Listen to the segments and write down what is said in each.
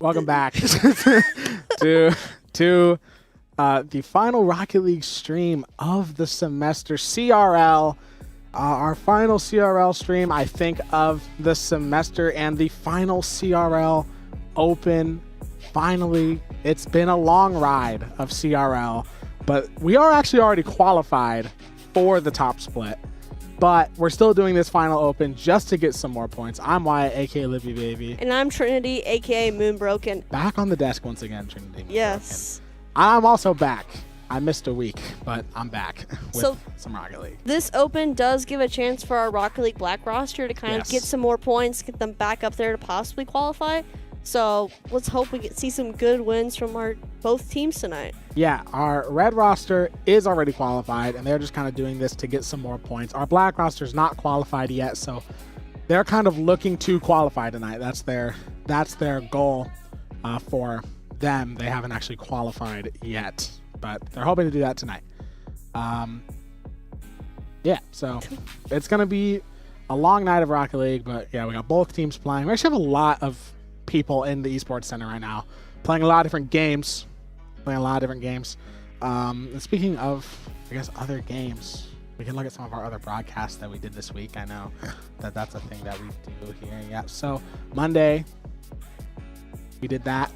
Welcome back to the final Rocket League stream of the semester, CRL. Our final CRL stream, I think, of the semester, and the final CRL Open. Finally, it's been a long ride of CRL, but we are actually already qualified for the top split. But we're still doing this final open just to get some more points. I'm Wyatt, aka Livy Baby. And I'm Trinity, aka Moonbroken. Back on the desk once again, Trinity. Yes. I'm also back. I missed a week, but I'm back with some Rocket League. This open does give a chance for our Rocket League Black roster to kind of get some more points, get them back up there to possibly qualify. So let's hope we see some good wins from our both teams tonight. Yeah, our red roster is already qualified, and they're just kind of doing this to get some more points. Our black roster is not qualified yet, so they're kind of looking to qualify tonight. That's their goal for them. They haven't actually qualified yet, but they're hoping to do that tonight. Yeah, so it's going to be a long night of Rocket League, but yeah, we got both teams playing. We actually have a lot of people in the Esports Center right now playing a lot of different games. And speaking of, I guess, other games, we can look at some of our other broadcasts that we did this week. I know that that's a thing that we do here. Yeah, so Monday, we did that.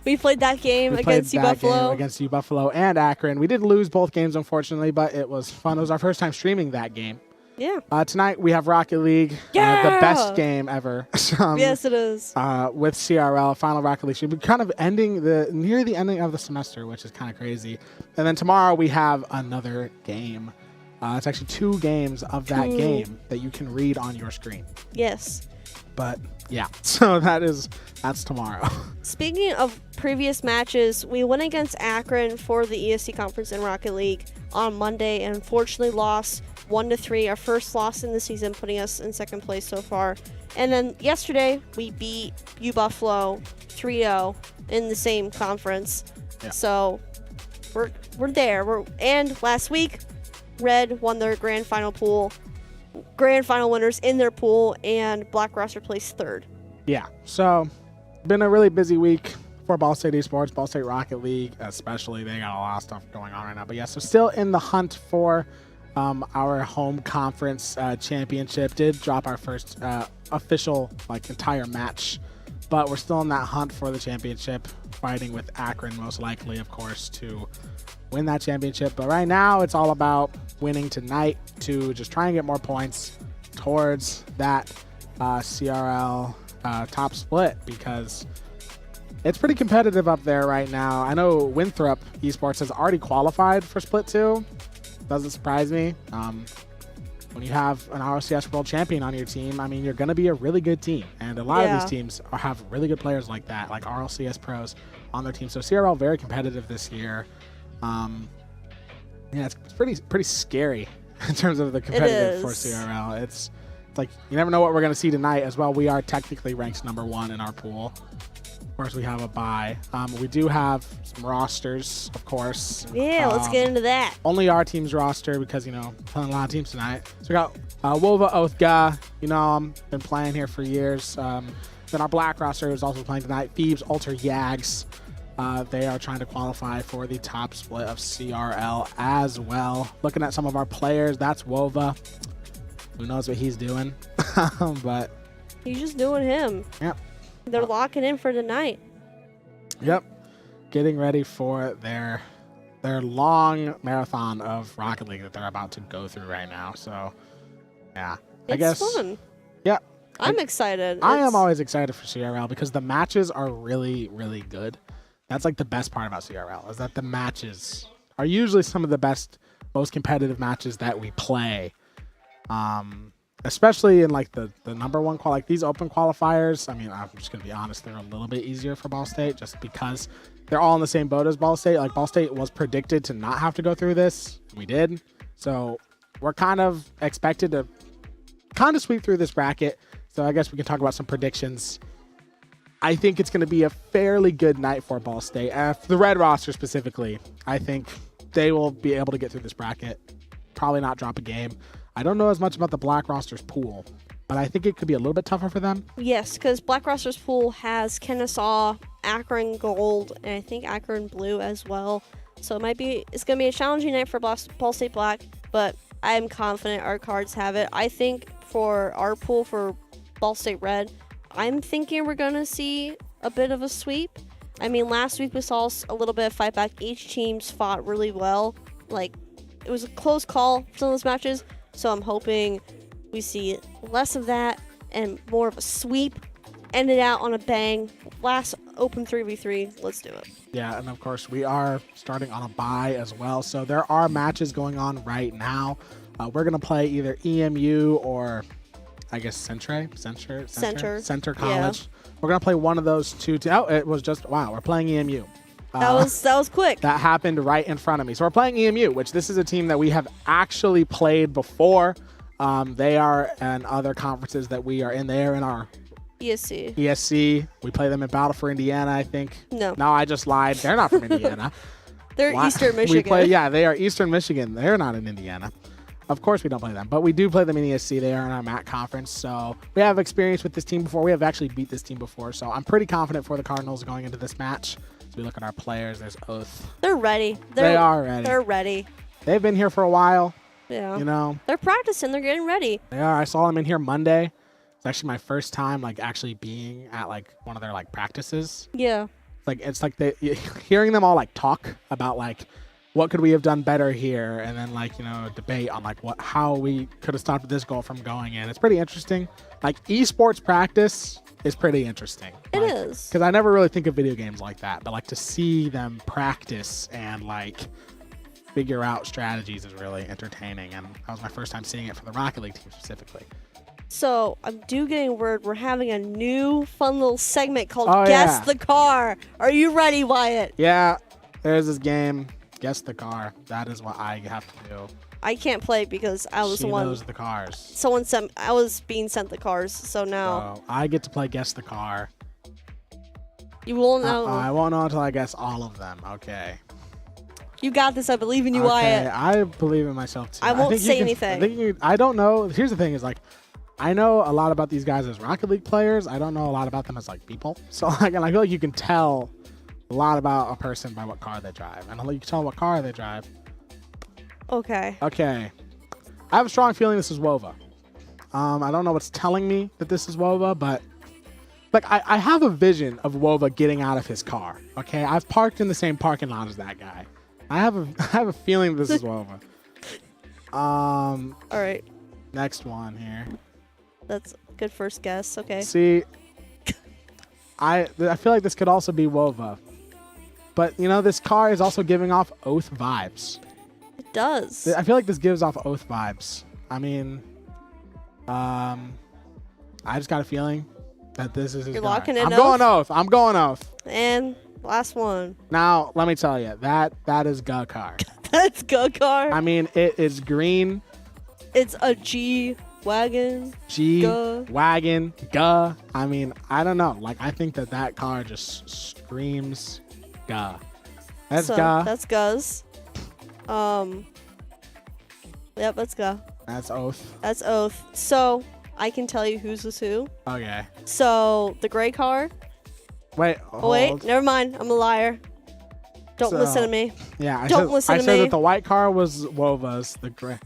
We played that game against UBuffalo and Akron. We did lose both games, unfortunately, but it was fun. It was our first time streaming that game. Yeah. Tonight we have Rocket League, the best game ever. Yes, it is. With CRL, final Rocket League. We're kind of near the ending of the semester, which is kind of crazy. And then tomorrow we have another game. It's actually 2 games of that game that you can read on your screen. Yes. But yeah, so that's tomorrow. Speaking of previous matches, we went against Akron for the ESC conference in Rocket League on Monday and unfortunately lost 1-3, our first loss in the season, putting us in second place so far. And then yesterday we beat UBuffalo 3-0 in the same conference. Yeah. So we're there. And last week, Red won their grand final winners in their pool, and Black roster placed 3rd. Yeah, so been a really busy week for Ball State Esports, Ball State Rocket League especially. They got a lot of stuff going on right now. But yeah, so still in the hunt for our home conference championship. Did drop our first official entire match, but we're still in that hunt for the championship, fighting with Akron most likely, of course, to win that championship. But right now it's all about winning tonight to just try and get more points towards that CRL top split, because it's pretty competitive up there right now. I know Winthrop Esports has already qualified for split 2. Doesn't surprise me. When you have an RLCS world champion on your team, I mean, you're going to be a really good team. And a lot of these teams have really good players like that, like RLCS pros on their team. So CRL very competitive this year. Yeah, it's pretty scary in terms of the competitive for CRL. It's like you never know what we're going to see tonight as well. We are technically ranked number 1 in our pool. Of course, we have a bye. We do have some rosters, of course. Yeah, let's get into that. Only our team's roster because, playing a lot of teams tonight. So we got Wova Oathga. Been playing here for years. Then our black roster is also playing tonight. Phoebes, Alter, Yags. They are trying to qualify for the top split of CRL as well. Looking at some of our players, that's Wova. Who knows what he's doing? But he's just doing him. Yep. They're locking in for tonight. Yep. Getting ready for their long marathon of Rocket League that they're about to go through right now. So, yeah. I guess fun. Yeah. I'm excited. I am always excited for CRL because the matches are really, really good. That's the best part about CRL is that the matches are usually some of the best, most competitive matches that we play. Especially in the number 1 these open qualifiers. I mean, I'm just gonna be honest, they're a little bit easier for Ball State just because they're all in the same boat as Ball State. Ball State was predicted to not have to go through this. We did. So we're kind of expected to sweep through this bracket. So I guess we can talk about some predictions. I think it's gonna be a fairly good night for Ball State. For the red roster specifically, I think they will be able to get through this bracket. Probably not drop a game. I don't know as much about the black roster's pool, but I think it could be a little bit tougher for them. Yes, because Black Roster's pool has Kennesaw, Akron Gold, and I think Akron Blue as well. So it's going to be a challenging night for Ball State Black, but I am confident our cards have it. I think for our pool for Ball State Red, I'm thinking we're going to see a bit of a sweep. I mean, last week we saw a little bit of fight back. Each team's fought really well. Like, it was a close call for some of those matches, so I'm hoping we see less of that and more of a sweep. End it out on a bang. Last open 3v3. Let's do it. Yeah, and of course we are starting on a bye as well, so there are matches going on right now. We're gonna play either EMU or I guess Center College. Yeah. We're gonna play one of those two. Oh, it was just wow. We're playing EMU. That was quick. That happened right in front of me. So we're playing EMU, which this is a team that we have actually played before. They are in other conferences that we are in. They are in our ESC. We play them in Battle for Indiana, I think. No, I just lied. They're not from Indiana. They're Eastern Michigan. They are Eastern Michigan. They're not in Indiana. Of course we don't play them, but we do play them in ESC. They are in our MAC conference, so we have experience with this team before. We have actually beat this team before, so I'm pretty confident for the Cardinals going into this match. As we look at our players, there's Oath. They're ready. They are ready. They're ready. They've been here for a while. Yeah. You know. They're practicing. They're getting ready. They are. I saw them in here Monday. It's actually my first time like actually being at like one of their like practices. Yeah. Like it's like hearing them all like talk about like what could we have done better here, and then like debate on like how we could have stopped this goal from going in. It's pretty interesting. Like esports practice is pretty interesting. It is, because I never really think of video games like that, but like to see them practice and like figure out strategies is really entertaining, and that was my first time seeing it for the Rocket League team specifically. So I'm getting word we're having a new fun little segment called Guess the Car. Are you ready, Wyatt? Yeah, there's this game. Guess the car. That is what I have to do. I can't play because I was she the one. knows the cars. Someone sent. I was being sent the cars, so now. So I get to play Guess the Car. You won't know. I won't know until I guess all of them. Okay. You got this. I believe in you, Wyatt. I believe in myself too. I won't say anything. I don't know. Here's the thing: is like, I know a lot about these guys as Rocket League players. I don't know a lot about them as like people. So like, and I feel like you can tell a lot about a person by what car they drive, and you can tell what car they drive. Okay. I have a strong feeling this is Wova. I don't know what's telling me that this is Wova, but like I have a vision of Wova getting out of his car. Okay, I've parked in the same parking lot as that guy. I have a feeling this is Wova. All right. Next one here. That's a good first guess. Okay. See, I feel like this could also be Wova. But, this car is also giving off Oath vibes. It does. I feel like this gives off Oath vibes. I mean, I just got a feeling that this is his You're guy. locking in I'm going Oath. And last one. Now, let me tell you, that is Ga car. That's Ga car? I mean, it is green. It's a G-Wagon. G-Wagon. Ga. I mean, I don't know. Like, I think that car just screams Ga. That's Ga. That's Ga's. Yep, that's Ga. That's Oath. That's Oath. So, I can tell you who's who. Okay. So, the gray car. Wait, wait, never mind. I'm a liar. Don't listen to me. Yeah, I said that the white car was Wova's. The gray.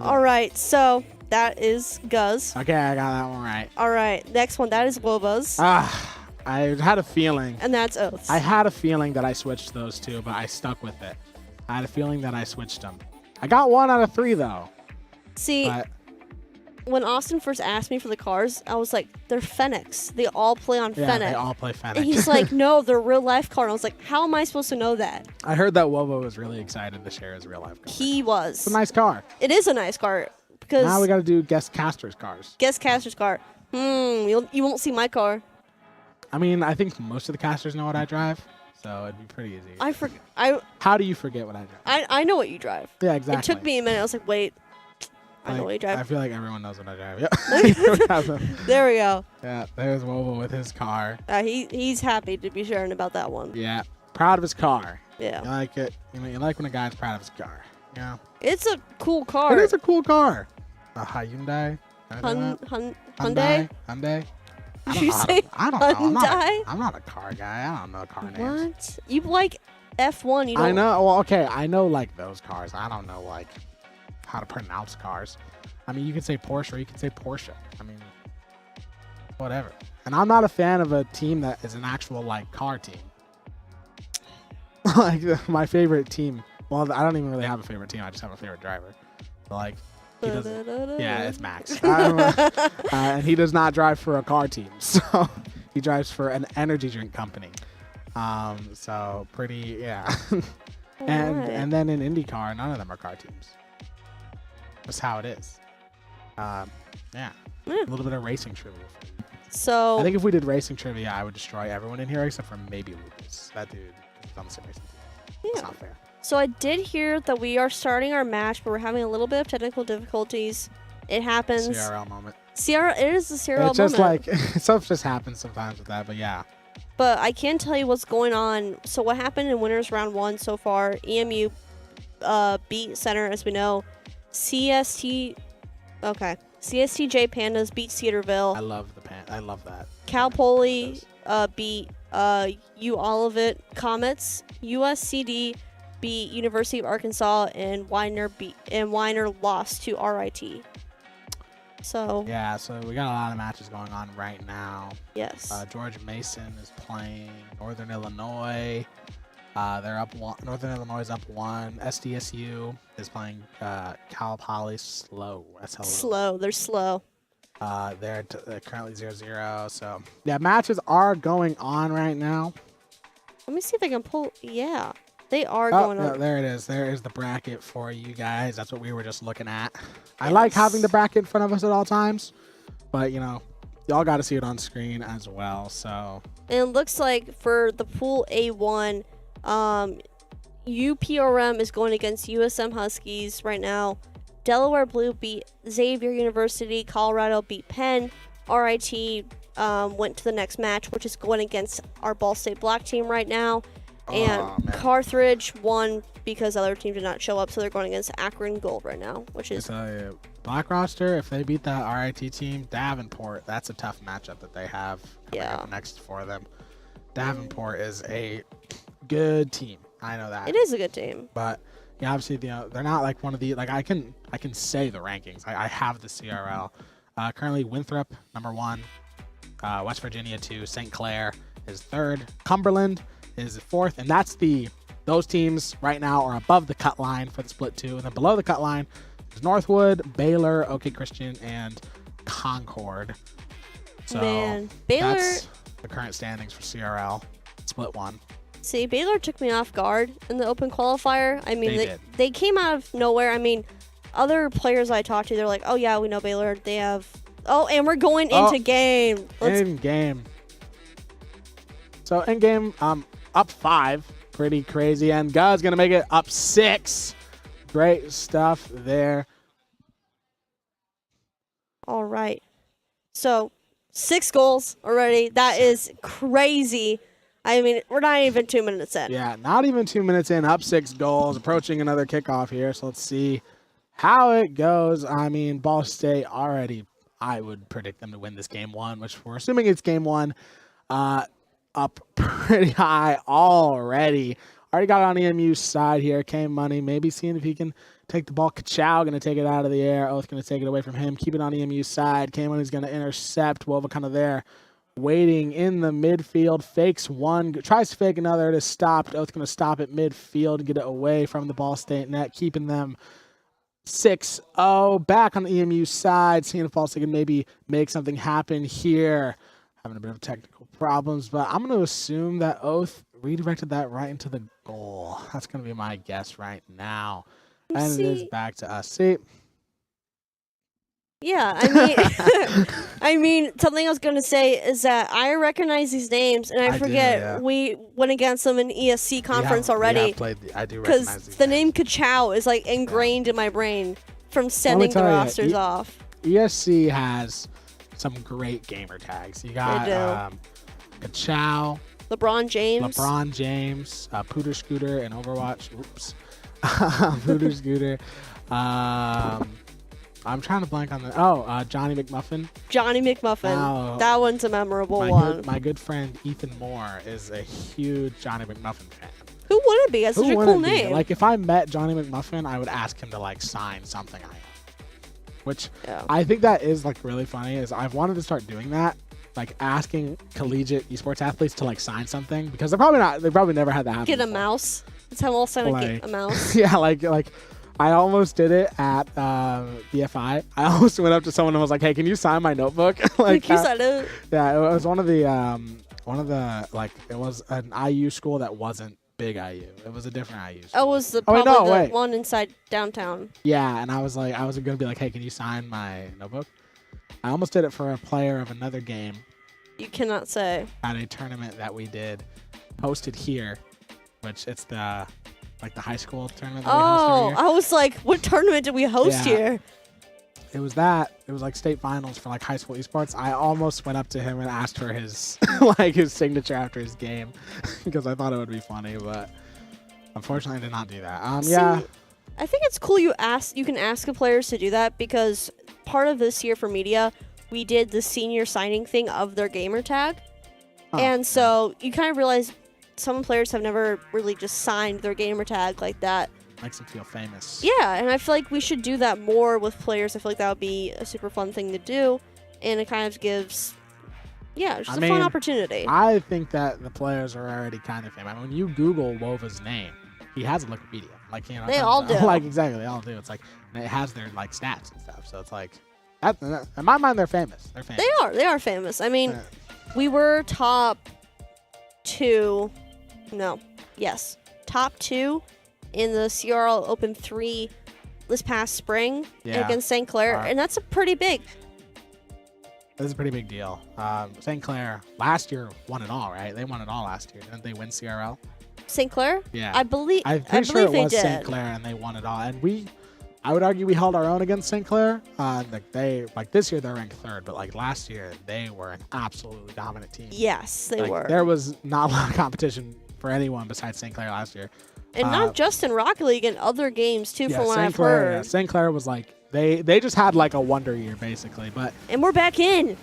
All right, so that is Ga's. Okay, I got that one right. All right, next one. That is Wova's. I had a feeling. And that's Oath's. I had a feeling that I switched those two, but I stuck with it. I had a feeling that I switched them. I got 1 out of 3 though. See, when Austin first asked me for the cars, I was like, they're Fenix. They all play on Fenix. Yeah, they all play Fenix. And he's like, no, they're real life car. And I was like, how am I supposed to know that? I heard that Wova was really excited to share his real life car. He was. It's a nice car. It is a nice car. Because now we got to do Guest Caster's cars. Guest Caster's car. You won't see my car. I mean, I think most of the casters know what I drive, so it'd be pretty easy. How do you forget what I drive? I know what you drive. Yeah, exactly. It took me a minute. I was like, wait. I know what you drive. I feel like everyone knows what I drive. Yeah. There we go. Yeah, there's Wova with his car. He's happy to be sharing about that one. Yeah, proud of his car. Yeah. You like it. You like when a guy's proud of his car. Yeah. It's a cool car. It is a cool car. A Hyundai. Hyundai? Hyundai? Did you say I don't know. Hyundai? I'm not a car guy. I don't know car names. What? You like F1? You don't. I know. Well, okay. I know like those cars. I don't know like how to pronounce cars. I mean, you can say Porsche or you can say Porsche. I mean, whatever. And I'm not a fan of a team that is an actual like car team. Like my favorite team. Well, I don't even really have a favorite team. I just have a favorite driver. So, like, he doesn't. Yeah, it's Max. And he does not drive for a car team. So he drives for an energy drink company. So pretty, yeah. And then in IndyCar, none of them are car teams. That's how it is. Yeah. A little bit of racing trivia. So I think if we did racing trivia, I would destroy everyone in here except for maybe Lucas. That dude is on the same racing team. Yeah. It's not fair. So I did hear that we are starting our match, but we're having a little bit of technical difficulties. It happens. CRL moment. It is the CRL It's just moment. like stuff just happens sometimes with that, but yeah. But I can tell you what's going on. So what happened in winners round 1 so far? EMU beat Center, as we know. CSTJ Pandas beat Cedarville. I love that. Cal Poly beat U Olivet Comets. USCD beat University of Arkansas, and Weiner lost to RIT. So yeah, so we got a lot of matches going on right now. yes. George Mason is playing Northern Illinois. They're up one. Northern Illinois is up 1. SDSU is playing Cal Poly slow. Slow. They're slow. They're currently 0-0. So yeah, matches are going on right now. Let me see if I can pull. Yeah, they are going on. There it is. There is the bracket for you guys. That's what we were just looking at. I like having the bracket in front of us at all times, but you know, y'all got to see it on screen as well. So And it looks like for the pool A1, UPRM is going against USM Huskies right now. Delaware Blue beat Xavier University. Colorado beat Penn. RIT went to the next match, which is going against our Ball State Black team right now. And Carthage won because the other team did not show up, so they're going against Akron Gold right now, which is... Black roster, if they beat that RIT team, Davenport, that's a tough matchup that they have coming up next for them. Davenport is a good team. I know that. It is a good team. But yeah, obviously, they're not like one of the I can say the rankings. I have the CRL. Currently, Winthrop number 1, West Virginia 2, St. Clair is 3rd, Cumberland is 4th, and those teams right now are above the cut line for the split 2, and then below the cut line is Northwood, Baylor, OK Christian, and Concord. So Baylor. That's the current standings for CRL split 1. See, Baylor took me off guard in the open qualifier. I mean, they came out of nowhere. I mean, other players I talked to, they're like, oh, yeah, we know Baylor. They have... Oh, and we're going into game. In game. So, in game, up 5. Pretty crazy. And God's going to make it up 6. Great stuff there. All right. So, 6 goals already. That is crazy. I mean, we're not even 2 minutes in. Yeah, not even 2 minutes in, up 6 goals, approaching another kickoff here. So let's see how it goes. I mean, Ball State already, I would predict them to win this game 1, which we're assuming it's game 1, up pretty high already. Already got it on EMU's side here. Came Money, maybe seeing if he can take the ball. Kachow going to take it out of the air. Oath going to take it away from him. Keep it on EMU's side. Came Money's going to intercept. Wova kind of there. Waiting in the midfield, fakes one, tries to fake another. It is stopped. Oath going to stop at midfield and get it away from the Ball State net, keeping them 6-0. Back on the EMU side, seeing if Ball State can maybe make something happen here. Having a bit of technical problems, but I'm going to assume that Oath redirected that right into the goal. That's going to be my guess right now. And it is back to us. See? Yeah, I mean, something I was going to say is that I recognize these names, and I forget we went against them in ESC conference already. I do recognize these because the name Kachow is like ingrained in my brain from sending the rosters off. ESC has some great gamer tags. You got Kachow, LeBron James, Pooter Scooter, and Overwatch. Oops. Pooter Scooter. I'm trying to blank on the. Oh, Johnny McMuffin. Johnny McMuffin. Oh. That one's a memorable one. My good friend Ethan Moore is a huge Johnny McMuffin fan. Who wouldn't be? That's such a cool name. Like, if I met Johnny McMuffin, I would ask him to, like, sign something I own. Which I think that is, like, really funny. Is I've wanted to start doing that. Like, asking collegiate esports athletes to, like, sign something. Because they're probably not. They probably never had that happen Get a before. Mouse. That's how I'll sign a mouse. Yeah, like I almost did it at BFI. I almost went up to someone and was like, "Hey, can you sign my notebook?" Like you signed it. Yeah, it was one of the like it was an IU school that wasn't big IU. It was a different IU school. Oh, it was the one inside downtown. Yeah, and I was gonna be like, "Hey, can you sign my notebook?" I almost did it for a player of another game. You cannot say. At a tournament that we did, hosted here, which it's the high school tournament that we hosted here. I was like, what tournament did we host here? It was that. It was like state finals for like high school esports. I almost went up to him and asked for his his signature after his game because I thought it would be funny, but unfortunately I did not do that. Yeah. I think it's cool you can ask the players to do that because part of this year for media, we did the senior signing thing of their gamer tag. And so you kind of realize some players have never really just signed their gamer tag like that. Makes them feel famous. Yeah, and I feel like we should do that more with players. I feel like that would be a super fun thing to do, and it kind of gives, just a fun opportunity. I think that the players are already kind of famous. I mean, when you Google Wova's name, he has a Wikipedia. Like, you know, they all do. Like, exactly, they all do. It's like, and it has their like stats and stuff. So it's like, in my mind, they're famous. They're famous. They are famous. I mean, we were top 2 in the CRL Open 3 this past spring against St. Clair, and that's a pretty big. That's a pretty big deal. St. Clair last year won it all, right? They won it all last year. Didn't they win CRL? St. Clair? Yeah. I'm pretty sure it was St. Clair, and they won it all. And I would argue we held our own against St. Clair. This year they're ranked 3rd, but like last year they were an absolutely dominant team. Yes, they were. There was not a lot of competition for anyone besides St. Clair last year. And not just in Rocket League, in other games too, from what I've heard. Yeah, St. Clair was like, they just had like a wonder year, basically. And we're back in.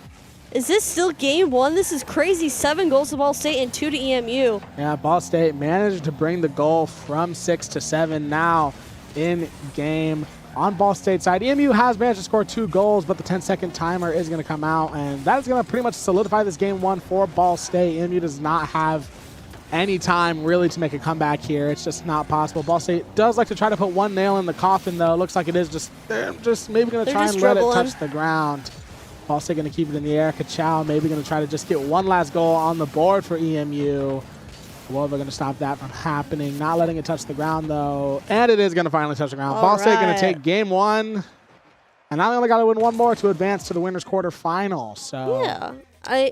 Is this still game 1? This is crazy. 7 goals to Ball State and 2 to EMU. Yeah, Ball State managed to bring the goal from 6 to 7 now in game. On Ball State side, EMU has managed to score 2 goals, but the 10-second timer is going to come out, and that is going to pretty much solidify this game 1 for Ball State. EMU does not have any time really to make a comeback here. It's just not possible. Ball State does like to try to put one nail in the coffin, though. It looks like it is just maybe going to try and let it touch the ground. Ball State going to keep it in the air. Ka-chow maybe going to try to just get one last goal on the board for EMU. Wova going to stop that from happening. Not letting it touch the ground, though. And it is going to finally touch the ground. Ball State going to take game 1. And now they only got to win 1 more to advance to the winners quarterfinal. So yeah,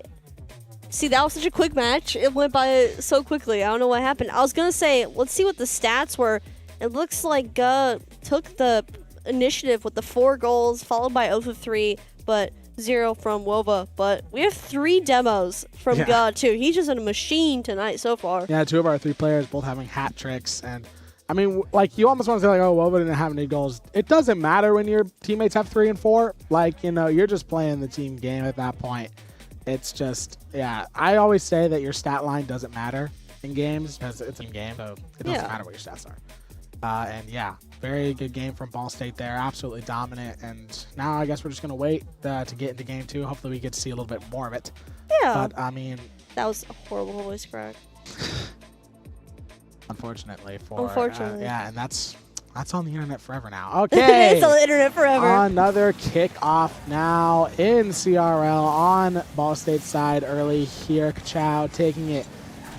see, that was such a quick match. It went by so quickly. I don't know what happened. I was going to say, let's see what the stats were. It looks like took the initiative with the 4 goals, followed by Oath of 3, but 0 from Wova. But we have 3 demos from too. He's just a machine tonight so far. Yeah, 2 of our 3 players both having hat tricks. And, I mean, like, you almost want to say, like, oh, Wova didn't have any goals. It doesn't matter when your teammates have 3 and 4. Like, you know, you're just playing the team game at that point. It's just, I always say that your stat line doesn't matter in games because it's in game, so it doesn't matter what your stats are. And very good game from Ball State there. Absolutely dominant. And now I guess we're just going to wait to get into game 2. Hopefully we get to see a little bit more of it. Yeah. But, I mean, that was a horrible voice crack. Unfortunately. And that's on the internet forever now. Okay. It's on the internet forever. Another kickoff now in CRL on Ball State's side early here. Ka-chow taking it.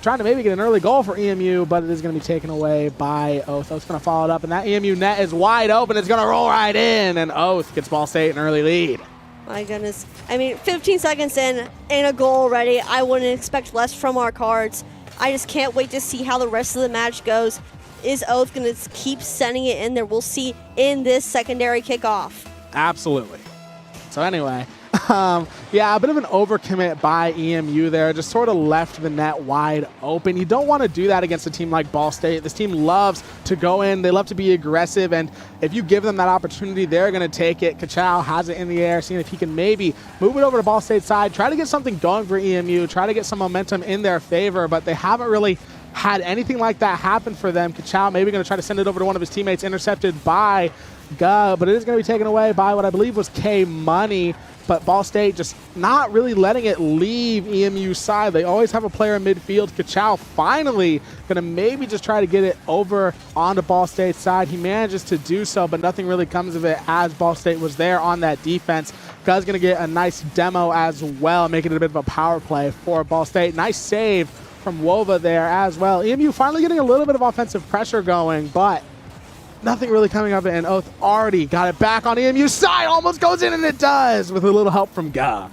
Trying to maybe get an early goal for EMU, but it is going to be taken away by Oath. Oath's going to follow it up, and that EMU net is wide open. It's going to roll right in, and Oath gets Ball State an early lead. My goodness. I mean, 15 seconds in, and a goal already. I wouldn't expect less from our cards. I just can't wait to see how the rest of the match goes. Is Oath going to keep sending it in there? We'll see in this secondary kickoff. Absolutely. So anyway, Yeah, a bit of an overcommit by EMU there. Just sort of left the net wide open. You don't want to do that against a team like Ball State. This team loves to go in. They love to be aggressive, and if you give them that opportunity, they're going to take it. Kachow has it in the air, seeing if he can maybe move it over to Ball State's side, try to get something going for EMU, try to get some momentum in their favor, but they haven't really had anything like that happen for them. Kachow maybe going to try to send it over to one of his teammates, intercepted by Guh, but it is going to be taken away by what I believe was K-Money. But Ball State just not really letting it leave EMU's side. They always have a player in midfield. Kachow finally going to maybe just try to get it over onto Ball State's side. He manages to do so, but nothing really comes of it as Ball State was there on that defense. Guh's going to get a nice demo as well, making it a bit of a power play for Ball State. Nice save from Wova there as well. EMU finally getting a little bit of offensive pressure going, but nothing really coming of it, and Oath already got it back on EMU's side. Almost goes in, and it does, with a little help from Guh.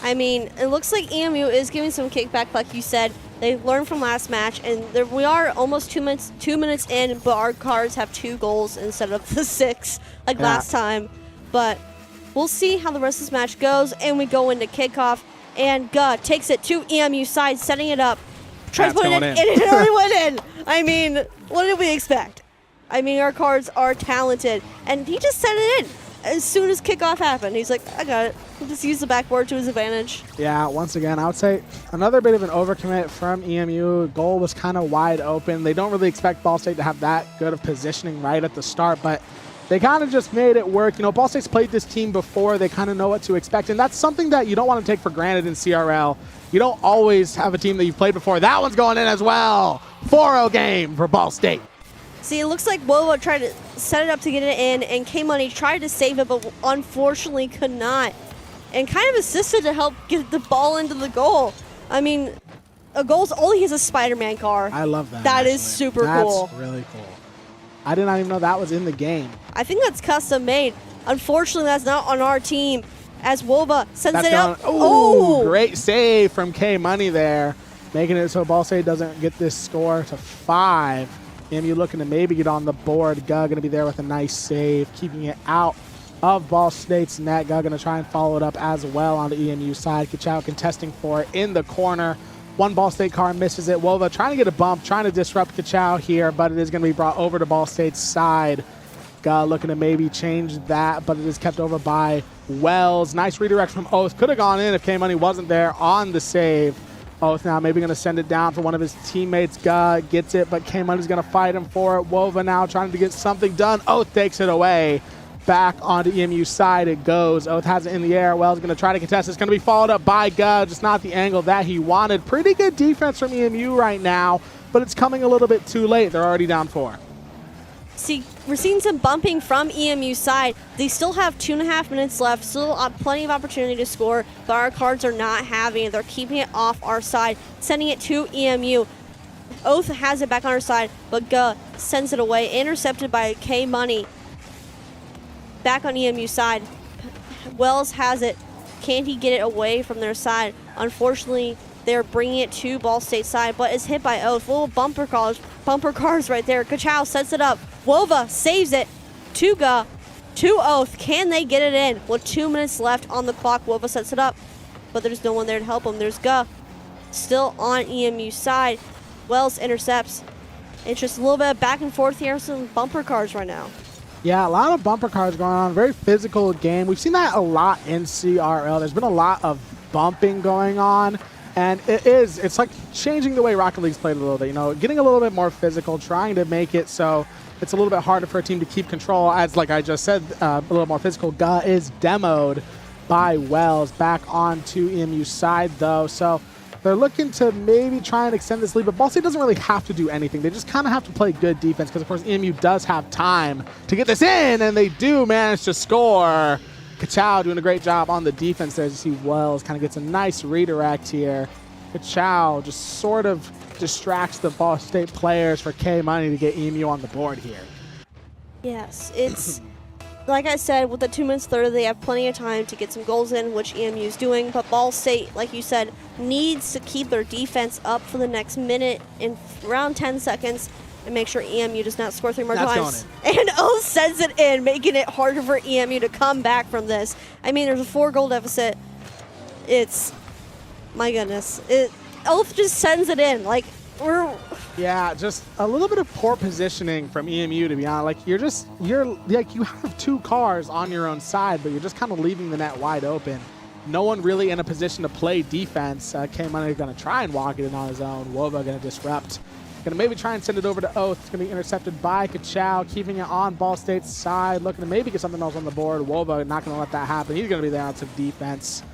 I mean, it looks like EMU is giving some kickback, like you said. They learned from last match, and we are almost 2 minutes in, but our cards have 2 goals instead of the 6 like last time. But we'll see how the rest of this match goes, and we go into kickoff, and Guh takes it to EMU's side, setting it up. Tries to put it in, and it already went in. I mean, what did we expect? I mean, our cards are talented, and he just set it in as soon as kickoff happened. He's like, I got it. He'll just use the backboard to his advantage. Yeah, once again, I would say another bit of an overcommit from EMU. Goal was kind of wide open. They don't really expect Ball State to have that good of positioning right at the start, but they kind of just made it work. You know, Ball State's played this team before. They kind of know what to expect, and that's something that you don't want to take for granted in CRL. You don't always have a team that you've played before. That one's going in as well. 4-0 game for Ball State. See, it looks like Wovo tried to set it up to get it in, and K-Money tried to save it, but unfortunately could not. And kind of assisted to help get the ball into the goal. I mean, a goal's only has a Spider-Man car. I love that. That is super cool. That's really cool. I did not even know that was in the game. I think that's custom made. Unfortunately, that's not on our team, as Wova sends it up. Oh, great save from K-Money there, making it so Ball State doesn't get this score to 5. EMU looking to maybe get on the board. Guh going to be there with a nice save, keeping it out of Ball State's net. Guh going to try and follow it up as well on the EMU side. Kachow contesting for it in the corner. One Ball State car misses it. Wova trying to get a bump, trying to disrupt Kachow here, but it is going to be brought over to Ball State's side. Guh looking to maybe change that, but it is kept over by Wells. Nice redirect from Oath. Could have gone in if K-Money wasn't there on the save. Oath now maybe going to send it down for one of his teammates. Guh gets it, but K-Money's going to fight him for it. Wova now trying to get something done. Oath takes it away. Back onto EMU's side it goes. Oath has it in the air. Wells going to try to contest. It's going to be followed up by Guh, just not the angle that he wanted. Pretty good defense from EMU right now, but it's coming a little bit too late. They're already down 4. See, we're seeing some bumping from EMU's side. They still have 2.5 minutes left, still plenty of opportunity to score, but our cards are not having it. They're keeping it off our side, sending it to EMU. Oath has it back on our side, but Guh sends it away, intercepted by K-Money. Back on EMU's side. Wells has it. Can he get it away from their side? Unfortunately, they're bringing it to Ball State's side, but it's hit by Oath. Little bumper cars right there. Kachow sets it up. Wova saves it to Guh, to Oath. Can they get it in? With 2 minutes left on the clock, Wova sets it up, but there's no one there to help him. There's Guh, still on EMU's side. Wells intercepts. It's just a little bit of back and forth here. Some bumper cars right now. Yeah, a lot of bumper cars going on. Very physical game. We've seen that a lot in CRL. There's been a lot of bumping going on. And it's like changing the way Rocket League's played a little bit, you know, getting a little bit more physical, trying to make it so it's a little bit harder for a team to keep control. As, like I just said, a little more physical. Guh is demoed by Wells. Back onto EMU's side, though. So they're looking to maybe try and extend this lead, but Ball State doesn't really have to do anything. They just kind of have to play good defense because, of course, EMU does have time to get this in, and they do manage to score. Kachow doing a great job on the defense there. As you see, Wells kind of gets a nice redirect here. Kachow just sort of distracts the Ball State players for K-Money to get EMU on the board here. Yes, it's like I said, with the 2 minutes 30, they have plenty of time to get some goals in, which EMU is doing. But Ball State, like you said, needs to keep their defense up for the next minute and around 10 seconds. and make sure EMU does not score 3 more That's times. And Oath sends it in, making it harder for EMU to come back from this. I mean, there's a 4-goal deficit. It's, my goodness. Oath just sends it in. Like, Yeah, just a little bit of poor positioning from EMU, to be honest. Like, you have 2 cars on your own side, but you're just kind of leaving the net wide open. No one really in a position to play defense. K-Money going to try and walk it in on his own. Wova going to disrupt. Going to maybe try and send it over to Oath. It's going to be intercepted by Kachow, keeping it on Ball State's side, looking to maybe get something else on the board. Wova not going to let that happen. He's going to be there on some defense.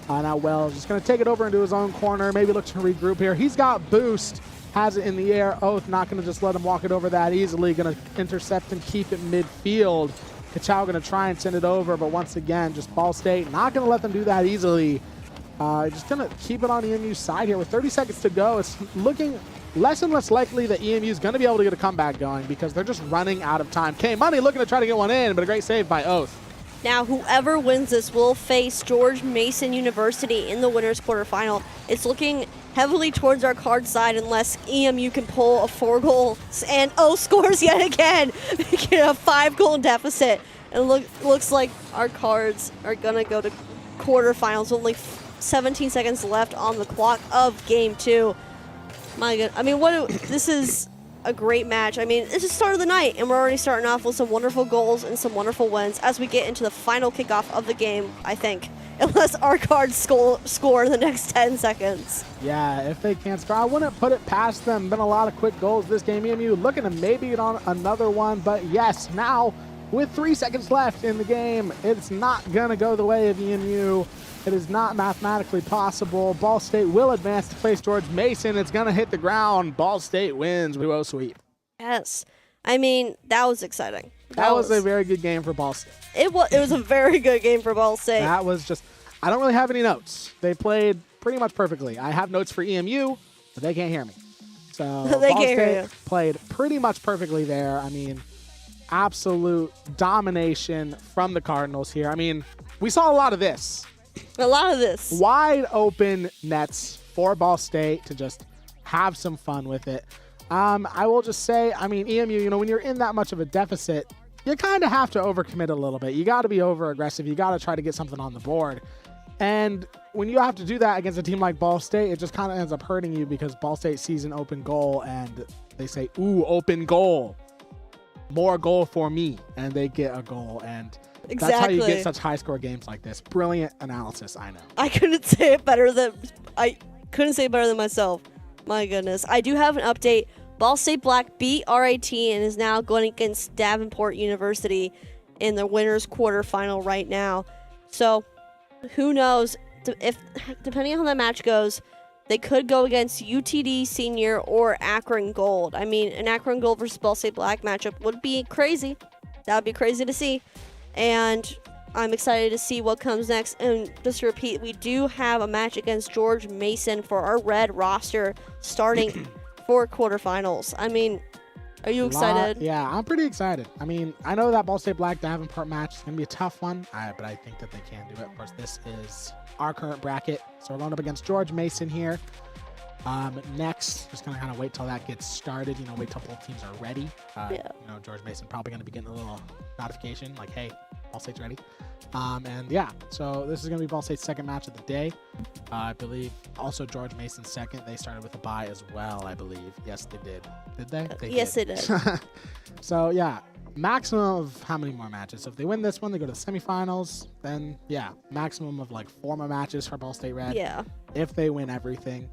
Now Wells just going to take it over into his own corner, maybe look to regroup here. He's got boost, has it in the air. Oath not going to just let him walk it over that easily. Going to intercept and keep it midfield. Kachow going to try and send it over, but once again, just Ball State not going to let them do that easily. Just going to keep it on EMU's side here with 30 seconds to go. It's looking less and less likely that EMU is going to be able to get a comeback going because they're just running out of time. K-Money looking to try to get one in, but a great save by Oath. Now, whoever wins this will face George Mason University in the winners quarterfinal. It's looking heavily towards our card side unless EMU can pull a 4-goal, and scores yet again, making a 5-goal deficit. And looks like our cards are gonna go to quarterfinals. Only 17 seconds left on the clock of game 2. My God, I mean, this is a great match. I mean, it's the start of the night, and we're already starting off with some wonderful goals and some wonderful wins as we get into the final kickoff of the game, I think. Unless our cards score in the next 10 seconds. Yeah, if they can't score, I wouldn't put it past them. Been a lot of quick goals this game. EMU looking to maybe get on another one, but yes, now with 3 seconds left in the game, it's not going to go the way of EMU. It is not mathematically possible. Ball State will advance to face George Mason. It's going to hit the ground. Ball State wins. We will sweep. Yes. I mean, that was exciting. That was a very good game for Ball State. It was a very good game for Ball State. That was just, I don't really have any notes. They played pretty much perfectly. I have notes for EMU, but they can't hear me. So they Ball can't State hear you. Played pretty much perfectly there. I mean, absolute domination from the Cardinals here. I mean, we saw a lot of this. A lot of this. Wide open nets for Ball State to just have some fun with it. I will just say, I mean, EMU, when you're in that much of a deficit, you kind of have to overcommit a little bit. You got to be over-aggressive. You got to try to get something on the board. And when you have to do that against a team like Ball State, it just kind of ends up hurting you because Ball State sees an open goal and they say, ooh, open goal. More goal for me. And they get a goal. And exactly. That's how you get such high-score games like this. Brilliant analysis, I know. I couldn't say it better than myself. My goodness. I do have an update. Ball State Black beat RIT and is now going against Davenport University in the winners quarterfinal right now. So, who knows? If depending on how that match goes, they could go against UTD Senior or Akron Gold. I mean, an Akron Gold versus Ball State Black matchup would be crazy. That would be crazy to see. And I'm excited to see what comes next. And just to repeat, we do have a match against George Mason for our red roster starting for quarterfinals. I mean, are you excited? Yeah, I'm pretty excited. I mean, I know that Ball State Black Davenport match is going to be a tough one, but I think that they can do it. Of course, this is our current bracket. So we're going up against George Mason here. Next, just going to kind of wait till that gets started, wait till both teams are ready. George Mason probably going to be getting a little notification like, hey, Ball State's ready. And yeah, so this is going to be Ball State's second match of the day. I believe also George Mason's second. They started with a bye as well, I believe. Yes, they did. Did they? Yes, they did. So yeah, maximum of how many more matches? So if they win this one, they go to the semifinals. Then yeah, maximum of like 4 more matches for Ball State Red. Yeah. If they win everything.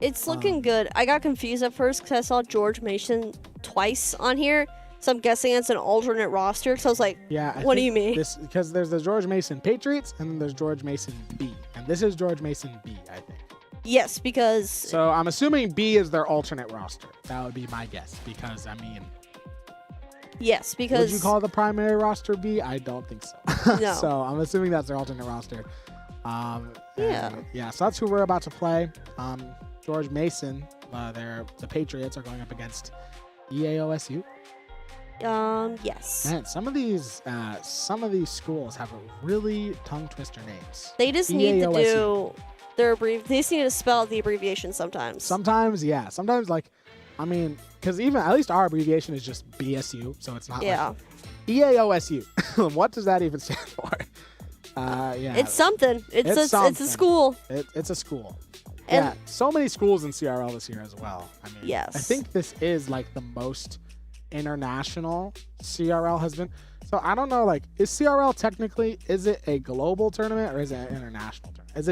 It's looking good. I got confused at first because I saw George Mason twice on here. So I'm guessing it's an alternate roster. So I was like, yeah, what do you mean? Because there's the George Mason Patriots and then there's George Mason B. And this is George Mason B, I think. Yes, because... So I'm assuming B is their alternate roster. That would be my guess. Because, I mean... Yes, because... Would you call the primary roster B? I don't think so. No. So I'm assuming that's their alternate roster. Yeah, so that's who we're about to play. George Mason, the Patriots are going up against EAOSU. Yes. Man, some of these schools have really tongue twister names. They just need to do their they just need to spell the abbreviation sometimes. Sometimes, yeah. Sometimes, like, I mean, because even at least our abbreviation is just BSU, so it's not Yeah. like EAOSU. What does that even stand for? Yeah. It's something. It's something. a school. It's a school. And Yeah, so many schools in CRL this year as well. I mean, Yes. I think this is like the most international CRL has been. So I don't know, like, is CRL technically, is it a global tournament or is it an international tournament? Is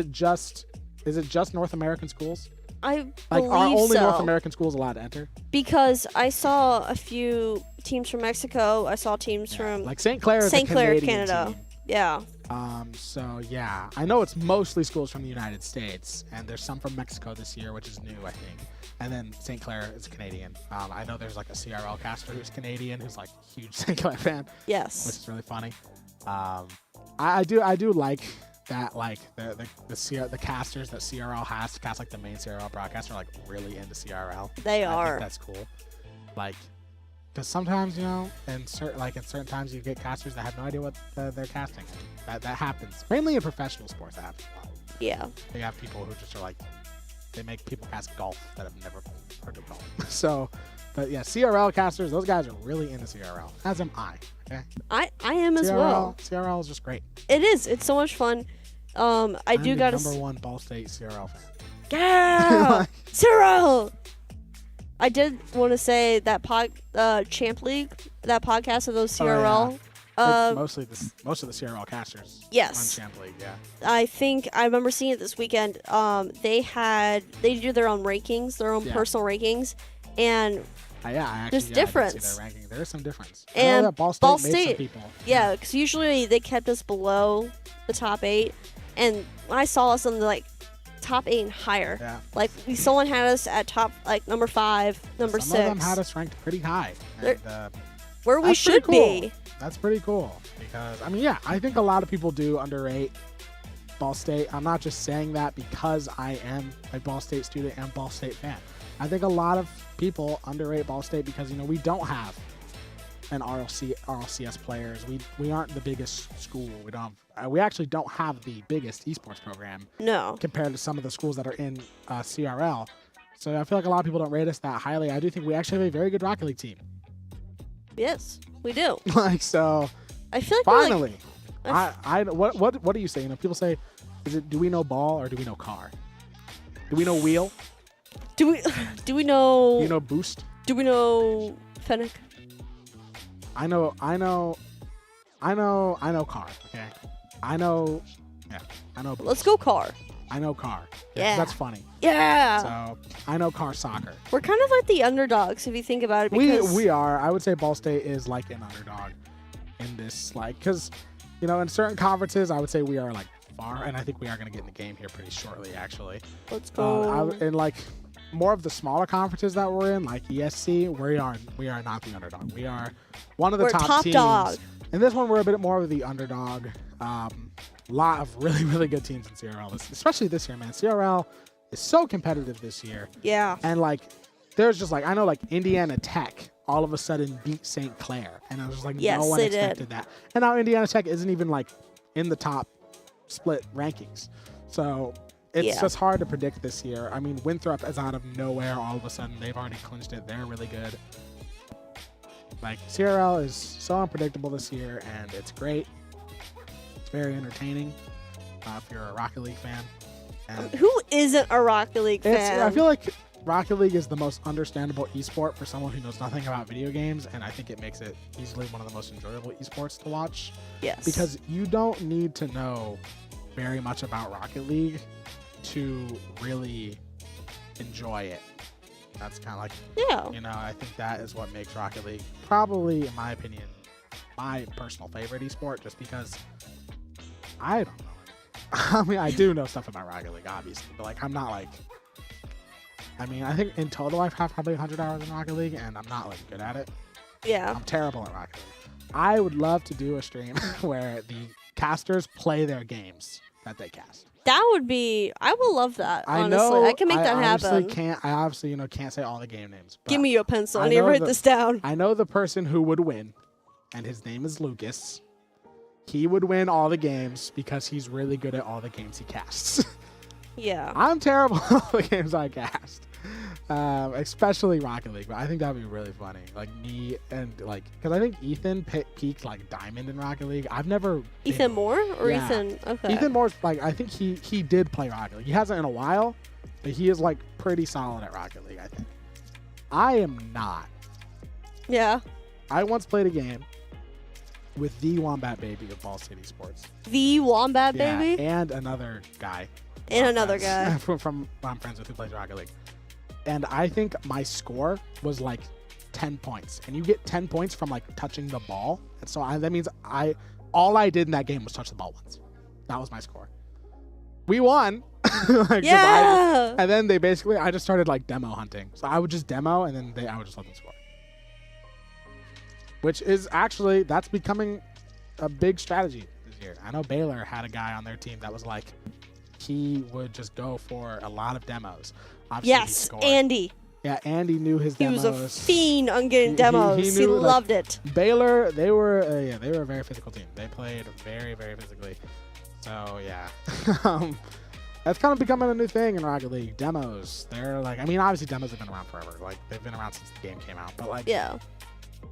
it just North American schools? I Like, believe are only so. North American schools allowed to enter? Because I saw a few teams from Mexico. I saw teams from Like St. Clair is St. a Clair, Canadian Canada. team. Yeah. So yeah, I know it's mostly schools from the United States, and there's some from Mexico this year, which is new, I think. And then St. Clair is Canadian. I know there's like a CRL caster who's Canadian, who's like a huge St. Clair fan, which Yes. is really funny. I do like that, like the casters that CRL has to cast, like the main CRL broadcaster, are like really into CRL. They I are. think that's cool. Like, because sometimes, you know, in certain times you get casters that have no idea what they're casting. That happens mainly in professional sports. That happens a lot. Yeah. They have people who just are like, they make people cast golf that have never heard of golf. So, but yeah, CRL casters, those guys are really into CRL. As am I. Okay. I am as well. CRL is just great. It is. It's so much fun. I do I'm gotta. the number one Ball State CRL fan. Yeah. Cyril. I did want to say that Champ League, that podcast of those CRL. It's mostly most of the CRL casters. Yes. On Champ League, yeah. I remember seeing it this weekend. They do their own rankings, their own personal rankings, and I actually, there's I did difference. see their ranking. There is some difference. I And know that Ball Ball State made some State- people. yeah, because usually they kept us below the top 8, and when I saw us in the like top 8 and higher, Yeah. like someone had us at top like number 5, number Some 6, of them had us ranked pretty high. They're- And, where we that's pretty should be. That's pretty cool because, I mean, yeah, I think a lot of people do underrate Ball State. I'm not just saying that because I am a Ball State student and Ball State fan. I think a lot of people underrate Ball State because, you know, we don't have an RLCS players. We aren't the biggest school. We actually don't have the biggest esports program No. compared to some of the schools that are in CRL. So I feel like a lot of people don't rate us that highly. I do think we actually have a very good Rocket League team. Yes, we do. Like, so I feel like we're, finally, I what do you say? You know, people say, do we know ball or do we know car? Do we know wheel? do we Do know you know boost? do we know Fennec? I know car. Okay, I know boost. Let's go car. I know car. Yeah. That's funny. Yeah. So I know car soccer. We're kind of like the underdogs if you think about it. Because We are. I would say Ball State is like an underdog in this, like, because, you know, in certain conferences, I would say we are like far, and I think we are going to get in the game here pretty shortly, actually. Let's go. In like more of the smaller conferences that we're in, like ESC, we are not the underdog. We are one of the We're top teams. dog. In this one, we're a bit more of the underdog. Lot of really, really good teams in CRL, especially this year, man. CRL is so competitive this year. Yeah. And like, there's just like, I know like Indiana Tech all of a sudden beat St. Clair. And I was just like, Yes, no one they expected that. And now Indiana Tech isn't even like in the top split rankings. So it's just hard to predict this year. I mean, Winthrop is out of nowhere all of a sudden. They've already clinched it. They're really good. Like, CRL is so unpredictable this year, and it's great. It's very entertaining if you're a Rocket League fan. And Who isn't a Rocket League fan? I feel like Rocket League is the most understandable esport for someone who knows nothing about video games, and I think it makes it easily one of the most enjoyable esports to watch. Yes. Because you don't need to know very much about Rocket League to really enjoy it. That's kind of like, yeah. you know, I think that is what makes Rocket League probably, in my opinion, my personal favorite esport, just because I don't know. I mean, I do know stuff about Rocket League, obviously, but like, I'm not like, I mean, I think in total I've had probably 100 hours in Rocket League, and I'm not like good at it. Yeah. I'm terrible at Rocket League. I would love to do a stream where the casters play their games that they cast. That would be. I would love that. Honestly, I know I can make that happen. I obviously, you know, can't say all the game names. But Give me your pencil. I I need to know write the- this down. I know the person who would win, and his name is Lucas. He would win all the games because he's really good at all the games he casts. Yeah. I'm terrible at all the games I cast. Especially Rocket League, but I think that would be really funny. Like me and like, because I think Ethan peaked like diamond in Rocket League. I've never Ethan Moore or Yeah. Ethan? Okay. Ethan Moore's like, I think he did play Rocket League. He hasn't in a while, but he is like pretty solid at Rocket League, I think. I am not. Yeah. I once played a game with the Wombat Baby of Ball City Sports. The Wombat Yeah, Baby and another guy. and I'm another friends- guy. from I'm friends with who plays Rocket League. And I think my score was like 10 points. And you get 10 points from like touching the ball. And so that means all I did in that game was touch the ball once. That was my score. We won. Like, Yeah. and then I just started like demo hunting. So I would just demo and then I would just let them score. Which is actually, that's becoming a big strategy this year. I know Baylor had a guy on their team that was like, he would just go for a lot of demos. Obviously, he Yes, scored. Andy. Yeah, Andy knew his He demos. was a fiend on getting demos. He knew, like, loved it. Baylor, they were a very physical team. They played very, very physically. So yeah, that's kind of becoming a new thing in Rocket League. Demos, they're like, I mean, obviously demos have been around forever. Like they've been around since the game came out. But like, Yeah.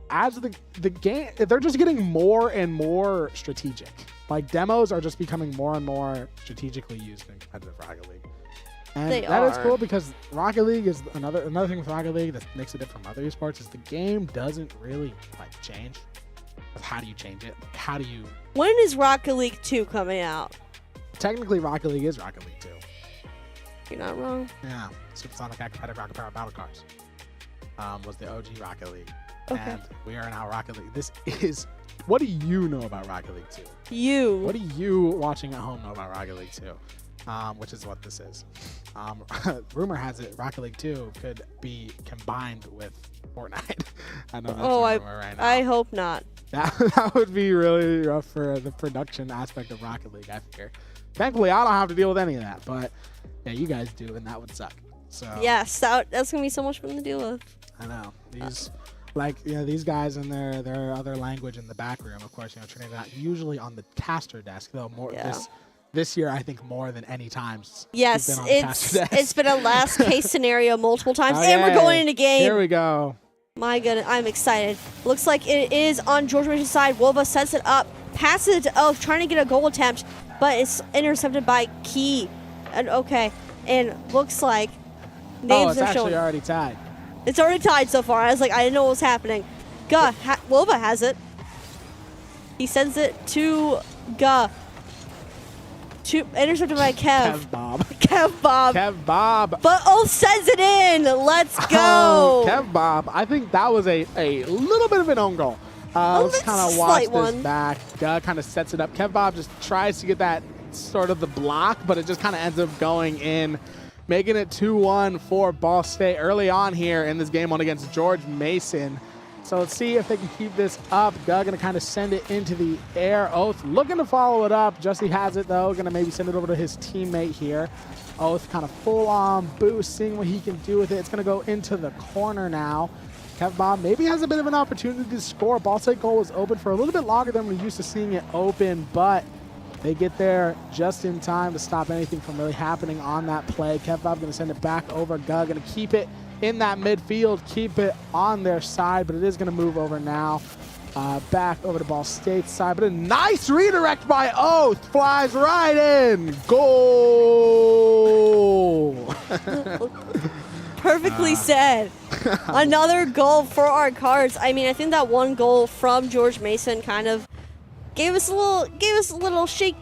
as the game, they're just getting more and more strategic. Like demos are just becoming more and more strategically used in competitive Rocket League. And They that is are. cool because Rocket League is another thing with Rocket League that makes it different from other esports is the game doesn't really like change. How do you change it? How do you? When is Rocket League 2 coming out? Technically, Rocket League is Rocket League 2. You're not wrong. Yeah, Supersonic Competitive Rocket Power Battle Cars was the OG Rocket League, Okay. and we are now Rocket League. This is. What do you know about Rocket League 2? You. What do you watching at home know about Rocket League 2? Which is what this is. Rumor has it Rocket League 2 could be combined with Fortnite. I know that's a rumor right now. I hope not. That would be really rough for the production aspect of Rocket League, I fear. Thankfully, I don't have to deal with any of that, but yeah, you guys do, and that would suck. So Yes, that's gonna be so much fun to deal with. I know these, these guys in their other language in the back room, of course, turning that usually on the caster desk, though more Yeah. this year I think more than any times. Yes, we've been on the caster desk. it's been a last case scenario multiple times, and we're Okay, going into game. Here we go. My goodness, I'm excited. Looks like it is on George Mason's side. Wolva sets it up, passes it to Oath, trying to get a goal attempt, but it's intercepted by Key. And looks like names It's are actually showing. already tied. It's already tied so far. I was like, I didn't know what was happening. Wolva has it. He sends it to Guh. Intercepted by Kev. Kev Bob. Kev Bob. Kev Bob. But Oath sends it in. Let's go. Oh, Kev Bob. I think that was a little bit of an own goal. Let's kind of watch slight this one. back. Kind of sets it up. Kev Bob just tries to get that sort of the block, but it just kind of ends up going in, making it 2-1 for Ball State early on here in this game one against George Mason. So let's see if they can keep this up. Doug gonna kind of send it into the air. Oath looking to follow it up. Justy has it though. Gonna maybe send it over to his teammate here. Oath kind of full on boost, seeing what he can do with it. It's gonna go into the corner now. Kev Bob maybe has a bit of an opportunity to score. Ball State goal was open for a little bit longer than we're used to seeing it open, but they get there just in time to stop anything from really happening on that play. Kev Bob gonna send it back over. Gug gonna keep it in that midfield, keep it on their side, but it is going to move over now. Back over to Ball State's side, but a nice redirect by Oath. Flies right in. Goal. Perfectly said. Another goal for our Cards. I mean, I think that one goal from George Mason kind of gave us a little shake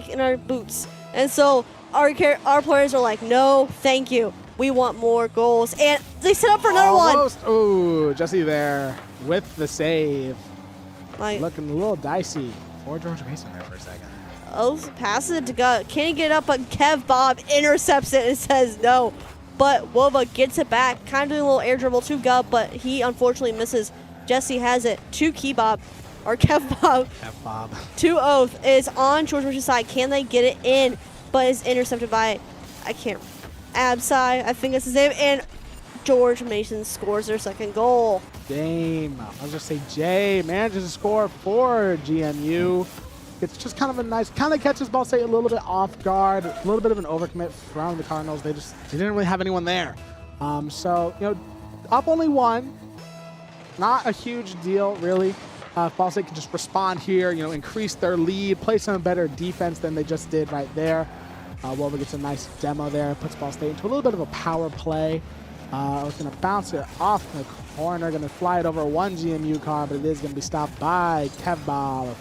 in our boots, and so our players are like, no, thank you. We want more goals. And they set up for another Almost. Ooh, Jesse there with the save. one. Looking a little dicey for George Mason there for a second. Oath passes it to Gut. Can't he get it up, but Kev Bob intercepts it and says no. But Wova gets it back. Kind of doing a little air dribble to Gut, but he unfortunately misses. Jesse has it to Kev Bob. Kev Bob. To Oath is on George Bush's side. Can they get it in? But it's intercepted by, Absai, I think that's his name, and George Mason scores their second goal. Dame. I'll just say Jay manages to score for GMU. It's just kind of a nice, kind of catches Ball State a little bit off guard, a little bit of an overcommit from the Cardinals. They didn't really have anyone there So, up only one. Not a huge deal, really. Ball State can just respond here, increase their lead, play some better defense than they just did right there. Wova gets a nice demo there, puts Ball State into a little bit of a power play. It's going to bounce it off the corner, going to fly it over one GMU car, but it is going to be stopped by Kevbob.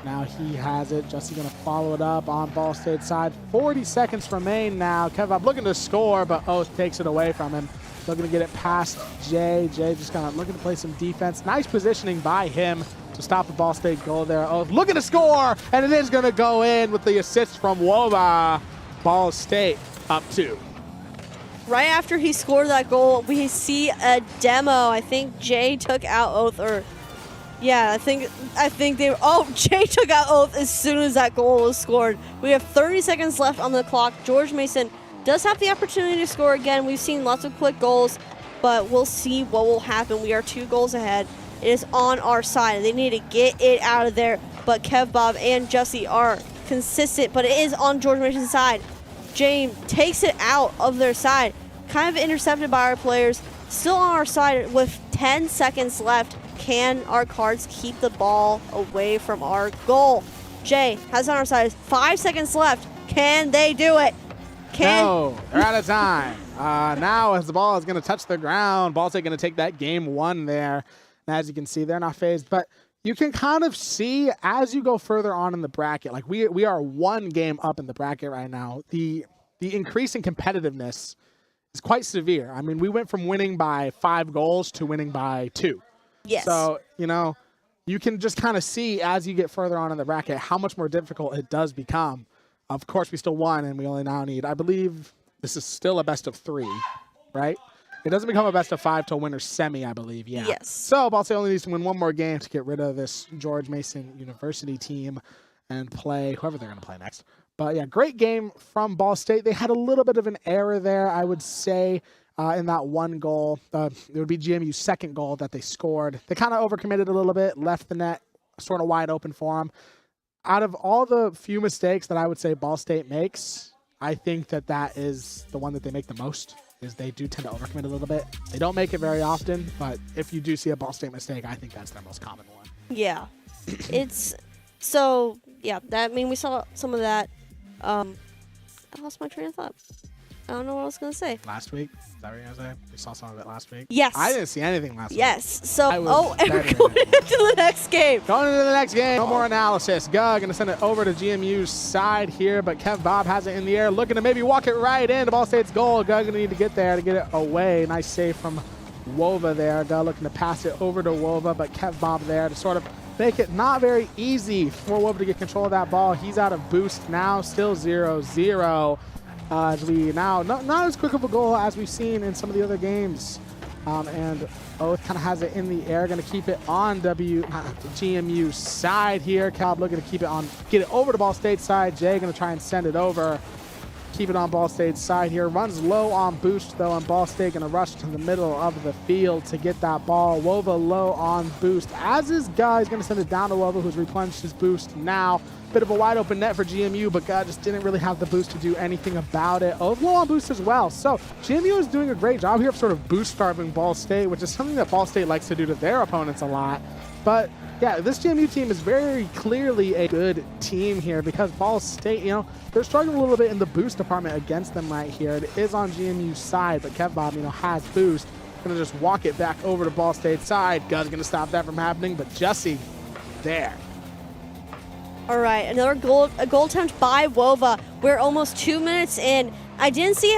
Now he has it. Jussie going to follow it up on Ball State side. 40 seconds remain now. Kevbob looking to score, but Oath takes it away from him. Looking to get it past Jay. Jay just kind of looking to play some defense. Nice positioning by him to stop the Ball State goal there. Oath looking to score, and it is going to go in with the assist from Wova. Ball State up 2. Right after he scored that goal, we see a demo. I think Jay took out Oath, or yeah, I think they. Oh, Jay took out Oath as soon as that goal was scored. We have 30 seconds left on the clock. George Mason does have the opportunity to score again. We've seen lots of quick goals, but we'll see what will happen. We are 2 goals ahead. It is on our side. They need to get it out of there, but Kevbob and Jussie are consistent, but it is on George Mason's side. James takes it out of their side, kind of intercepted by our players. Still on our side with 10 seconds left. Can our cards keep the ball away from our goal? Jay has it on our side. 5 seconds left. Can they do it? No, they're out of time. Now as the ball is going to touch the ground, Ball State going to take that game 1 there. And as you can see, they're not phased, but you can kind of see as you go further on in the bracket, like we are 1 game up in the bracket right now. The increase in competitiveness is quite severe. I mean, we went from winning by 5 goals to winning by 2. Yes. So, you can just kind of see as you get further on in the bracket how much more difficult it does become. Of course, we still won, and we only now need, I believe, this is still a best of 3, right? It doesn't become a best of 5 till winner's semi, I believe. Yeah. Yes. So Ball State only needs to win 1 more game to get rid of this George Mason University team and play whoever they're going to play next. But yeah, great game from Ball State. They had a little bit of an error there, I would say, in that 1 goal. It would be GMU's 2nd goal that they scored. They kind of overcommitted a little bit, left the net sort of wide open for them. Out of all the few mistakes that I would say Ball State makes, I think that is the one that they make the most. Is they do tend to overcommit a little bit. They don't make it very often, but if you do see a Ball State mistake, I think that's their most common one. Yeah. It's so yeah, we saw some of that. I lost my train of thought. I don't know what I was gonna say. Last week? Is that what you're gonna say? We saw some of it last week? Yes. I didn't see anything last week. Yes. So and we're better going into the next game. Going into the next game. No more analysis. Gug gonna send it over to GMU's side here, but Kevbob has it in the air, looking to maybe walk it right into Ball State's goal. Gug gonna need to get there to get it away. Nice save from Wova there. Gug looking to pass it over to Wova, but Kevbob there to sort of make it not very easy for Wova to get control of that ball. He's out of boost now, still 0-0. As we now, not as quick of a goal as we've seen in some of the other games. And Oath kind of has it in the air, going to keep it on GMU's side here. Calb looking to keep it on, get it over to Ball State's side. Jay going to try and send it over. Keep it on Ball State's side here. Runs low on boost though, and Ball State going to rush to the middle of the field to get that ball. Wova low on boost. As is Guy, he's going to send it down to Wova, who's replenished his boost now. Bit of a wide open net for GMU, but Guy just didn't really have the boost to do anything about it. Oh, low on boost as well. So GMU is doing a great job here of sort of boost starving Ball State, which is something that Ball State likes to do to their opponents a lot. But yeah, this GMU team is very clearly a good team here because Ball State, they're struggling a little bit in the boost department against them right here. It is on GMU's side, but Kevbob, has boost. Gonna just walk it back over to Ball State's side. Guy's gonna stop that from happening, but Jussie there. All right, another goal attempt by Wova. We're almost 2 minutes in. We didn't see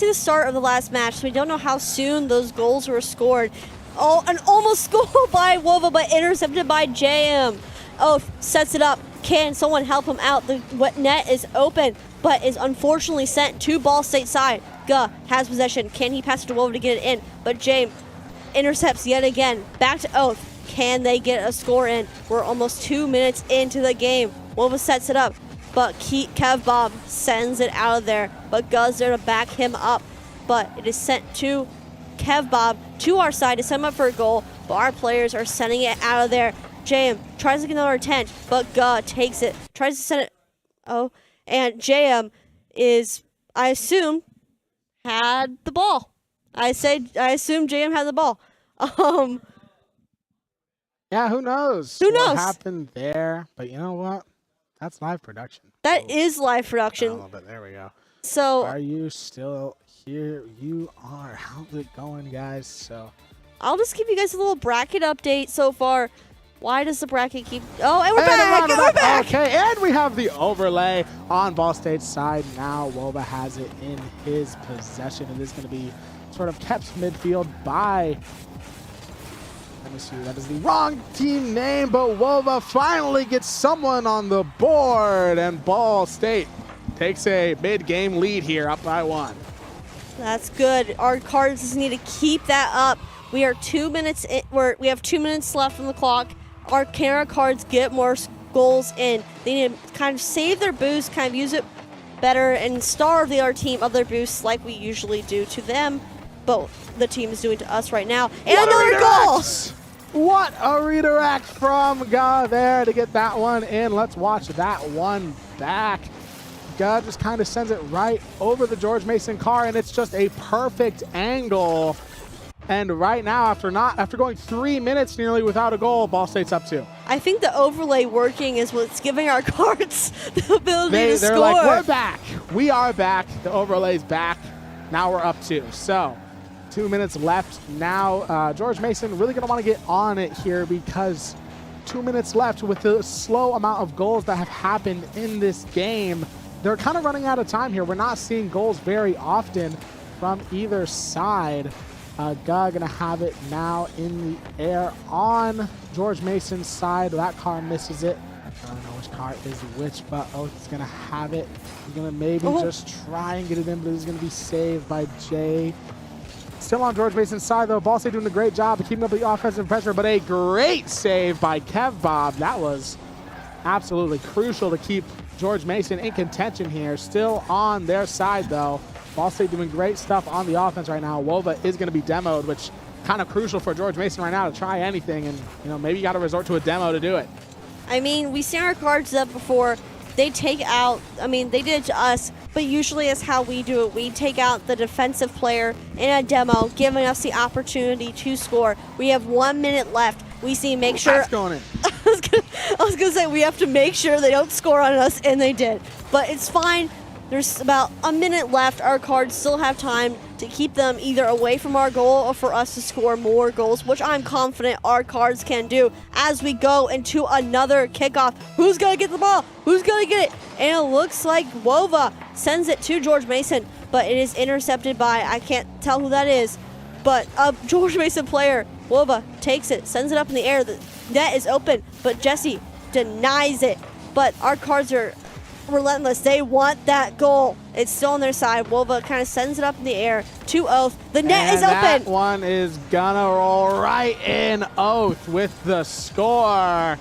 the start of the last match, so we don't know how soon those goals were scored. Oh, an almost goal by Wova, but intercepted by JM. Oh, sets it up. Can someone help him out? The net is open, but is unfortunately sent to Ball State side. Guh has possession. Can he pass it to Wova to get it in? But James intercepts yet again. Back to Oath. Can they get a score in? We're almost 2 minutes into the game. Wova sets it up, but Kevbob sends it out of there. But Guz's there to back him up. But it is sent to Kevbob to our side to send him up for a goal. But our players are sending it out of there. JM tries to get another attempt, but Guz takes it. Tries to send it. Oh, and JM is, I assume, had the ball. I assume JM had the ball. Yeah, who knows? Who knows? What happened there? But you know what? That's live production. That is live production. A little bit. There we go. So are you still here? You are. How's it going, guys? So I'll just give you guys a little bracket update so far. Why does the bracket keep... Oh, and we're back! We're back! Okay, and we have the overlay on Ball State's side now. Wova has it in his possession. It is going to be sort of kept midfield by... Let me see, that is the wrong team name, but Wova finally gets someone on the board, and Ball State takes a mid-game lead here, up by 1. That's good. Our Cards just need to keep that up. We are 2 minutes in, we have 2 minutes left on the clock. Can our Cards get more goals in? They need to kind of save their boost, kind of use it better, and starve the other team of their boosts like we usually do to them. But the team is doing to us right now. And another goal! What a redirect from Ga there to get that one in. Let's watch that one back. Ga just kind of sends it right over the George Mason car, and it's just a perfect angle. And right now, after going 3 minutes nearly without a goal, Ball State's up 2. I think the overlay working is what's giving our Cards the ability to score. They're like, we're back. We are back. The overlay's back. Now we're up 2. So 2 minutes left. Now George Mason really going to want to get on it here because 2 minutes left with the slow amount of goals that have happened in this game. They're kind of running out of time here. We're not seeing goals very often from either side. Ga gonna have it now in the air on George Mason's side. That car misses it. I don't know which car is which, but Oath is gonna have it. He's gonna maybe just try and get it in, but he's gonna be saved by Jay. Still on George Mason's side though. Ball State doing a great job of keeping up the offensive pressure, but a great save by Kev Bob. That was absolutely crucial to keep George Mason in contention here. Still on their side though. Ball State doing great stuff on the offense right now. Wova is going to be demoed, which kind of crucial for George Mason right now to try anything, and maybe you got to resort to a demo to do it. I mean, we've seen our Cards up before. They take out, they did it to us, but usually that's how we do it. We take out the defensive player in a demo, giving us the opportunity to score. We have 1 minute left. We see make sure. That's going in. I was gonna say we have to make sure they don't score on us, and they did. But it's fine. There's about a minute left. Our Cards still have time to keep them either away from our goal or for us to score more goals, which I'm confident our Cards can do as we go into another kickoff. Who's going to get the ball? Who's going to get it? And it looks like Wova sends it to George Mason, but it is intercepted by, I can't tell who that is, but a George Mason player. Wova takes it, sends it up in the air. The net is open, but Jesse denies it. But our Cards are relentless. They want that goal. It's still on their side. Wova kind of sends it up in the air to Oath. The net is open. That one is gonna roll right in. Oath with the score.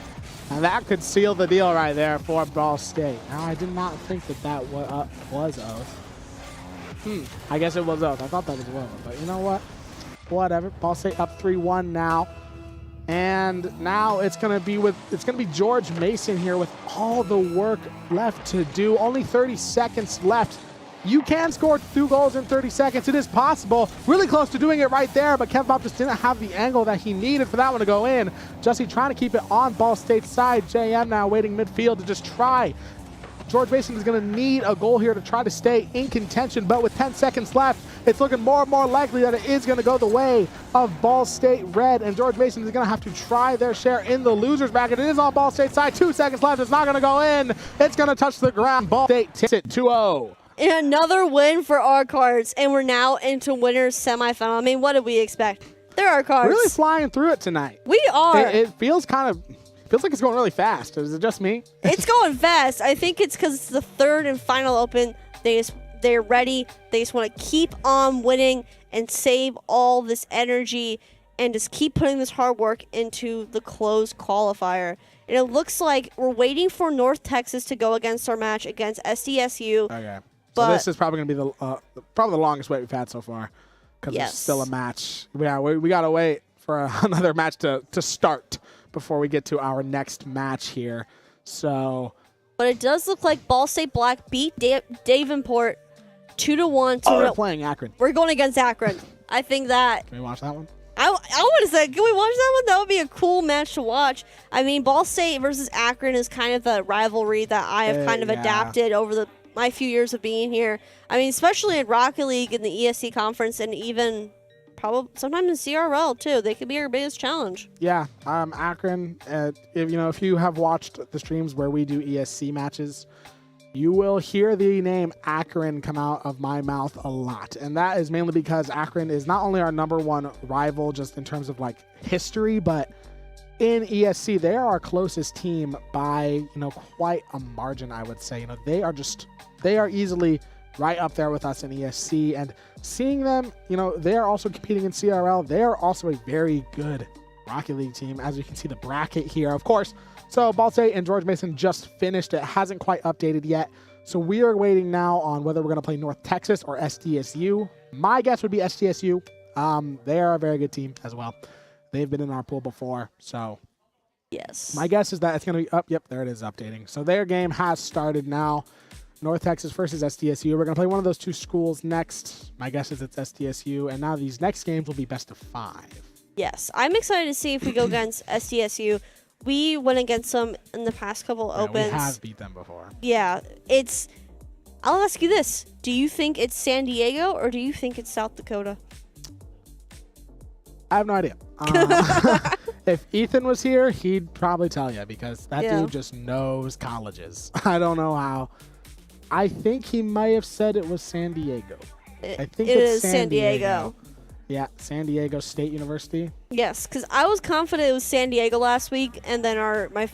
And that could seal the deal right there for Ball State. Now, I did not think that was Oath. I guess it was Oath. I thought that was Wova, but you know what? Whatever. Ball State up 3-1 now. And now it's gonna be George Mason here with all the work left to do. Only 30 seconds left. You can score 2 goals in 30 seconds. It is possible. Really close to doing it right there, but Kev Bob just didn't have the angle that he needed for that one to go in. Jesse trying to keep it on Ball State's side. JM now waiting midfield to just try. George Mason is going to need a goal here to try to stay in contention, but with 10 seconds left, it's looking more and more likely that it is going to go the way of Ball State Red, and George Mason is going to have to try their share in the loser's bracket. It is on Ball State's side. 2 seconds left. It's not going to go in. It's going to touch the ground. Ball State takes it 2-0. And another win for our Cards, and we're now into winners semifinal. I mean, what did we expect? They're our Cards. Really flying through it tonight. We are. It feels like it's going really fast. Is it just me? It's going fast. I think it's because it's the third and final open. They're ready. They just want to keep on winning and save all this energy and just keep putting this hard work into the closed qualifier. And it looks like we're waiting for North Texas to go against our match against SDSU. Okay. So this is probably going to be probably the longest wait we've had so far because it's still a match. Yeah, we got to wait for another match to start before we get to our next match here. So, but it does look like Ball State Black beat Davenport 2-1. We're playing Akron. We're going against Akron. I think that. Can we watch that one? I want to say, can we watch that one? That would be a cool match to watch. I mean, Ball State versus Akron is kind of the rivalry that I have kind of adapted over my few years of being here. I mean, especially in Rocket League and the ESC conference, and even probably sometimes in CRL too. They could be our biggest challenge. Yeah, Akron. If you have watched the streams where we do ESC matches, you will hear the name Akron come out of my mouth a lot. And that is mainly because Akron is not only our #1 rival just in terms of like history, but in ESC, they are our closest team by, quite a margin, I would say. They are easily right up there with us in ESC. And seeing them, they are also competing in CRL. They are also a very good Rocket League team, as you can see the bracket here, of course. So Ball State and George Mason just finished. It hasn't quite updated yet. So we are waiting now on whether we're going to play North Texas or SDSU. My guess would be SDSU. They are a very good team as well. They've been in our pool before. So yes, my guess is that it's going to be up. Yep, there it is updating. So their game has started now. North Texas versus SDSU. We're going to play one of those two schools next. My guess is it's SDSU. And now these next games will be best of 5. Yes, I'm excited to see if we go against SDSU. We went against them in the past couple opens. We have beat them before. Yeah, I'll ask you this. Do you think it's San Diego or do you think it's South Dakota? I have no idea. If Ethan was here, he'd probably tell you because that dude just knows colleges. I don't know how. I think he might have said it was San Diego. I think it it's is San Diego. Yeah, San Diego State University. Yes, because I was confident it was San Diego last week, and then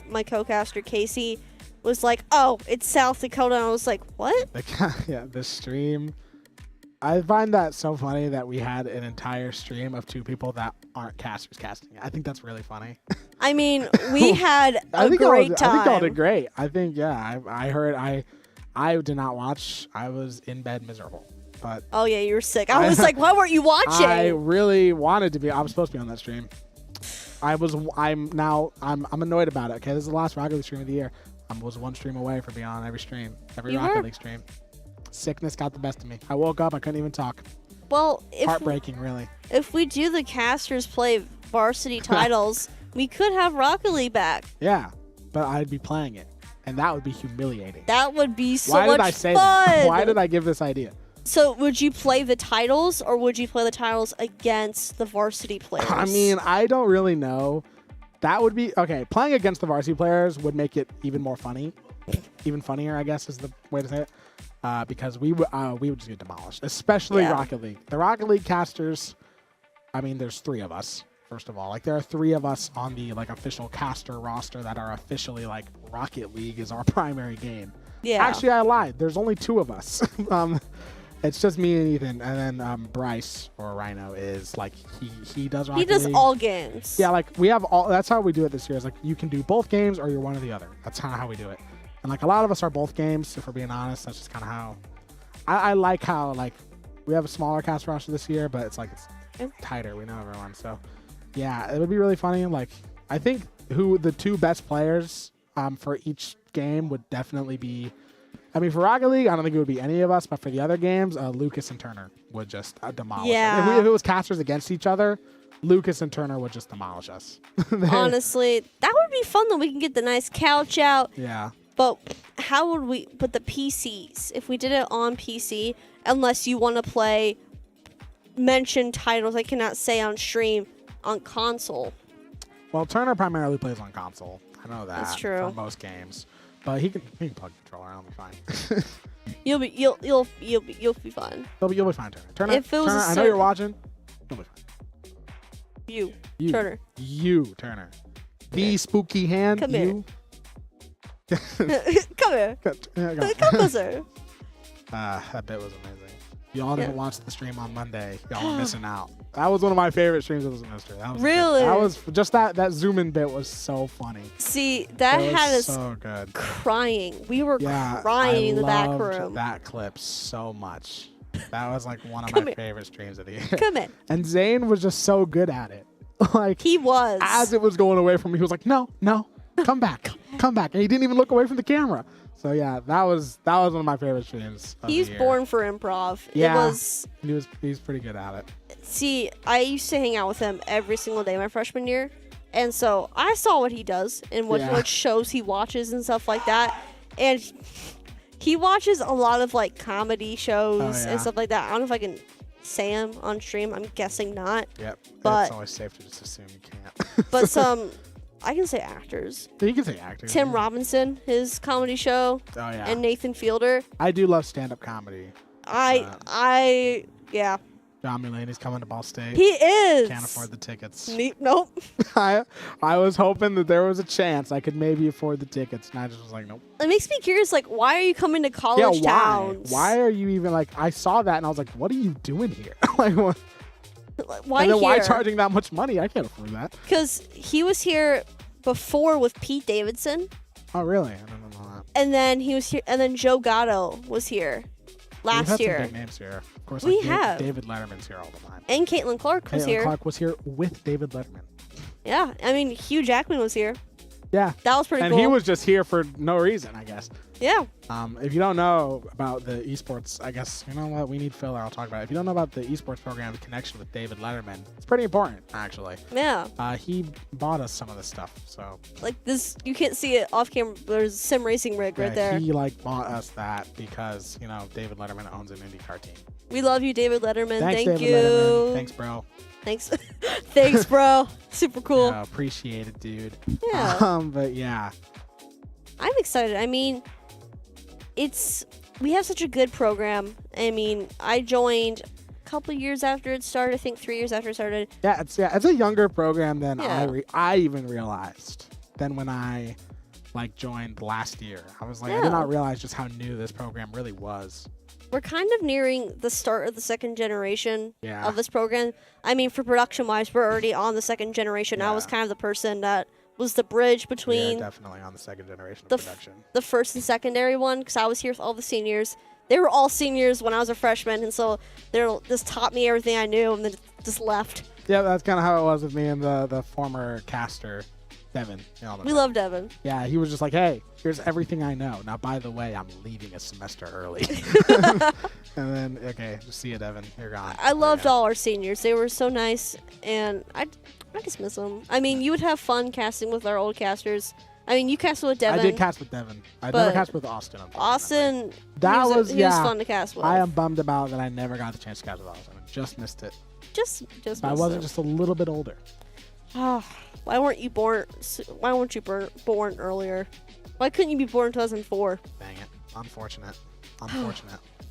my co-caster Casey was like, "Oh, it's South Dakota." And I was like, "What?" Yeah, the stream. I find that so funny that we had an entire stream of 2 people that aren't casters casting. I think that's really funny. I mean, we had a great time. I think y'all did great. I think, I heard. I did not watch. I was in bed miserable. But oh yeah, you were sick. I was like, why weren't you watching? I really wanted to be. I was supposed to be on that stream. I'm annoyed about it. Okay, this is the last Rocket League stream of the year. I was 1 stream away from being on every stream, every Rocket League stream. Sickness got the best of me. I woke up. I couldn't even talk. Well, heartbreaking, really. If we do the casters play varsity titles, we could have Rocket League back. Yeah, but I'd be playing it, and that would be humiliating. That would be so much fun. Why did I say that? Why did I give this idea? So would you play the titles or would you play the titles against the varsity players? I mean, I don't really know. That would be okay. Playing against the varsity players would make it even more funny, even funnier, I guess is the way to say it. Because we would just get demolished, especially Rocket League. The Rocket League casters. I mean, there's 3 of us. First of all, there are 3 of us on the official caster roster that are officially Rocket League is our primary game. Yeah. Actually, I lied. There's only 2 of us. It's just me and Ethan, and then Bryce or Rhino is he does Rocket League. He does all games. Yeah, we have all. That's how we do it this year. Is you can do both games or you're one or the other. That's kind of how we do it. And a lot of us are both games. If we're being honest, that's just kind of how. I like how we have a smaller cast roster this year, but it's tighter. We know everyone, so yeah, it would be really funny. I think who the 2 best players for each game would definitely be. I mean, for Rocket League, I don't think it would be any of us, but for the other games, Lucas and Turner would just demolish us. If it was casters against each other, Lucas and Turner would just demolish us. Honestly, that would be fun, though. We can get the nice couch out. Yeah. But how would we put the PCs, if we did it on PC, unless you want to play mentioned titles I cannot say on stream, on console? Well, Turner primarily plays on console. I know that. That's true. For most games. But he can plug the controller. I'll be fine. You'll be fine. You'll be fine, Turner. Turner, if it was Turner, I know you're watching. You'll be fine. You, Turner. You, Turner. The spooky hand. Come you. Here. Come here. Come closer. That bit was amazing. Y'all didn't watch the stream on Monday. Y'all are missing out. That was one of my favorite streams of the semester. That was really? That was just that zoom in bit was so funny. See, that had us so good. Crying. We were crying in the back room. I loved that clip so much. That was one of my favorite streams of the year. Come in. And Zane was just so good at it. He was. As it was going away from me, he was like, "No, come back, come back," and he didn't even look away from the camera. So yeah, that was one of my favorite streams. He's born for improv. Yeah, it was. He's pretty good at it. See, I used to hang out with him every single day my freshman year, and so I saw what he does and what shows he watches and stuff like that, and he watches a lot of like comedy shows and stuff like that. I don't know if I can say him on stream. I'm guessing not. Yep. But it's always safe to just assume you can't. But I can say actors. You can say actors. Tim Robinson, his comedy show. Oh yeah. And Nathan Fielder. I do love stand-up comedy. Yeah. John Mulaney's coming to Ball State. He is. Can't afford the tickets. Nope. I was hoping that there was a chance I could maybe afford the tickets, and I just was like, nope. It makes me curious, like, why are you coming to college towns? Why are you even, like, I saw that, and I was like, what are you doing here? Like, what? Why and then here? why charging that much money? I can't afford that. Because he was here before with Pete Davidson. Oh, really? I don't know that. And then he was here, and then Joe Gatto was here last year. We've had some big names here. Of course, we like have. David Letterman's here all the time. And Caitlin Clark was here. Caitlin Clark was here with David Letterman. Yeah, I mean, Hugh Jackman was here. Yeah. That was pretty cool. And he was just here for no reason, I guess. Yeah. If you don't know about the esports, I guess, you know what, we need filler, I'll talk about it. If you don't know about the esports program's connection with David Letterman, it's pretty important, actually. Yeah. He bought us some of this stuff, so. Like this, you can't see it off camera, but there's a sim racing rig right there. He, like, bought us that because, you know, David Letterman owns an IndyCar team. We love you, David Letterman. Thanks, Thank David you. Letterman. Thanks, bro. Thanks. Thanks, bro. Super cool. Yeah, appreciate it, dude. Yeah. But yeah. I'm excited. I mean, we have such a good program. I mean, I joined a couple years after it started. I think 3 years after it started. Yeah, it's a younger program than I even realized than when I joined last year. I was like, I did not realize just how new this program really was. We're kind of nearing the start of the second generation of this program. I mean, for production-wise, we're already on the second generation. I was kind of the person that was the bridge between definitely on the second generation of production. The first and secondary one, because I was here with all the seniors. They were all seniors when I was a freshman, and so they just taught me everything I knew, and then just left. Yeah, that's kind of how it was with me and the former caster, Devin. We love Devin. Yeah, he was just like, hey, here's everything I know. Now, by the way, I'm leaving a semester early. And then, okay, just see you, Devin. You're gone. I loved all our seniors. They were so nice, and I just miss them. I mean, you would have fun casting with our old casters. I mean, you casted with Devin. I did cast with Devin. I never cast with Austin. Austin, he was fun to cast with. I am bummed about that I never got the chance to cast with Austin. I just missed it. Just but I wasn't just a little bit older. Oh, why weren't you born earlier? Why couldn't you be born in 2004? Dang it. Unfortunate.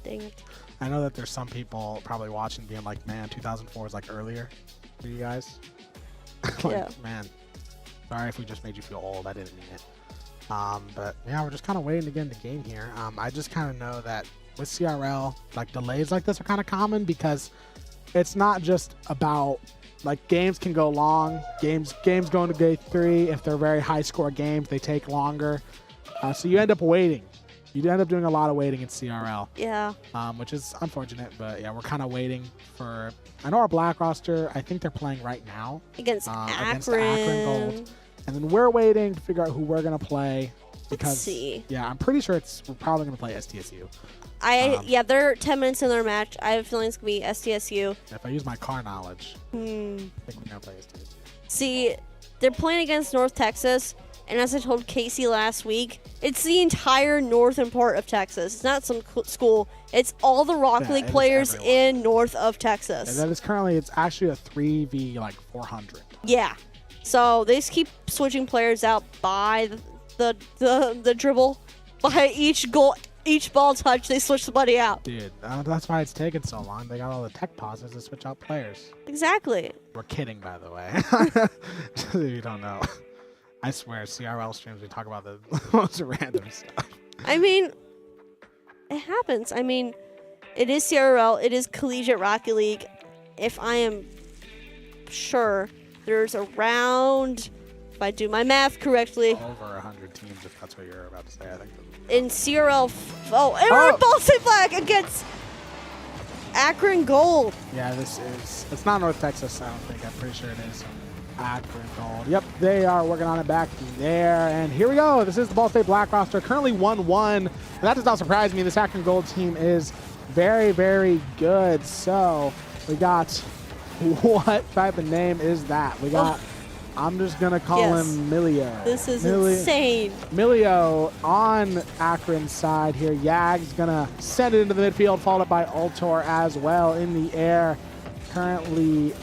Dang it. I know that there's some people probably watching being like, man, 2004 is like earlier for you guys. Man, sorry if we just made you feel old. I didn't mean it. But yeah, we're just kind of waiting to get in the game here. I just kind of know that with CRL, like delays like this are kind of common because it's not just about games can go long. Games go into day 3. If they're very high score games, they take longer. So you end up waiting. You end up doing a lot of waiting in CRL. Yeah. Which is unfortunate, but yeah, we're kind of waiting for. I know our black roster. I think they're playing right now against Akron. Against Akron Gold, and then we're waiting to figure out who we're gonna play. Because let's see. Yeah, I'm pretty sure we're probably gonna play STSU. They're 10 minutes in their match. I have a feeling it's gonna be STSU. If I use my car knowledge, I think we're gonna play STSU. See, they're playing against North Texas. And as I told Casey last week, it's the entire northern part of Texas. It's not some school. It's all the Rocket League players in north of Texas. And that is currently, it's actually a 3v 400. Yeah. So they just keep switching players out by the dribble. By each ball touch, they switch somebody out. Dude, that's why it's taking so long. They got all the tech pauses to switch out players. Exactly. We're kidding, by the way. If you don't know. I swear, CRL streams, we talk about the most random stuff. I mean, it happens. I mean, it is CRL. It is Collegiate Rocket League. If I am sure, there's around, if I do my math correctly, over 100 teams, if that's what you're about to say, I think. In CRL, we're in Ball State Black against Akron Gold. Yeah, it's not North Texas, I don't think. I'm pretty sure it is. Akron Gold. Yep, they are working on it back there. And here we go. This is the Ball State Black roster. Currently 1-1. And that does not surprise me. This Akron Gold team is very, very good. So we got What type of name is that? We got, I'm just going to call him Milio. This is insane. Milio on Akron's side here. Yag's going to send it into the midfield, followed up by Ultor as well in the air. Currently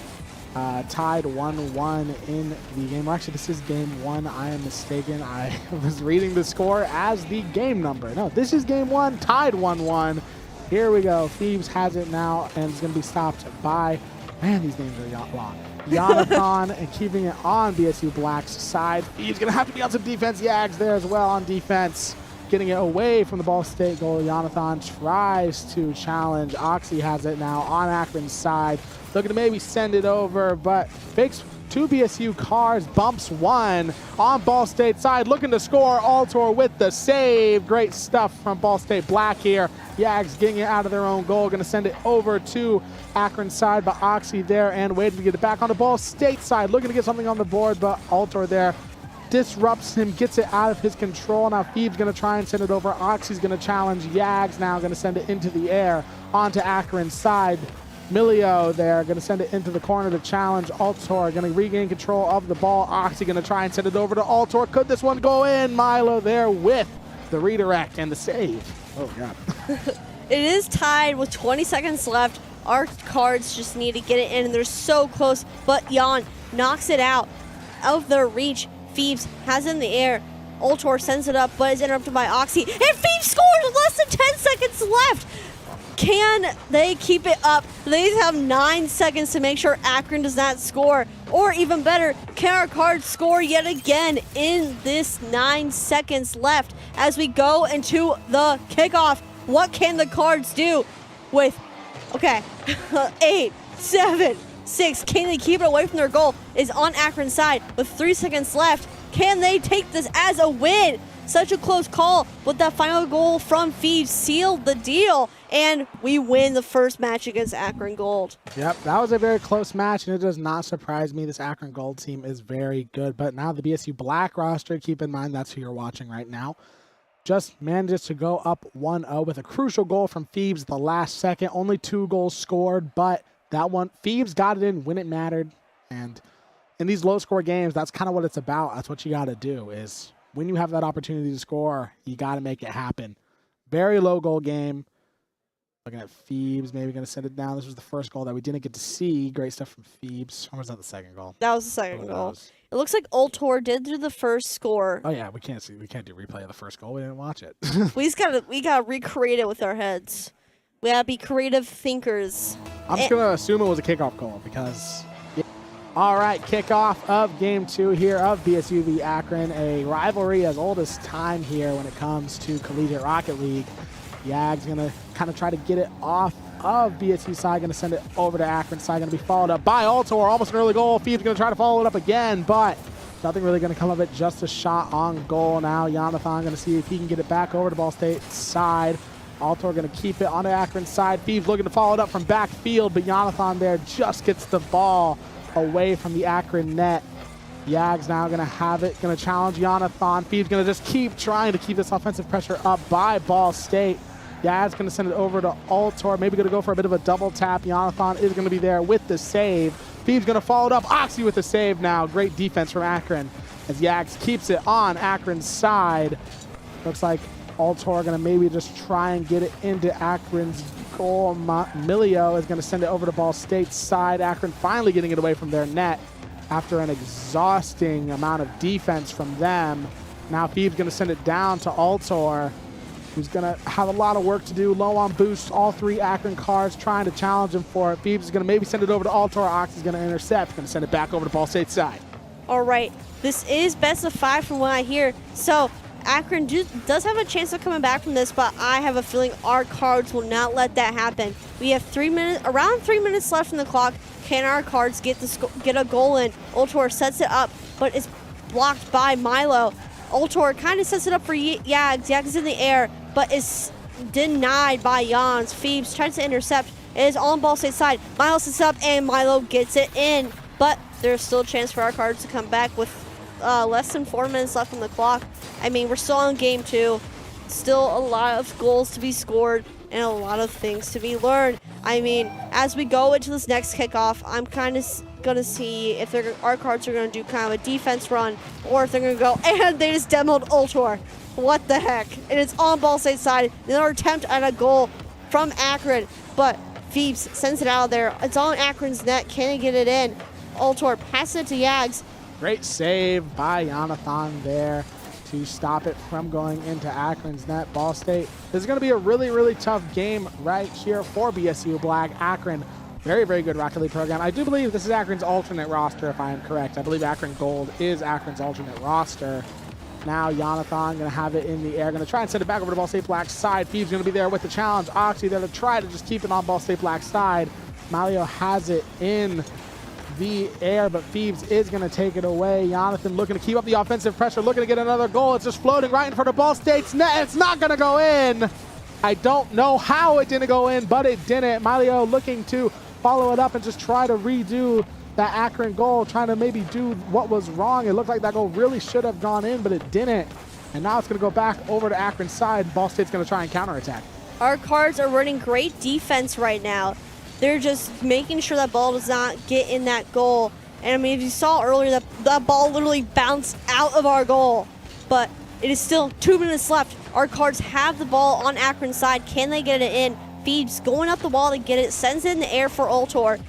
tied 1-1 in the game. Well, actually, this is game 1. I am mistaken. I was reading the score as the game number. No, this is game 1, tied 1-1. Here we go. Thieves has it now, and it's going to be stopped by, man, these names are long. Jonathan and keeping it on BSU Black's side. Thieves going to have to be on some defense. Yags there as well on defense. Getting it away from the Ball State goal. Jonathan tries to challenge. Oxy has it now on Akron's side. Looking to maybe send it over, but fakes 2 BSU cars, bumps 1 on Ball State side. Looking to score. Altor with the save. Great stuff from Ball State Black here. Yags getting it out of their own goal. Going to send it over to Akron's side, but Oxy there and waiting to get it back on the Ball State side. Looking to get something on the board, but Altor there disrupts him, gets it out of his control. Now Phoebe's going to try and send it over. Oxy's going to challenge. Yags now going to send it into the air onto Akron's side. Milio there going to send it into the corner to challenge. Altor going to regain control of the ball. Oxy going to try and send it over to Altor. Could this one go in? Milo there with the redirect and the save. Oh, God. It is tied with 20 seconds left. Our cards just need to get it in, and they're so close, but Jan knocks it out of their reach. Phoebes has it in the air. Ultor sends it up, but is interrupted by Oxy. And Phoebes scores with less than 10 seconds left. Can they keep it up? They have 9 seconds to make sure Akron does not score. Or even better, can our cards score yet again in this 9 seconds left as we go into the kickoff? What can the cards do with, 8, 7, 6. Can they keep it away from their goal? Is on Akron's side with 3 seconds left. Can they take this as a win? Such a close call, but that final goal from Phoebes sealed the deal, and we win the first match against Akron Gold. Yep, that was a very close match, and it does not surprise me. This Akron Gold team is very good, but now the BSU Black roster, keep in mind that's who you're watching right now, just manages to go up 1-0 with a crucial goal from Phoebes at the last second. Only 2 goals scored, but that one, Phoebes got it in when it mattered, and in these low-score games, that's kind of what it's about. That's what you got to do is when you have that opportunity to score, you got to make it happen. Very low goal game. Looking at Phoebes, maybe going to send it down. This was the first goal that we didn't get to see. Great stuff from Phoebes. Or was that the second goal? That was the second goal. It looks like Ultor did do the first score. Oh yeah, we can't do replay of the first goal. We didn't watch it. we gotta recreate it with our heads. We gotta be creative thinkers. I'm just gonna assume it was a kickoff goal because. All right, kickoff of game 2 here of BSU v Akron, a rivalry as old as time here when it comes to Collegiate Rocket League. Yag's going to kind of try to get it off of BSU side, going to send it over to Akron side, going to be followed up by Altor, almost an early goal. Phoebe's going to try to follow it up again, but nothing really going to come of it, just a shot on goal now. Jonathan going to see if he can get it back over to Ball State side. Altor going to keep it on the Akron side. Phoebes looking to follow it up from backfield, but Jonathan there just gets the ball away from the Akron net. Yag's now going to have it, going to challenge Jonathan. Phoebes going to just keep trying to keep this offensive pressure up by Ball State. Yag's going to send it over to Altor, maybe going to go for a bit of a double tap. Jonathan is going to be there with the save. Phoebes going to follow it up. Oxy with the save now. Great defense from Akron as Yags keeps it on Akron's side. Looks like Altor going to maybe just try and get it into Akron's goal. Milio is going to send it over to Ball State's side. Akron finally getting it away from their net after an exhausting amount of defense from them. Now Phoebes going to send it down to Altor, who's going to have a lot of work to do. Low on boost. All 3 Akron cards trying to challenge him for it. Phoebes is going to maybe send it over to Altor. Ox is going to intercept. Going to send it back over to Ball State's side. All right. This is best of 5 from what I hear. So Akron does have a chance of coming back from this, but I have a feeling our cards will not let that happen. We have around 3 minutes left in the clock. Can our cards get a goal in? Ultor sets it up, but it's blocked by Milo. Ultor kind of sets it up for Yags. Yags is in the air, but is denied by Jans. Phoebes tries to intercept. It is on Ball State's side. Milo sets it up, and Milo gets it in. But there's still a chance for our cards to come back with less than 4 minutes left on the clock. I mean, we're still on game 2. Still a lot of goals to be scored and a lot of things to be learned. I mean, as we go into this next kickoff, I'm kind of going to see if our cards are going to do kind of a defense run or if they're going to go, and they just demoed Ultor. What the heck? And it's on Ball State side. Another attempt at a goal from Akron, but Phoebes sends it out of there. It's on Akron's net. Can they get it in? Ultor passes it to Yags. Great save by Jonathan there to stop it from going into Akron's net. Ball State, this is going to be a really, really tough game right here for BSU Black. Akron, very, very good Rocket League program. I do believe this is Akron's alternate roster, if I am correct. I believe Akron Gold is Akron's alternate roster. Now Jonathan going to have it in the air, going to try and send it back over to Ball State Black's side. Phoebes going to be there with the challenge. Oxy there to try to just keep it on Ball State Black's side. Malio has it in the air, but Phoebes is going to take it away. Jonathan looking to keep up the offensive pressure, looking to get another goal. It's just floating right in front of Ball State's net. It's not going to go in. I don't know how it didn't go in, but it didn't. Malio looking to follow it up and just try to redo that Akron goal, trying to maybe do what was wrong. It looked like that goal really should have gone in, but it didn't. And now it's going to go back over to Akron's side. Ball State's going to try and counterattack. Our cards are running great defense right now. They're just making sure that ball does not get in that goal. And I mean, if you saw earlier, that ball literally bounced out of our goal. But it is still 2 minutes left. Our cards have the ball on Akron's side. Can they get it in? Phoebes going up the wall to get it, sends it in the air for Ultor.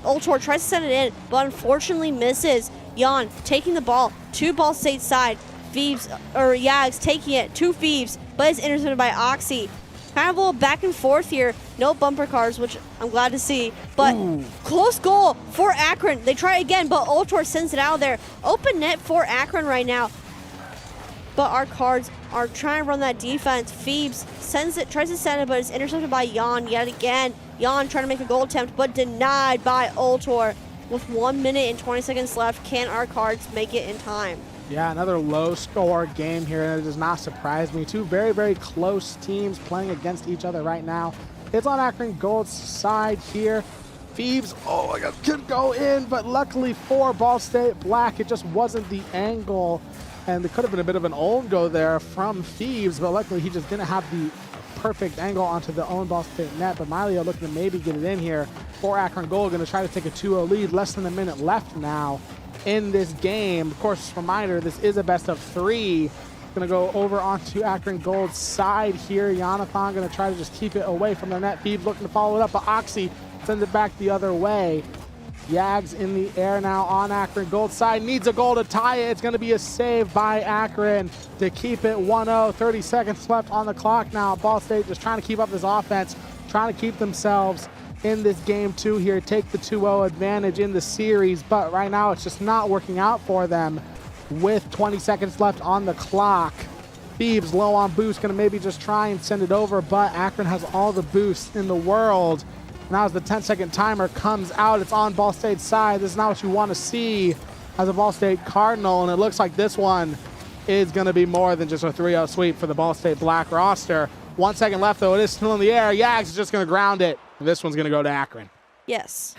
Ultor tries to send it in, but unfortunately misses. Jan taking the ball to Ball State's side. Yags taking it to Phoebes, but it's intercepted by Oxy. Kind of a little back and forth here. No bumper cars, which I'm glad to see. But close goal for Akron. They try again, but Ultor sends it out of there. Open net for Akron right now. But our cards are trying to run that defense. Phoebes tries to send it, but it's intercepted by Jan yet again. Jan trying to make a goal attempt, but denied by Ultor. With 1 minute and 20 seconds left, can our cards make it in time? Yeah, another low-score game here, and it does not surprise me. Two very, very close teams playing against each other right now. It's on Akron Gold's side here. Phoebes, oh my God, could go in, but luckily for Ball State Black, it just wasn't the angle, and it could have been a bit of an own go there from Phoebes, but luckily he just didn't have the perfect angle onto the own Ball State net. But Milio looking to maybe get it in here for Akron Gold, going to try to take a 2-0 lead. Less than a minute left now in this game. Of course, reminder, this is a best of 3. Going to go over onto Akron Gold's side here. Jonathan going to try to just keep it away from their net. Phoebes looking to follow it up, but Oxy sends it back the other way. Yags in the air now on Akron Gold's side. Needs a goal to tie it. It's going to be a save by Akron to keep it 1-0. 30 seconds left on the clock now. Ball State just trying to keep up this offense, trying to keep themselves in this game 2 here, take the 2-0 advantage in the series, but right now it's just not working out for them with 20 seconds left on the clock. Phoebes low on boost, gonna maybe just try and send it over, but Akron has all the boost in the world. Now as the 10-second timer comes out, it's on Ball State's side. This is not what you want to see as a Ball State Cardinal, and it looks like this one is gonna be more than just a 3-0 sweep for the Ball State Black roster. 1 second left though, it is still in the air. Yags is just gonna ground it. This one's going to go to Akron. Yes.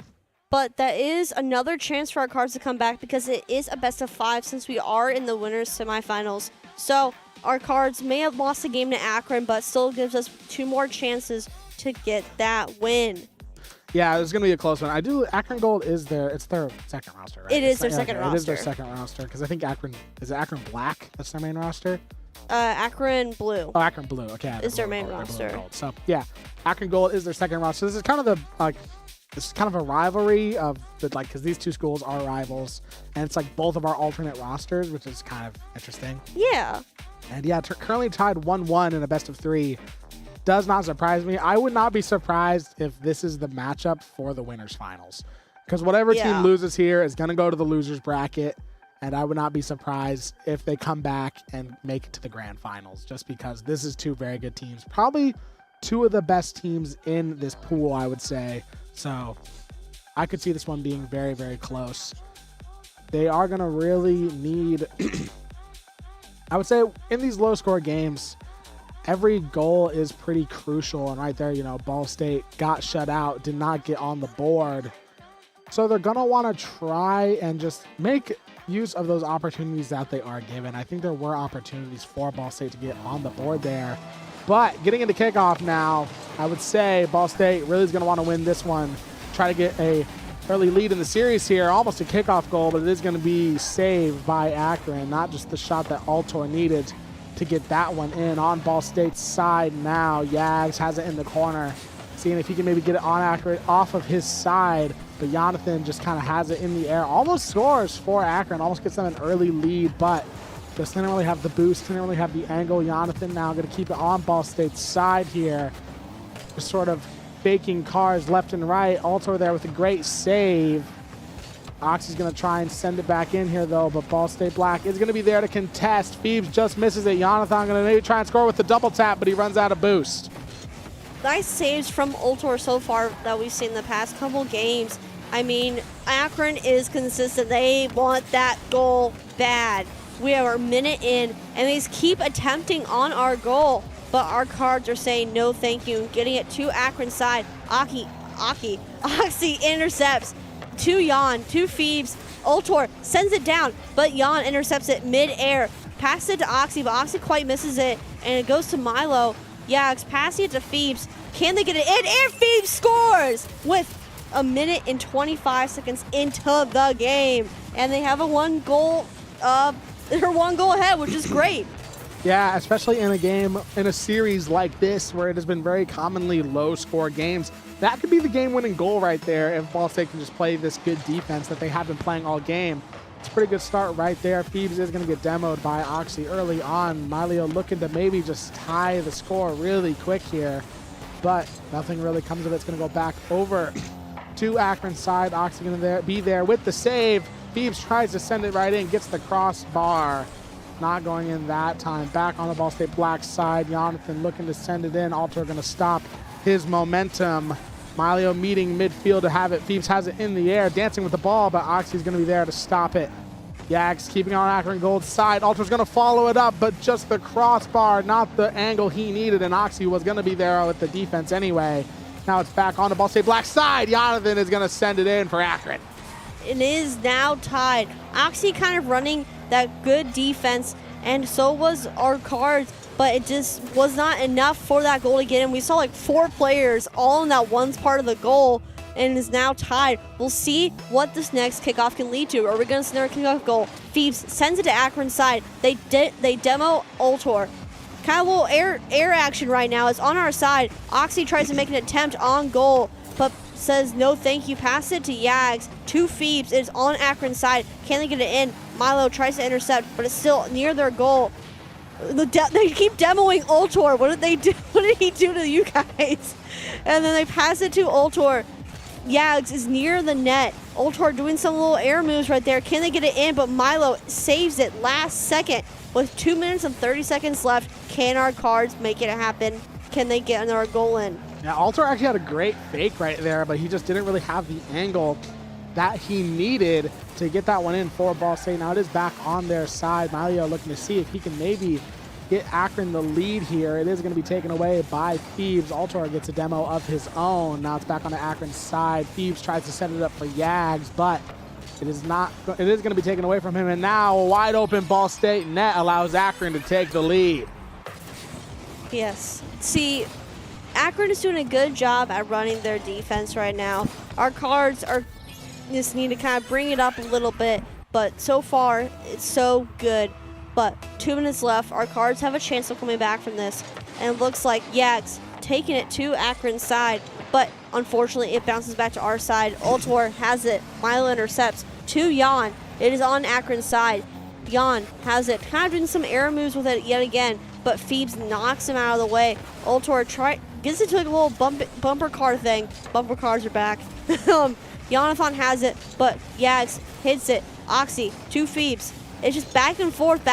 But that is another chance for our cards to come back because it is a best of 5 since we are in the winners semifinals. So our cards may have lost the game to Akron, but still gives us 2 more chances to get that win. Yeah, it's going to be a close one. Akron Gold is their second roster, right? It is their second roster. It is their second roster because I think is it Akron Black? That's their main roster? Akron Blue. Oh, Akron Blue. Okay. Is their main roster. So yeah, Akron Gold is their second roster. This is kind of a rivalry of because these two schools are rivals, and it's like both of our alternate rosters, which is kind of interesting. Yeah. And yeah, currently tied 1-1 in a best of 3. Does not surprise me. I would not be surprised if this is the matchup for the winners finals, because whatever team loses here is going to go to the losers bracket. And I would not be surprised if they come back and make it to the grand finals, just because this is 2 very good teams. Probably 2 of the best teams in this pool, I would say. So I could see this one being very, very close. They are going to really need, I would say in these low score games, every goal is pretty crucial. And right there, Ball State got shut out, did not get on the board. So they're going to want to try and just make use of those opportunities that they are given. I think there were opportunities for Ball State to get on the board there. But getting into kickoff now, I would say Ball State really is going to want to win this one. Try to get a early lead in the series here. Almost a kickoff goal, but it is going to be saved by Akron. Not just the shot that Altor needed to get that one in. On Ball State's side now, Yags has it in the corner. Seeing if he can maybe get it on Akron off of his side. But Jonathan just kind of has it in the air. Almost scores for Akron. Almost gets them an early lead, but just didn't really have the boost. Didn't really have the angle. Jonathan now going to keep it on Ball State's side here. Just sort of faking cars left and right. Altor there with a great save. Oxy's going to try and send it back in here, though, but Ball State Black is going to be there to contest. Phoebes just misses it. Jonathan going to maybe try and score with the double tap, but he runs out of boost. Nice saves from Altor so far that we've seen in the past couple games. I mean, Akron is consistent. They want that goal bad. We have our minute in, and they just keep attempting on our goal, but our cards are saying no thank you. Getting it to Akron's side. Oxy intercepts. To Jan, to Phoebes. Altor sends it down, but Jan intercepts it mid-air. Passes it to Oxy, but Oxy quite misses it, and it goes to Milo. Yags passing it to Phoebes. Can they get it in? And Phoebes scores with a minute and 25 seconds into the game. And they have a one goal ahead, which is great. Yeah, especially in a game, in a series like this, where it has been very commonly low-score games. That could be the game-winning goal right there if Ball State can just play this good defense that they have been playing all game. It's a pretty good start right there. Phoebes is going to get demoed by Oxy early on. Milio looking to maybe just tie the score really quick here, but nothing really comes of it. It's going to go back over to Akron's side. Oxy going to be there with the save. Phoebes tries to send it right in, gets the crossbar. Not going in that time. Back on the Ball State Black side. Jonathan looking to send it in. Altor going to stop his momentum. Milio meeting midfield to have it. Phoebes has it in the air, dancing with the ball, but Oxy's going to be there to stop it. Yags keeping on Akron Gold's side. Altor's going to follow it up, but just the crossbar, not the angle he needed, and Oxy was going to be there with the defense anyway. Now it's back on the Ball State Black side. Jonathan is going to send it in for Akron. It is now tied. Oxy kind of running that good defense, and so was our cards, but it just was not enough for that goal to get in. We saw like 4 players all in that one part of the goal, and is now tied. We'll see what this next kickoff can lead to. Are we going to snare a kickoff goal? Phoebes sends it to Akron's side. They demo Altor. Kind of a little air action right now. It's on our side. Oxy tries to make an attempt on goal, but says no thank you. Pass it to Yags. To Phoebes. It is on Akron's side. Can they get it in? Milo tries to intercept, but it's still near their goal. They keep demoing Altor. What did they do? What did he do to you guys? And then they pass it to Altor. Yags is near the net. Altor doing some little air moves right there. Can they get it in? But Milo saves it last second. With 2 minutes and 30 seconds left, can our cards make it happen? Can they get another goal in? Yeah, Altor actually had a great fake right there, but he just didn't really have the angle that he needed to get that one in for Ball State. Now it is back on their side. Malio looking to see if he can maybe get Akron the lead here. It is going to be taken away by Phoebes. Altor gets a demo of his own. Now it's back on the Akron side. Phoebes tries to set it up for Yags, but it is going to be taken away from him. And now a wide open Ball State net allows Akron to take the lead. Yes. See, Akron is doing a good job at running their defense right now. Our cards are just need to kind of bring it up a little bit, but so far it's so good. But 2 minutes left. Our cards have a chance of coming back from this, and it looks like Yags taking it to Akron's side, but unfortunately it bounces back to our side. Altor has it. Milo intercepts to Jan. It is on Akron's side. Jan has it, kind of doing some air moves with it yet again, but Phoebes knocks him out of the way. Altor gets it to like a little bumper car thing. Bumper cars are back. Jonathan has it, but Yags hits it. Oxy to Phoebes. It's just back and forth.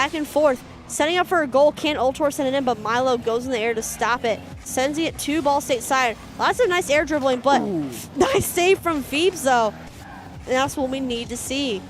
Setting up for a goal. Can't Altor send it in, but Milo goes in the air to stop it. Sends it to Ball State side. Lots of nice air dribbling, but nice save from Phoebes, though. And that's what we need to see.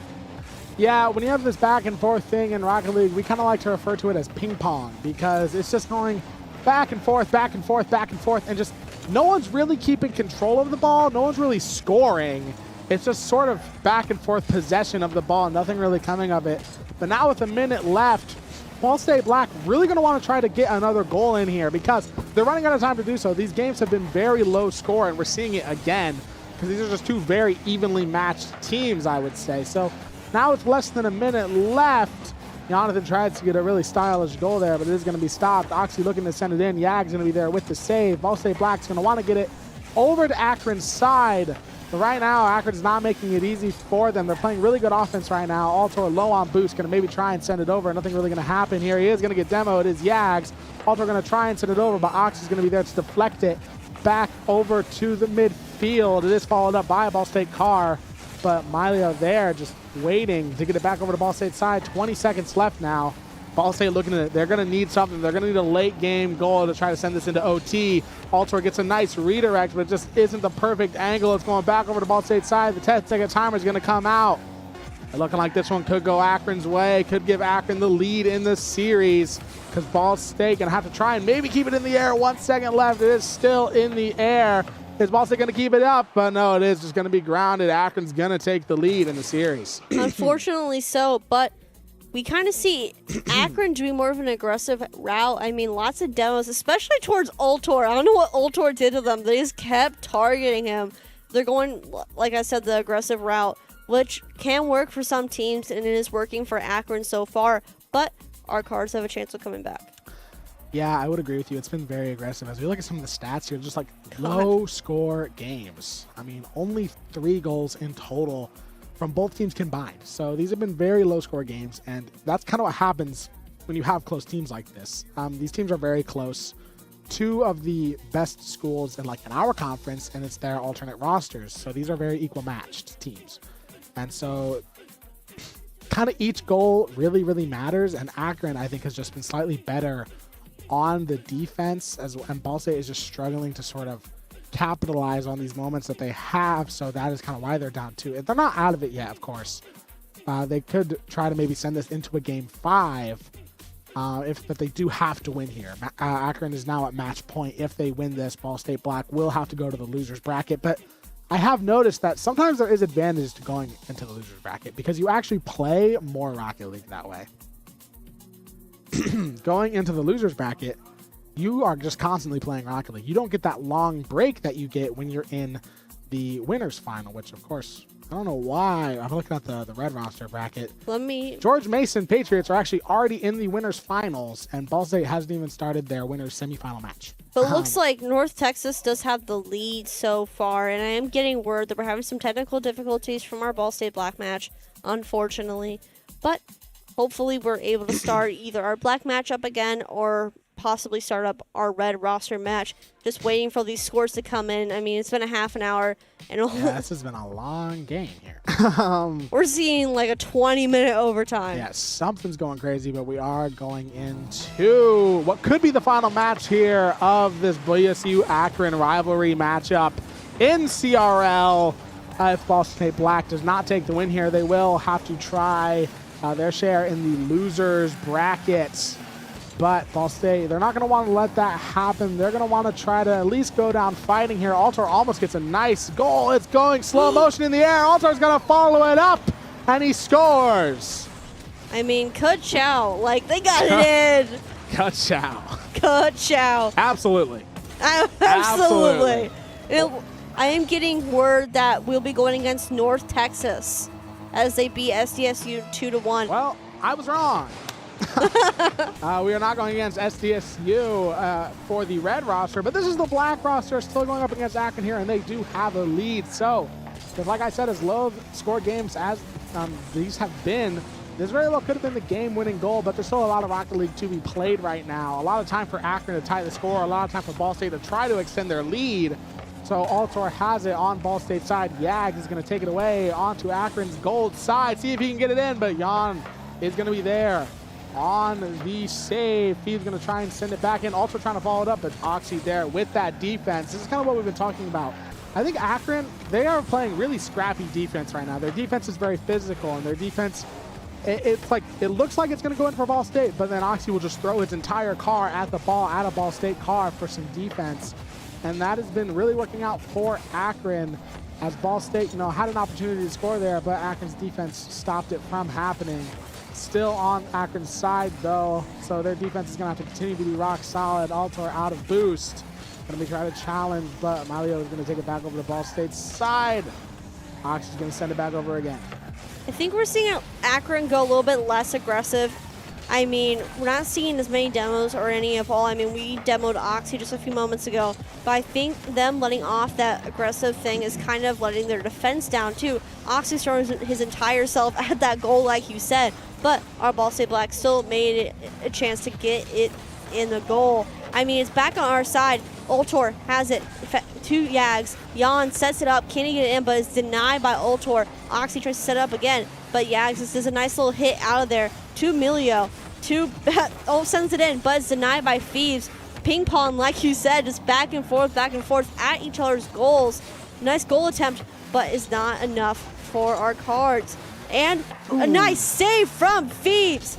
Yeah, when you have this back and forth thing in Rocket League, we kind of like to refer to it as ping pong, because it's just going back and forth, and just no one's really keeping control of the ball. No one's really scoring. It's just sort of back and forth possession of the ball, nothing really coming of it. But now with a minute left, Ball State Black really going to want to try to get another goal in here because they're running out of time to do so. These games have been very low score, and we're seeing it again because these are just two very evenly matched teams, I would say. So now it's less than a minute left. Jonathan tries to get a really stylish goal there, but it is going to be stopped. Oxy looking to send it in. Yag's going to be there with the save. Ball State Black's going to want to get it over to Akron's side. But right now, Akron's not making it easy for them. They're playing really good offense right now. Altor low on boost, going to maybe try and send it over. Nothing really going to happen here. He is going to get demo. It is Yags. Altor going to try and send it over, but Oxy's going to be there to deflect it back over to the midfield. It is followed up by a Ball State car, but Milio there just waiting to get it back over to Ball State's side. 20 seconds left now. Ball State looking at it. They're going to need something. They're going to need a late game goal to try to send this into OT. Altor gets a nice redirect, but it just isn't the perfect angle. It's going back over to Ball State's side. The 10-second timer is going to come out. And looking like this one could go Akron's way. Could give Akron the lead in the series because Ball State going to have to try and maybe keep it in the air. 1 second left. It is still in the air. Is Ball State going to keep it up? But no, it is just going to be grounded. Akron's going to take the lead in the series. Unfortunately so, but we kind of see Akron doing more of an aggressive route. I mean, lots of demos, especially towards Altor. I don't know what Altor did to them. They just kept targeting him. They're going, like I said, the aggressive route, which can work for some teams, and it is working for Akron so far. But our Cards have a chance of coming back. Yeah, I would agree with you. It's been very aggressive. As we look at some of the stats here, just like low-score games. I mean, only 3 goals in total from both teams combined. So these have been very low-score games, and that's kind of what happens when you have close teams like this. These teams are very close. 2 of the best schools in our conference, and it's their alternate rosters. So these are very equal-matched teams. And so kind of each goal really, really matters, and Akron, I think, has just been slightly better on the defense, and Ball State is just struggling to sort of capitalize on these moments that they have, so that is kind of why they're down 2. They're not out of it yet, of course. They could try to maybe send this into a game 5, but they do have to win here. Akron is now at match point. If they win this, Ball State Black will have to go to the loser's bracket, but I have noticed that sometimes there is advantage to going into the loser's bracket because you actually play more Rocket League that way. Going into the loser's bracket, you are just constantly playing Rocket League. You don't get that long break that you get when you're in the winner's final, which, of course, I don't know why. I'm looking at the red roster bracket. George Mason Patriots are actually already in the winner's finals, and Ball State hasn't even started their winner's semifinal match. But it looks like North Texas does have the lead so far, and I am getting word that we're having some technical difficulties from our Ball State Black match, unfortunately. But hopefully we're able to start either our black matchup again or possibly start up our red roster match. Just waiting for these scores to come in. I mean, it's been a half an hour. And this has been a long game here. We're seeing like a 20-minute overtime. Yeah, something's going crazy, but we are going into what could be the final match here of this BSU-Akron rivalry matchup in CRL. If Ball State Black does not take the win here, they will have to try their share in the losers bracket. But Ball State, they're not going to want to let that happen. They're going to want to try to at least go down fighting here. Altor almost gets a nice goal. It's going slow motion in the air. Altor's going to follow it up, and he scores. I mean, Ka-chow. Like, they got it in. Ka-chow. Ka-chow. Absolutely. Absolutely. I am getting word that we'll be going against North Texas as they beat SDSU 2-1. Well, I was wrong. We are not going against SDSU for the red roster, but this is the black roster still going up against Akron here, and they do have a lead. So, like I said, as low score games as these have been, this very well could have been the game-winning goal, but there's still a lot of Rocket League to be played right now. A lot of time for Akron to tie the score, a lot of time for Ball State to try to extend their lead. So Altor has it on Ball State side. Yags is going to take it away onto Akron's gold side. See if he can get it in, but Jan is going to be there on the save. He's going to try and send it back in. Also trying to follow it up, but Oxy there with that defense. This is kind of what we've been talking about. I think Akron, they are playing really scrappy defense right now. Their defense is very physical, and their defense, it looks like it's going to go in for Ball State, but then Oxy will just throw his entire car at the ball, at a Ball State car for some defense. And that has been really working out for Akron as Ball State, had an opportunity to score there, but Akron's defense stopped it from happening. still on Akron's side, though, so their defense is going to have to continue to be rock solid. Altor out of boost. Going to be trying to challenge, but Malio is going to take it back over to Ball State's side. Ox is going to send it back over again. I think we're seeing Akron go a little bit less aggressive. I mean, we're not seeing as many demos or any of all. I mean, we demoed Oxy just a few moments ago, but I think them letting off that aggressive thing is kind of letting their defense down too. Oxy throwing his entire self at that goal, like you said, but our Ball State Black still made it a chance to get it in the goal. I mean, it's back on our side. Ultor has it to Yags. Jan sets it up, can't get it in, but it's denied by Ultor. Oxy tries to set it up again, but Yags just does a nice little hit out of there to Milio. Sends it in, but it's denied by Thieves. Ping pong, like you said, just back and forth at each other's goals. Nice goal attempt, but is not enough for our Cards. And a nice save from Thieves.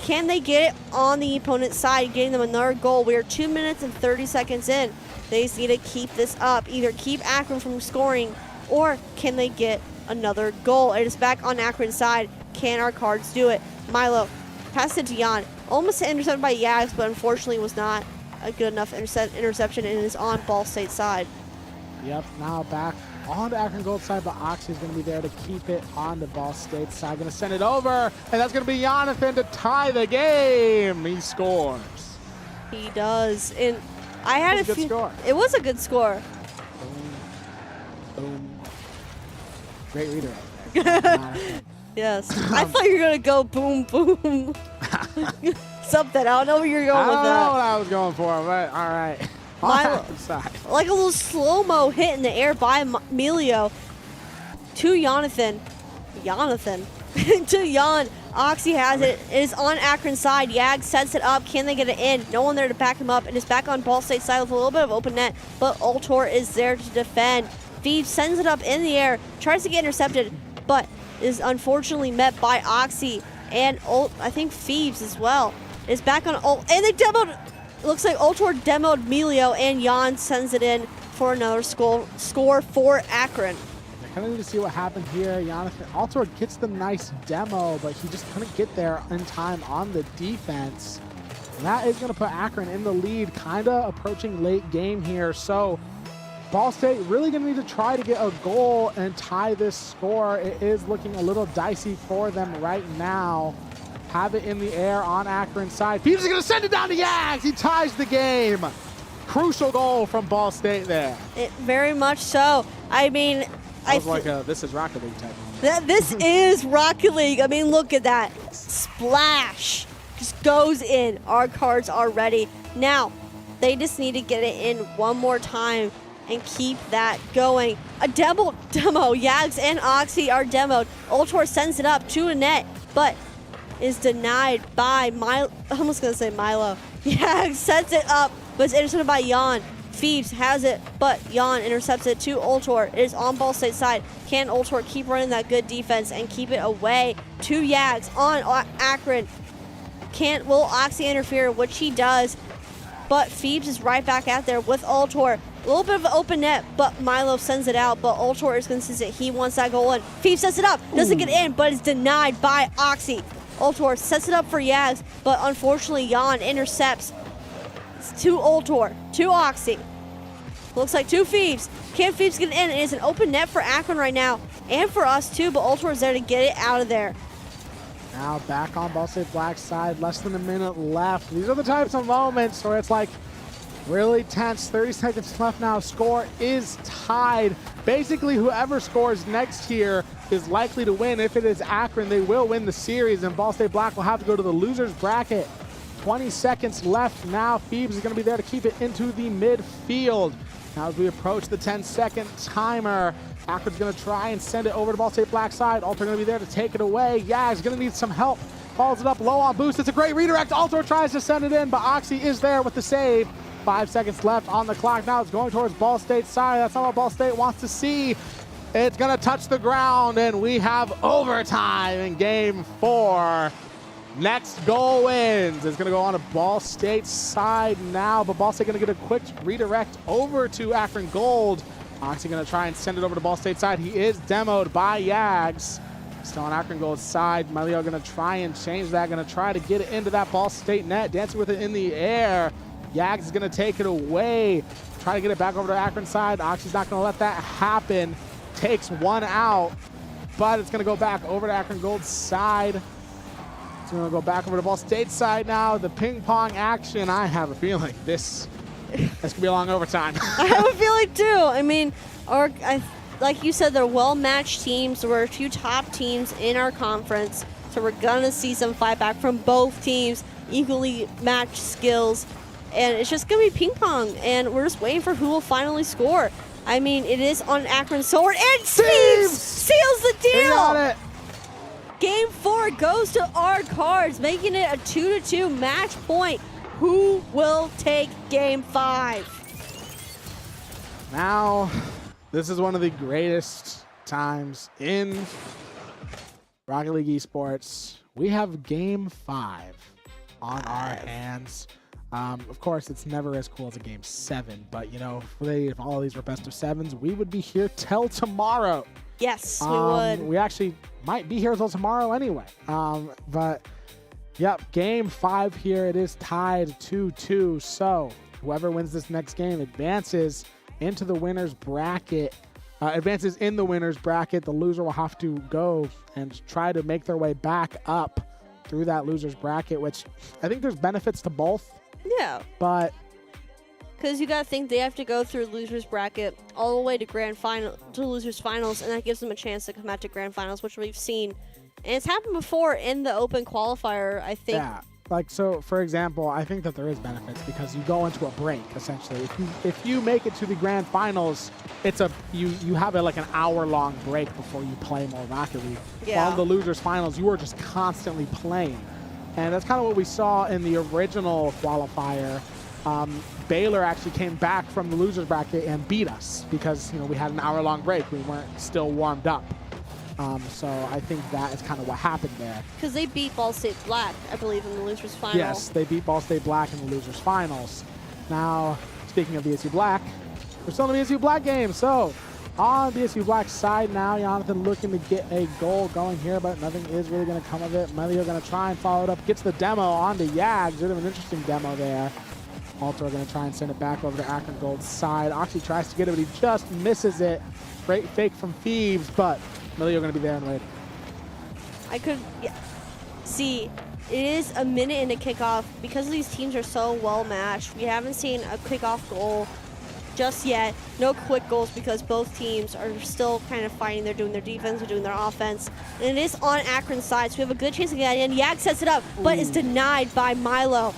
Can they get it on the opponent's side, getting them another goal? We are 2 minutes and 30 seconds in. They just need to keep this up, either keep Akron from scoring, or can they get another goal? It is back on Akron's side. Can our Cards do it? Milo, pass it to Jan. Almost intercepted by Yags, but unfortunately was not a good enough interception, and is on Ball State's side. Yep, now back on the Akron Gold side, but Oxy is going to be there to keep it on the Ball State side. Going to send it over, and that's going to be Jonathan to tie the game. He scores. He does, and I had a good score. It was a good score. Boom, boom. Great reader right there. Yes, I thought you were gonna go boom boom. Something. I don't know where you're going with that. I don't know what I was going for, but all right. Like a little slow-mo hit in the air by Milio to Jonathan. To Jan. Oxy has it. It is on Akron's side. Yag sets it up. Can they get it in? No one there to back him up. And it's back on Ball State side with a little bit of open net, but Ultor is there to defend. Thieves sends it up in the air, tries to get intercepted, but is unfortunately met by Oxy and I think Thieves as well. Is back on and they demoed. Looks like Ultor demoed Milio, and Jan sends it in for another score for Akron. I kind of need to see what happened here. Jonathan Ultor gets the nice demo, but he just couldn't get there in time on the defense. And that is going to put Akron in the lead, kind of approaching late game here. So Ball State really going to need to try to get a goal and tie this score. It is looking a little dicey for them right now. Have it in the air on Akron's side. Peters is going to send it down to Yags. He ties the game. Crucial goal from Ball State there. Very much so. I mean, that was like a This Is Rocket League type moment. This is Rocket League. I mean, look at that. Splash. Just goes in. Our Cards are ready. Now, they just need to get it in one more time and keep that going. A demo. Yags and Oxy are demoed. Ultor sends it up to a net, but is denied by Milo. I'm almost going to say Milo. Yags sets it up, but it's intercepted by Jan. Thieves has it, but Jan intercepts it to Ultor. It is on Ball State side. Can Ultor keep running that good defense and keep it away to Yags on Akron? Will Oxy interfere, which he does, but Thieves is right back out there with Ultor. A little bit of an open net, but Milo sends it out, but Ultor is consistent. He wants that goal in. Thieves sets it up, doesn't get in, but is denied by Oxy. Ultor sets it up for Yags, but unfortunately Jan intercepts. It's to Ultor, to Oxy. Looks like two Thieves. Can Thieves get it in? It is an open net for Akron right now, and for us too, but Ultor is there to get it out of there. Now back on Ball State Black side, less than a minute left. These are the types of moments where it's like really tense. 30 seconds left now. Score is tied. Basically, whoever scores next here is likely to win. If it is Akron, they will win the series, and Ball State Black will have to go to the loser's bracket. 20 seconds left now. Phoebes is going to be there to keep it into the midfield. Now as we approach the 10-second timer, Akron's going to try and send it over to Ball State Black side. Ultor going to be there to take it away. Yag's going to need some help. Follows it up low on boost. It's a great redirect. Ultor tries to send it in, but Oxy is there with the save. 5 seconds left on the clock. Now it's going towards Ball State's side. That's not what Ball State wants to see. It's going to touch the ground, and we have overtime in game 4. Next goal wins. It's going to go on to Ball State's side now, but Ball State going to get a quick redirect over to Akron Gold. Oxy going to try and send it over to Ball State's side. He is demoed by Yags. Still on Akron Gold's side. Melio going to try and change that. Going to try to get it into that Ball State net. Dancing with it in the air. Yags is going to take it away. Try to get it back over to Akron's side. Oxy's not going to let that happen. Takes one out, but it's going to go back over to Akron Gold's side. It's going to go back over to Ball State's side now. The ping pong action, I have a feeling this going to be a long overtime. I have a feeling too. I mean, like you said, they're well-matched teams. There were a few top teams in our conference, so we're going to see some fight back from both teams, equally matched skills, and it's just going to be ping pong, and we're just waiting for who will finally score. I mean, it is on Akron's sword, and Steves seals the deal! He got it. Game 4 goes to our cards, making it a 2-2 match point. Who will take Game 5? Now, this is one of the greatest times in Rocket League Esports. We have Game 5 on our hands. Of course, it's never as cool as a Game 7, but, you know, if all of these were best of 7s, we would be here till tomorrow. Yes, we would. We actually might be here till tomorrow anyway. But, yep, Game 5 here. It is tied 2-2, so whoever wins this next game advances into the winner's bracket. Advances in the winner's bracket. The loser will have to go and try to make their way back up through that loser's bracket, which I think there's benefits to both. Yeah. But because you got to think they have to go through loser's bracket all the way to losers finals, and that gives them a chance to come out to grand finals, which we've seen. And it's happened before in the open qualifier, I think. Yeah. Like, so, for example, I think that there is benefits because you go into a break, essentially. If you make it to the grand finals, it's you have like an hour-long break before you play more Rocket League. Yeah. While in the losers finals, you are just constantly playing. And that's kind of what we saw in the original qualifier. Baylor actually came back from the losers bracket and beat us because, you know, we had an hour-long break. We weren't still warmed up. So I think that is kind of what happened there. Because they beat Ball State Black, I believe, in the losers final. Yes, they beat Ball State Black in the losers finals. Now, speaking of BSU Black, we're still in the BSU Black game. So on BSU Black's side now, Jonathan looking to get a goal going here, but nothing is really going to come of it. Melio going to try and follow it up. Gets the demo onto Yags. Bit of an interesting demo there. Altor going to try and send it back over to Akron Gold's side. Oxy tries to get it, but he just misses it. Great fake from Thieves, but Melio going to be there and wait. See, it is a minute into kickoff. Because these teams are so well matched, we haven't seen a kickoff goal just yet. No quick goals because both teams are still kind of fighting. They're doing their defense, they're doing their offense. And it is on Akron's side, so we have a good chance to get it in. Yag sets it up, but is denied by Milo.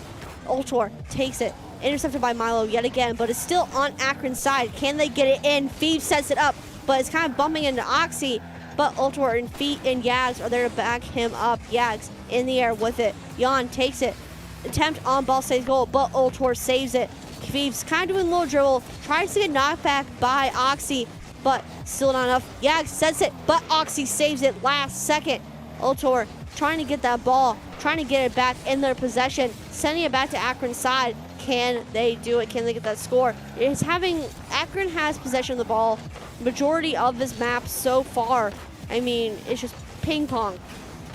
Ultor takes it. Intercepted by Milo yet again, but it's still on Akron's side. Can they get it in? Phoebe sets it up, but it's kind of bumping into Oxy. But Ultor and Feet and Yags are there to back him up. Yags in the air with it. Jan takes it. Attempt on Ball State's goal, but Ultor saves it. Phoebe's kind of doing a little dribble. Tries to get knocked back by Oxy, but still not enough. Yags sets it, but Oxy saves it last second. Ultor trying to get that ball, trying to get it back in their possession, sending it back to Akron's side. Can they do it? Can they get that score? Akron has possession of the ball majority of this map so far. I mean, it's just ping pong.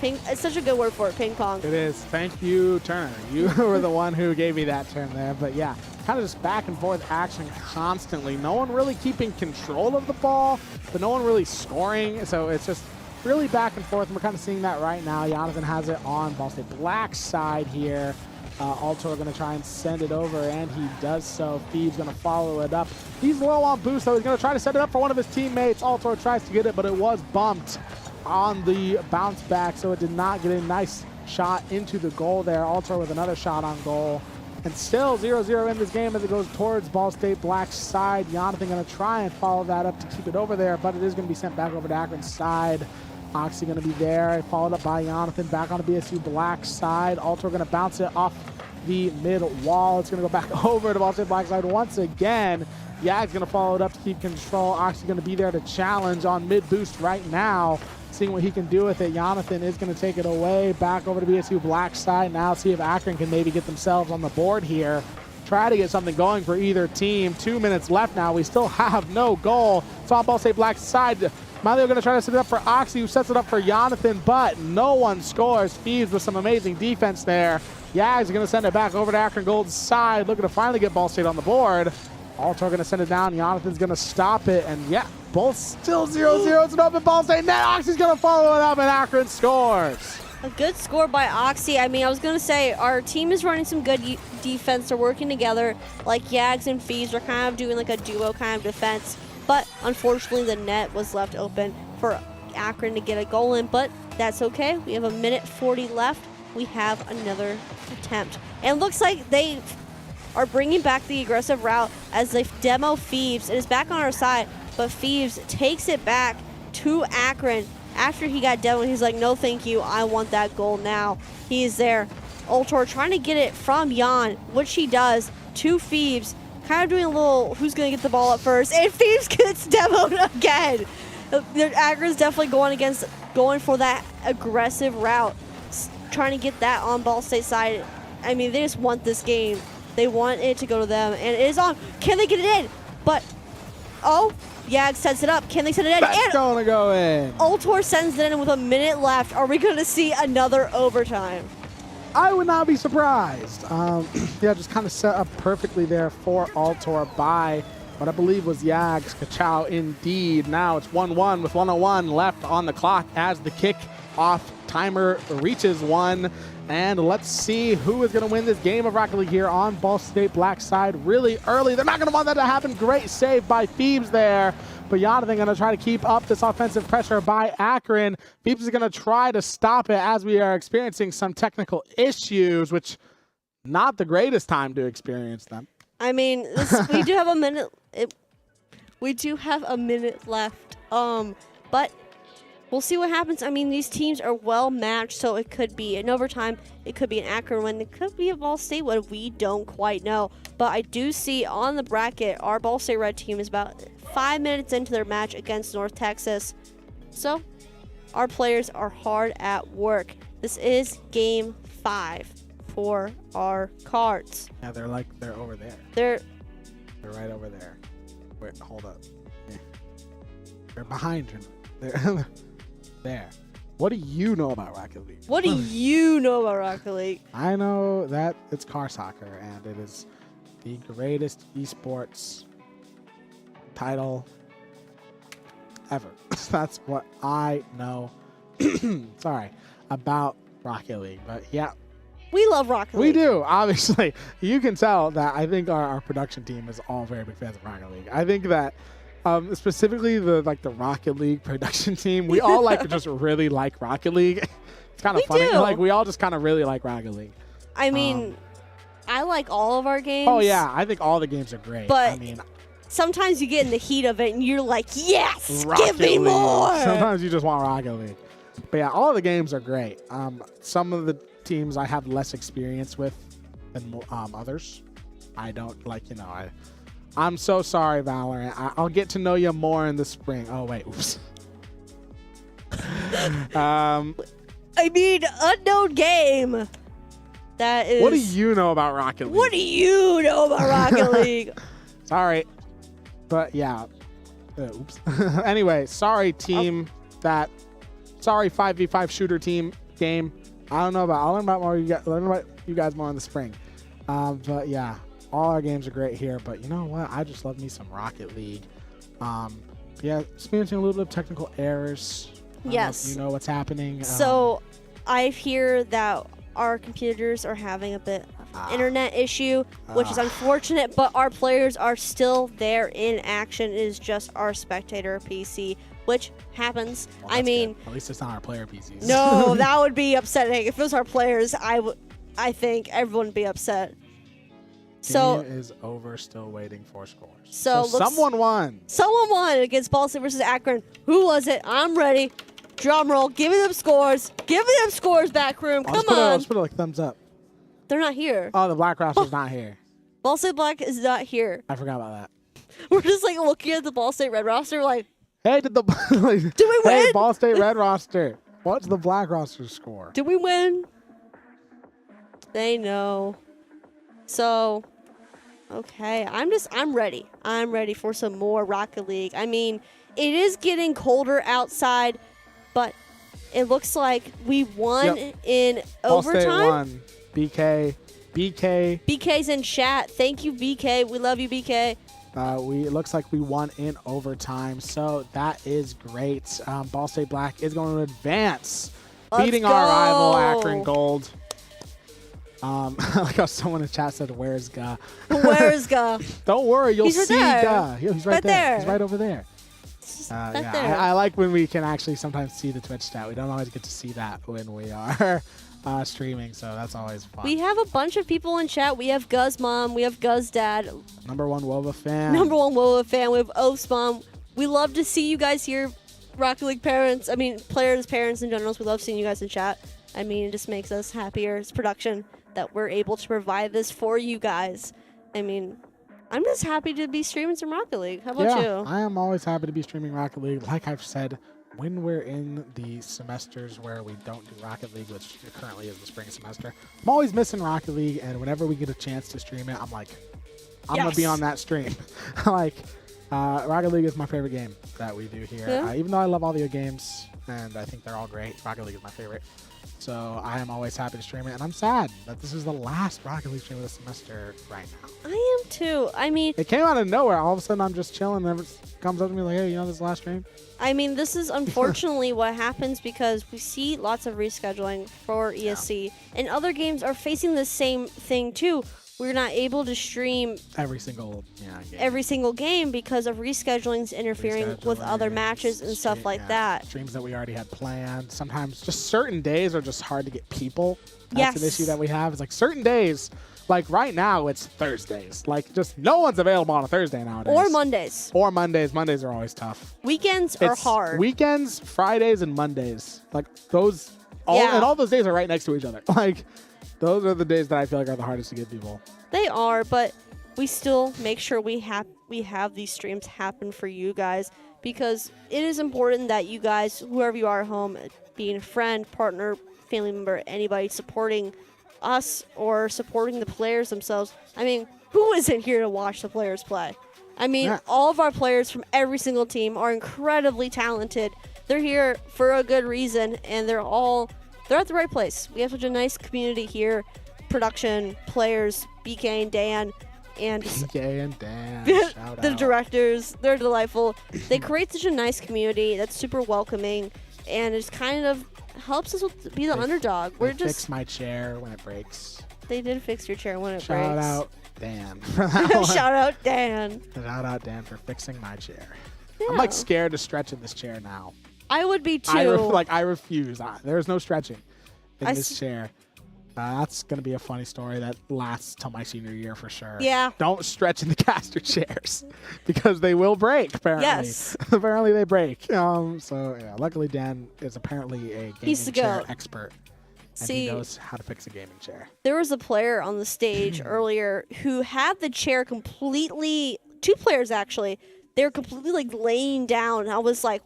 It's such a good word for it, ping pong. It is. Thank you, Turner. You were the one who gave me that term there. But yeah, kind of just back and forth action constantly. No one really keeping control of the ball, but no one really scoring. So it's just really back and forth, and we're kind of seeing that right now. Jonathan has it on Ball State Black's side here. Altor going to try and send it over, and he does so. Thieves going to follow it up. He's low on boost, though. He's going to try to set it up for one of his teammates. Altor tries to get it, but it was bumped on the bounce back, so it did not get a nice shot into the goal there. Altor with another shot on goal. And still 0-0 in this game as it goes towards Ball State Black's side. Jonathan going to try and follow that up to keep it over there, but it is going to be sent back over to Akron's side. Oxy going to be there, followed up by Jonathan back on the BSU Black's side. Altor going to bounce it off the mid wall. It's going to go back over to Ball State Black's side once again. Yag's going to follow it up to keep control. Oxy going to be there to challenge on mid boost right now, seeing what he can do with it. Jonathan is going to take it away back over to BSU Black's side now. See if Akron can maybe get themselves on the board here. Try to get something going for either team. 2 minutes left now. We still have no goal. It's on Ball State Black's side. Mario going to try to set it up for Oxy, who sets it up for Jonathan, but no one scores. Phoebes with some amazing defense there. Yags going to send it back over to Akron Gold's side, looking to finally get Ball State on the board. Altor going to send it down. Jonathan's going to stop it, and yeah, both still 0-0. It's an open Ball State net. Oxy's going to follow it up, and Akron scores. A good score by Oxy. I mean, I was going to say, our team is running some good defense. They're working together. Like Yags and Phoebes are kind of doing like a duo kind of defense. But unfortunately, the net was left open for Akron to get a goal in. But that's okay. We have a minute 40 left. We have another attempt. And it looks like they are bringing back the aggressive route as they demo Phoebes. It is back on our side, but Phoebes takes it back to Akron. After he got demoed, he's like, no, thank you. I want that goal now. He is there. Ultor trying to get it from Jan, which he does, to Phoebes. Kind of doing a little, who's going to get the ball up first? And Phoebes gets demoed again. Akron's definitely going for that aggressive route, trying to get that on Ball State side. I mean, they just want this game. They want it to go to them, and it is on. Can they get it in? But, oh, Yag sets it up. Can they send it in? That's going to go in. Ultor sends it in with a minute left. Are we going to see another overtime? I would not be surprised. Yeah, just kind of set up perfectly there for Altor by what I believe was Yags Kachow indeed. Now it's 1-1 with 1:01 left on the clock as the kick-off timer reaches 1. And let's see who is going to win this game of Rocket League here on Ball State Black side really early. They're not going to want that to happen. Great save by Phoebes there. But Jonathan going to try to keep up this offensive pressure by Akron. Phoebes is going to try to stop it as we are experiencing some technical issues, which not the greatest time to experience them. I mean, we do have a minute. We do have a minute left. But we'll see what happens. I mean, these teams are well matched, so it could be an overtime. It could be an Akron win. It could be a Ball State win. We don't quite know. But I do see on the bracket, our Ball State Red team is about 5 minutes into their match against North Texas. So our players are hard at work. This is game 5 for our cards. Yeah, they're over there. They're right over there. Wait, hold up. Yeah. They're behind you. They're there. What do you know about Rocket League? What do you know about Rocket League? I know that it's car soccer, and it is the greatest esports title ever. That's what I know. Sorry about Rocket League, but yeah. We love Rocket League. We do, obviously. You can tell that I think our production team is all very big fans of Rocket League. I think that specifically the Rocket League production team, we all just really like Rocket League. It's kind of funny. Do. We all just kind of really like Rocket League. I mean, I like all of our games. Oh yeah, I think all the games are great. But I mean, sometimes you get in the heat of it and you're like, yes, Rocket give me League. more. Sometimes you just want Rocket League. But yeah, all of the games are great. Some of the teams I have less experience with than others. I don't I'm so sorry, Valorant. I'll get to know you more in the spring. Oh wait, oops. I mean, unknown game. That is. What do you know about Rocket League? What do you know about Rocket League? Sorry, but yeah. Oops. Anyway, sorry team. Sorry 5v5 shooter team game. I'll learn about you guys more in the spring. But yeah, all our games are great here. But you know what? I just love me some Rocket League. Yeah, experiencing a little bit of technical errors. Yes. You know what's happening. So I hear that our computers are having a bit of internet issue, which is unfortunate, but our players are still there in action. It is just our spectator PC, which happens. Well, I mean, good. At least it's not our player PCs. No, that would be upsetting. If it was our players, I think everyone would be upset. So game is over, still waiting for scores. So someone won. Someone won against Ball State versus Akron. Who was it? I'm ready. Drum roll. Give me them scores. Give me them scores, back room. Come on. Let's put a thumbs up. They're not here. Oh, the Black roster's not here. Ball State Black is not here. I forgot about that. We're just looking at the Ball State Red roster like, hey, did we win? Hey, Ball State Red roster. What's the Black roster score? Did we win? They know. So Okay, I'm ready. I'm ready for some more Rocket League. I mean, it is getting colder outside, but it looks like we won in Ball State overtime. won. BK. BK's in chat. Thank you, BK. We love you, BK. It looks like we won in overtime, so that is great. Ball State Black is going to advance, beating our rival Akron Gold. Like how someone in chat said, "Where's Ga?" Where's Ga? Don't worry, you'll He's right see there. Ga. Yeah, he's right there. He's right over there. Right there. I like when we can actually sometimes see the Twitch chat. We don't always get to see that when we are streaming, so that's always fun. We have a bunch of people in chat. We have Guz mom. We have Guz dad. Number one WOBA fan. Number one WOBA fan. We have Oaf's mom. We love to see you guys here, Rocket League parents. I mean, players, parents in general. We love seeing you guys in chat. I mean, it just makes us happier as production that we're able to provide this for you guys. I mean, I'm just happy to be streaming some Rocket League. How about you? I am always happy to be streaming Rocket League. Like I've said, when we're in the semesters where we don't do Rocket League, which currently is the spring semester, I'm always missing Rocket League, and whenever we get a chance to stream it, I'm like, I'm going to be on that stream. Like, Rocket League is my favorite game that we do here. Yeah. Even though I love all the games, and I think they're all great, Rocket League is my favorite. So I am always happy to stream it, and I'm sad that this is the last Rocket League stream of the semester right now. I am too. I mean, it came out of nowhere. All of a sudden, I'm just chilling, and it comes up to me like, hey, you know this is the last stream? I mean, this is unfortunately what happens because we see lots of rescheduling for ESC, and other games are facing the same thing too. We're not able to stream every single game because of reschedulings interfering with other matches and stuff like that. Streams that we already had planned. Sometimes just certain days are just hard to get people. That's an issue that we have. It's like certain days, like right now it's Thursdays. Like just no one's available on a Thursday nowadays. Or Mondays. Or Mondays. Mondays are always tough. Weekends are hard. Weekends, Fridays, and Mondays. Like those, and all those days are right next to each other. Like those are the days that I feel like are the hardest to get people. They are, but we still make sure we have these streams happen for you guys because it is important that you guys, whoever you are at home, being a friend, partner, family member, anybody supporting us or supporting the players themselves. I mean, who isn't here to watch the players play? I mean, all of our players from every single team are incredibly talented. They're here for a good reason, and they're at the right place. We have such a nice community here. Production, players, BK and Dan, and BK and Dan, shout the out. directors. They're delightful. They create such a nice community that's super welcoming, and it kind of helps us be the underdog. They fix my chair when it breaks. They did fix your chair when it breaks. Shout out Dan for that one. Shout out Dan. Shout out Dan for fixing my chair. Yeah. I'm like scared to stretch in this chair now. I would be too. I refuse. There's no stretching in this chair. That's going to be a funny story that lasts till my senior year for sure. Yeah. Don't stretch in the caster chairs because they will break, apparently. Yes. Apparently they break. So, yeah, luckily Dan is apparently a gaming chair expert. And he knows how to fix a gaming chair. There was a player on the stage earlier who had the chair completely, two players actually, they were completely like laying down. I was like,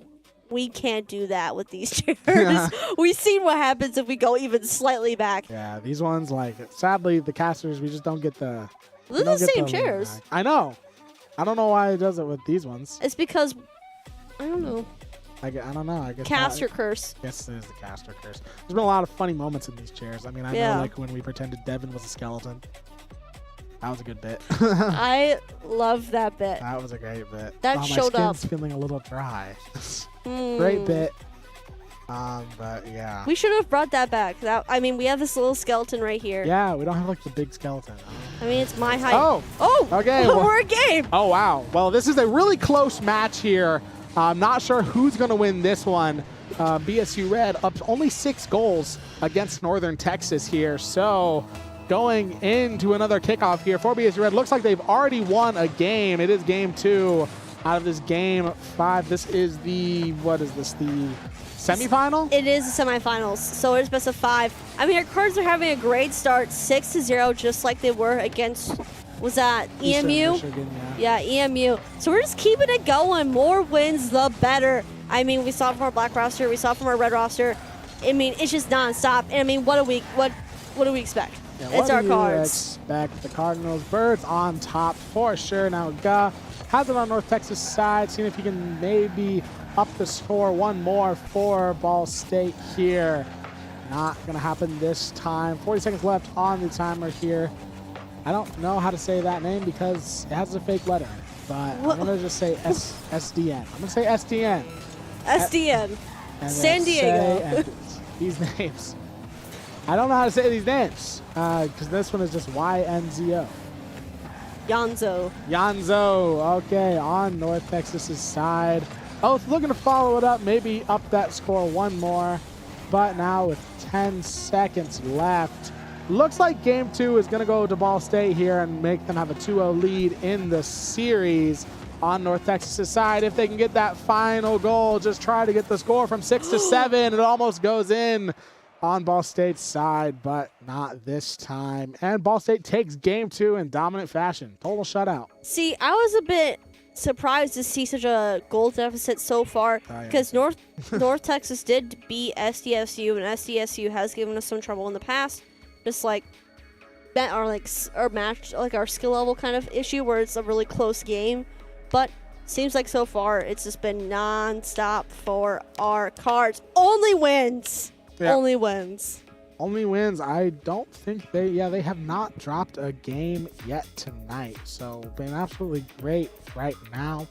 we can't do that with these chairs. We've seen what happens if we go even slightly back. Yeah, these ones, like, sadly, the casters, we just don't get the... They're the same chairs. I know. I don't know why it does it with these ones. It's because, I don't know. I don't know. I guess caster curse. Yes, it is the caster curse. There's been a lot of funny moments in these chairs. I mean, I know, like, when we pretended Devin was a skeleton. That was a good bit. I love that bit. That was a great bit. That showed up. My skin's feeling a little dry. Great bit. But yeah. We should have brought that back. I mean, we have this little skeleton right here. Yeah, we don't have like the big skeleton. I mean, it's my height. Oh. Okay. We're a game. Oh wow. Well, this is a really close match here. I'm not sure who's gonna win this one. BSU Red up only 6 goals against Northern Texas here. So going into another kickoff here for BSU Red. Looks like they've already won a game. It is game 2 out of this game 5. This is the, what is this, the semifinal? It is the semifinals, so it's best of 5. I mean, our Cards are having a great start, 6-0, just like they were against, was that EMU? Michigan, yeah, EMU. So we're just keeping it going. More wins, the better. I mean, we saw from our black roster, we saw from our red roster. I mean, it's just nonstop. And I mean, what do we expect? Yeah, It's our what do you expect? The Cardinals, Birds on top for sure. Now, Guh has it on North Texas side, seeing if he can maybe up the score one more for Ball State here. Not going to happen this time. 40 seconds left on the timer here. I don't know how to say that name because it has a fake letter, but I'm going to just say SDN. I'm going to say SDN. SDN. And San Diego. These names. I don't know how to say these names because this one is just YNZO. Yanzo. Yanzo, okay, on North Texas's side. Oh, it's looking to follow it up, maybe up that score one more. But now with 10 seconds left, looks like game 2 is going to go to Ball State here and make them have a 2-0 lead in the series on North Texas's side. If they can get that final goal, just try to get the score from 6 to 7. It almost goes in on Ball State's side, but not this time. And Ball State takes game 2 in dominant fashion. Total shutout. See, I was a bit surprised to see such a goal deficit so far because North Texas did beat SDSU, and SDSU has given us some trouble in the past. Just like that, our match, like our skill level kind of issue where it's a really close game. But seems like so far it's just been non-stop for our Cards. Only wins. Yeah. Only wins. Only wins. I don't think they have not dropped a game yet tonight. So been absolutely great right now.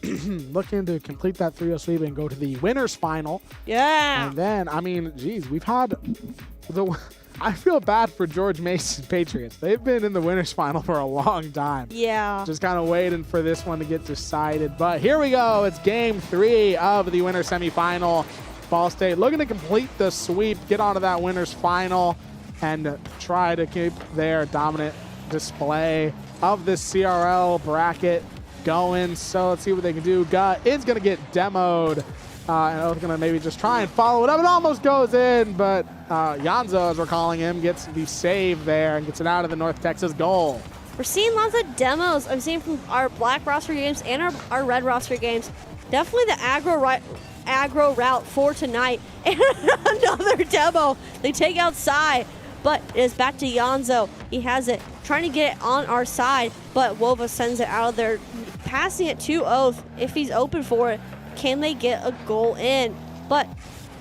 Looking to complete that 3-0 sweep and go to the winners final. Yeah. And then, I mean, geez, we've had I feel bad for George Mason Patriots. They've been in the winners final for a long time. Yeah. Just kind of waiting for this one to get decided. But here we go. It's game 3 of the winner semifinal. Ball State looking to complete the sweep, get onto that winners final, and try to keep their dominant display of this CRL bracket going. So let's see what they can do. Guh is going to get demoed. And Oath's going to maybe just try and follow it up. It almost goes in, but Yanzo, as we're calling him, gets the save there and gets it out of the North Texas goal. We're seeing lots of demos. I'm seeing from our black roster games and our red roster games. Definitely the aggro route for tonight. And another demo. They take outside, but it is back to Yanzo. He has it, trying to get it on our side, but Wova sends it out of there, passing it to Oath. If he's open for it, can they get a goal in? But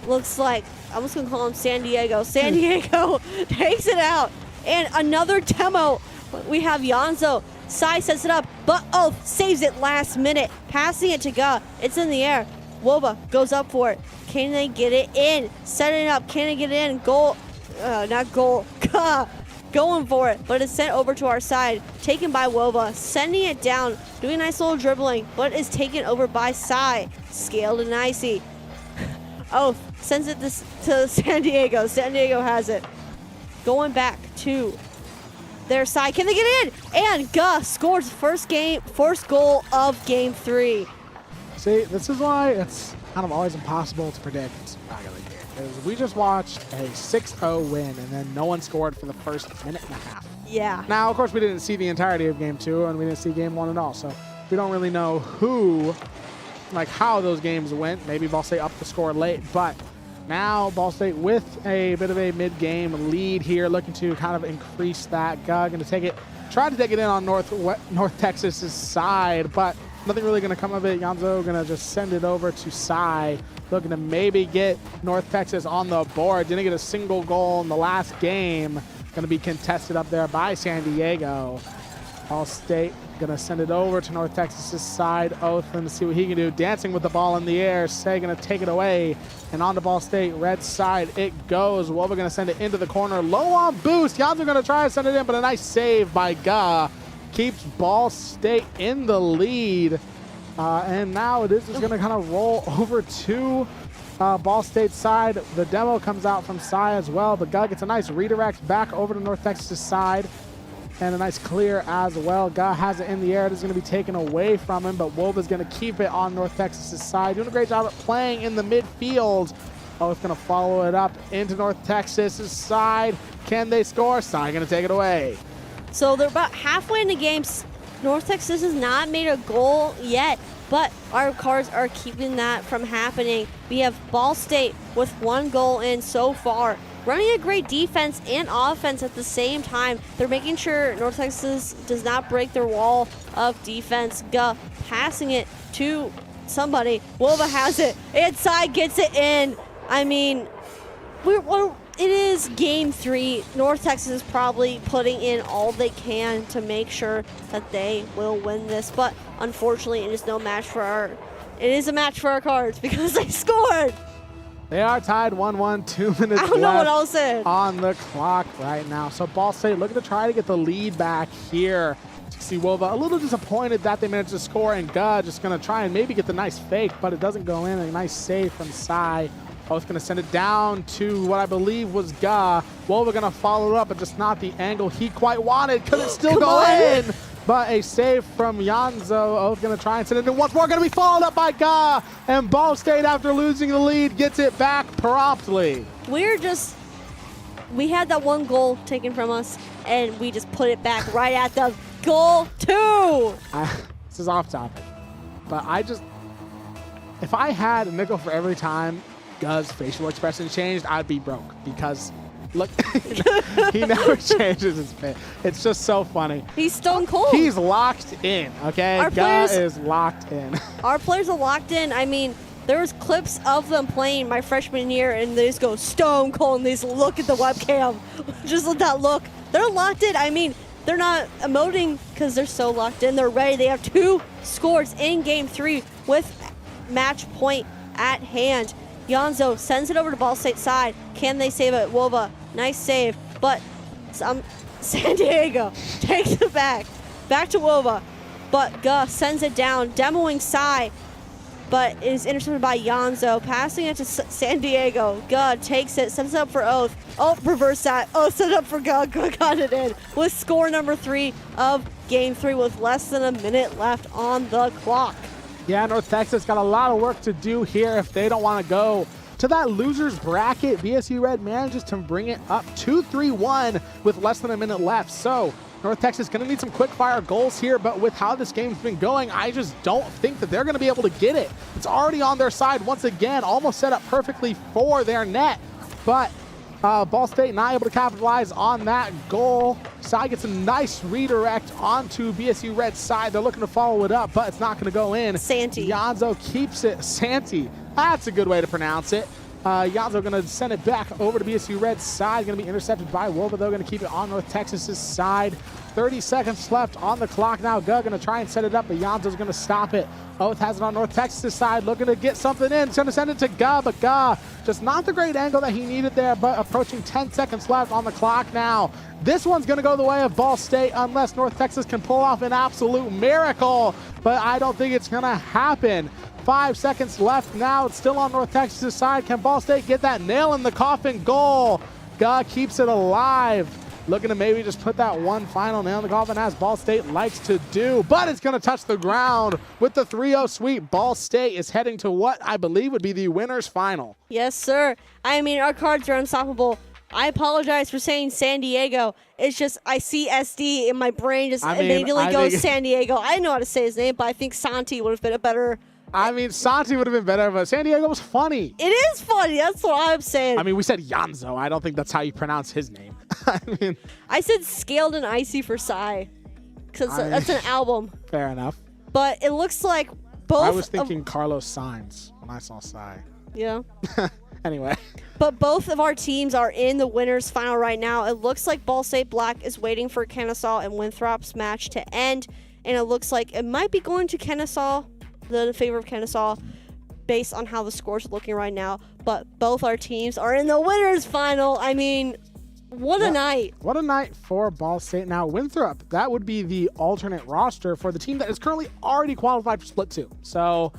looks like, I'm just going to call him San Diego. San Diego takes it out. And another demo. We have Yanzo. Sai sets it up, but Oath saves it last minute, passing it to Guh. It's in the air. Woba goes up for it. Can they get it in? Setting it up. Can they get it in? Goal. Not goal. Guh. Going for it, but it's sent over to our side. Taken by Woba, sending it down, doing a nice little dribbling, but is taken over by Sai. Scaled and icy. Oath sends it to San Diego. San Diego has it. Going back to their side. Can they get it in? And Guh scores first goal of game 3. See, this is why it's kind of always impossible to predict regular game. Because we just watched a 6-0 win, and then no one scored for the first minute and a half. Yeah. Now, of course, we didn't see the entirety of game 2, and we didn't see game 1 at all. So we don't really know how those games went. Maybe Ball State upped the score late, but now Ball State with a bit of a mid-game lead here, looking to kind of increase that. Guh going to try to take it in on North Texas's side, but nothing really going to come of it. Yanzo going to just send it over to Sai, looking to maybe get North Texas on the board. Didn't get a single goal in the last game. Going to be contested up there by San Diego. Ball State going to send it over to North Texas's side. Oath going to see what he can do. Dancing with the ball in the air. Say going to take it away. And on to Ball State, red side it goes. Woba going to send it into the corner. Low on boost. Yanzo going to try to send it in, but a nice save by Guh keeps Ball State in the lead. And now it is just going to kind of roll over to Ball State's side. The demo comes out from Sai as well, but Guh gets a nice redirect back over to North Texas' side. And a nice clear as well. Guh has it in the air. It is going to be taken away from him, but Woba's going to keep it on North Texas' side. Doing a great job at playing in the midfield. Oh, it's going to follow it up into North Texas' side. Can they score? Sai going to take it away. So they're about halfway in the game. North Texas has not made a goal yet, but our Cards are keeping that from happening. We have Ball State with 1 goal in so far. running a great defense and offense at the same time. They're making sure North Texas does not break their wall of defense. Passing it to somebody. Wova has it. Inside, gets it in. I mean, it is game 3. North Texas is probably putting in all they can to make sure that they will win this. But unfortunately, it is a match for our cards because they scored. They are tied 1-1, 2 minutes I don't know what left else said. on the clock right now. So Ball State looking to try to get the lead back here. See Wova a little disappointed that they managed to score, and just going to try and maybe get the nice fake, but it doesn't go in. A nice save from Sai. Both going to send it down to what I believe was Wova going to follow it up, but just not the angle he quite wanted. Could it still go in? But a save from Yanzo. Oath going to try and send it in once more. Going to be followed up by and Ball State, after losing the lead, gets it back promptly. We had that one goal taken from us, and we just put it back right at the goal 2. This is off topic, but if I had a nickel for every time Guz's facial expression changed, I'd be broke, because look, he never changes his face. It's just so funny. He's stone cold. He's locked in, okay? Guz is locked in. Our players are locked in. I mean, there was clips of them playing my freshman year, and they just go stone cold, and they just look at the webcam. Just let that look. They're locked in. I mean, they're not emoting because they're so locked in. They're ready. They have 2 scores in game 3 with match point at hand. Yanzo sends it over to Ball State side. Can they save it? Wova, nice save, but San Diego takes it back to Wova, but Gus sends it down, demoing Sai, but it is intercepted by Yanzo, passing it to San Diego. Takes it, sends it up for Oath. Reverse that. Sent it up for Got it in with score number 3 of game 3 with less than a minute left on the clock. Yeah, North Texas got a lot of work to do here if they don't want to go to that loser's bracket. BSU Red manages to bring it up 2-3-1 with less than a minute left. So North Texas going to need some quick fire goals here, but with how this game's been going, I just don't think that they're going to be able to get it. It's already on their side once again, almost set up perfectly for their net, but Ball State not able to capitalize on that goal. Sai gets a nice redirect onto BSU Red's side. They're looking to follow it up, but it's not going to go in. Santi. Yanzo keeps it. Santi. That's a good way to pronounce it. Yanzo going to send it back over to BSU Red's side. Going to be intercepted by Wova, though. Going to keep it on North Texas's side. 30 seconds left on the clock now. Going to try and set it up, but Yanzo's going to stop it. Oath has it on North Texas' side, looking to get something in. It's going to send it to but just not the great angle that he needed there, but approaching 10 seconds left on the clock now. This one's going to go the way of Ball State unless North Texas can pull off an absolute miracle, but I don't think it's going to happen. 5 seconds left now. It's still on North Texas' side. Can Ball State get that nail in the coffin goal? Keeps it alive. Looking to maybe just put that one final nail in the coffin, as Ball State likes to do, but it's going to touch the ground with the 3-0 sweep. Ball State is heading to what I believe would be the winner's final. Yes, sir. I mean, our cards are unstoppable. I apologize for saying San Diego. It's just I see SD in my brain just immediately goes San Diego. I didn't know how to say his name, but I think Santi would have been a better... I mean, Santi would have been better, but San Diego was funny. It is funny. That's what I'm saying. I mean, we said Yanzo. I don't think that's how you pronounce his name. I said Scaled and Icy for Psy, because that's an album. Fair enough. But it looks like both... I was thinking Carlos Sainz when I saw Psy. Yeah. Anyway. But both of our teams are in the winner's final right now. It looks like Ball State Black is waiting for Kennesaw and Winthrop's match to end, and it looks like it might be going to Kennesaw, the favor of Kennesaw, based on how the scores are looking right now. But both our teams are in the winner's final. I mean, what a night. What a night for Ball State. Now, Winthrop, that would be the alternate roster for the team that is currently already qualified for Split 2. So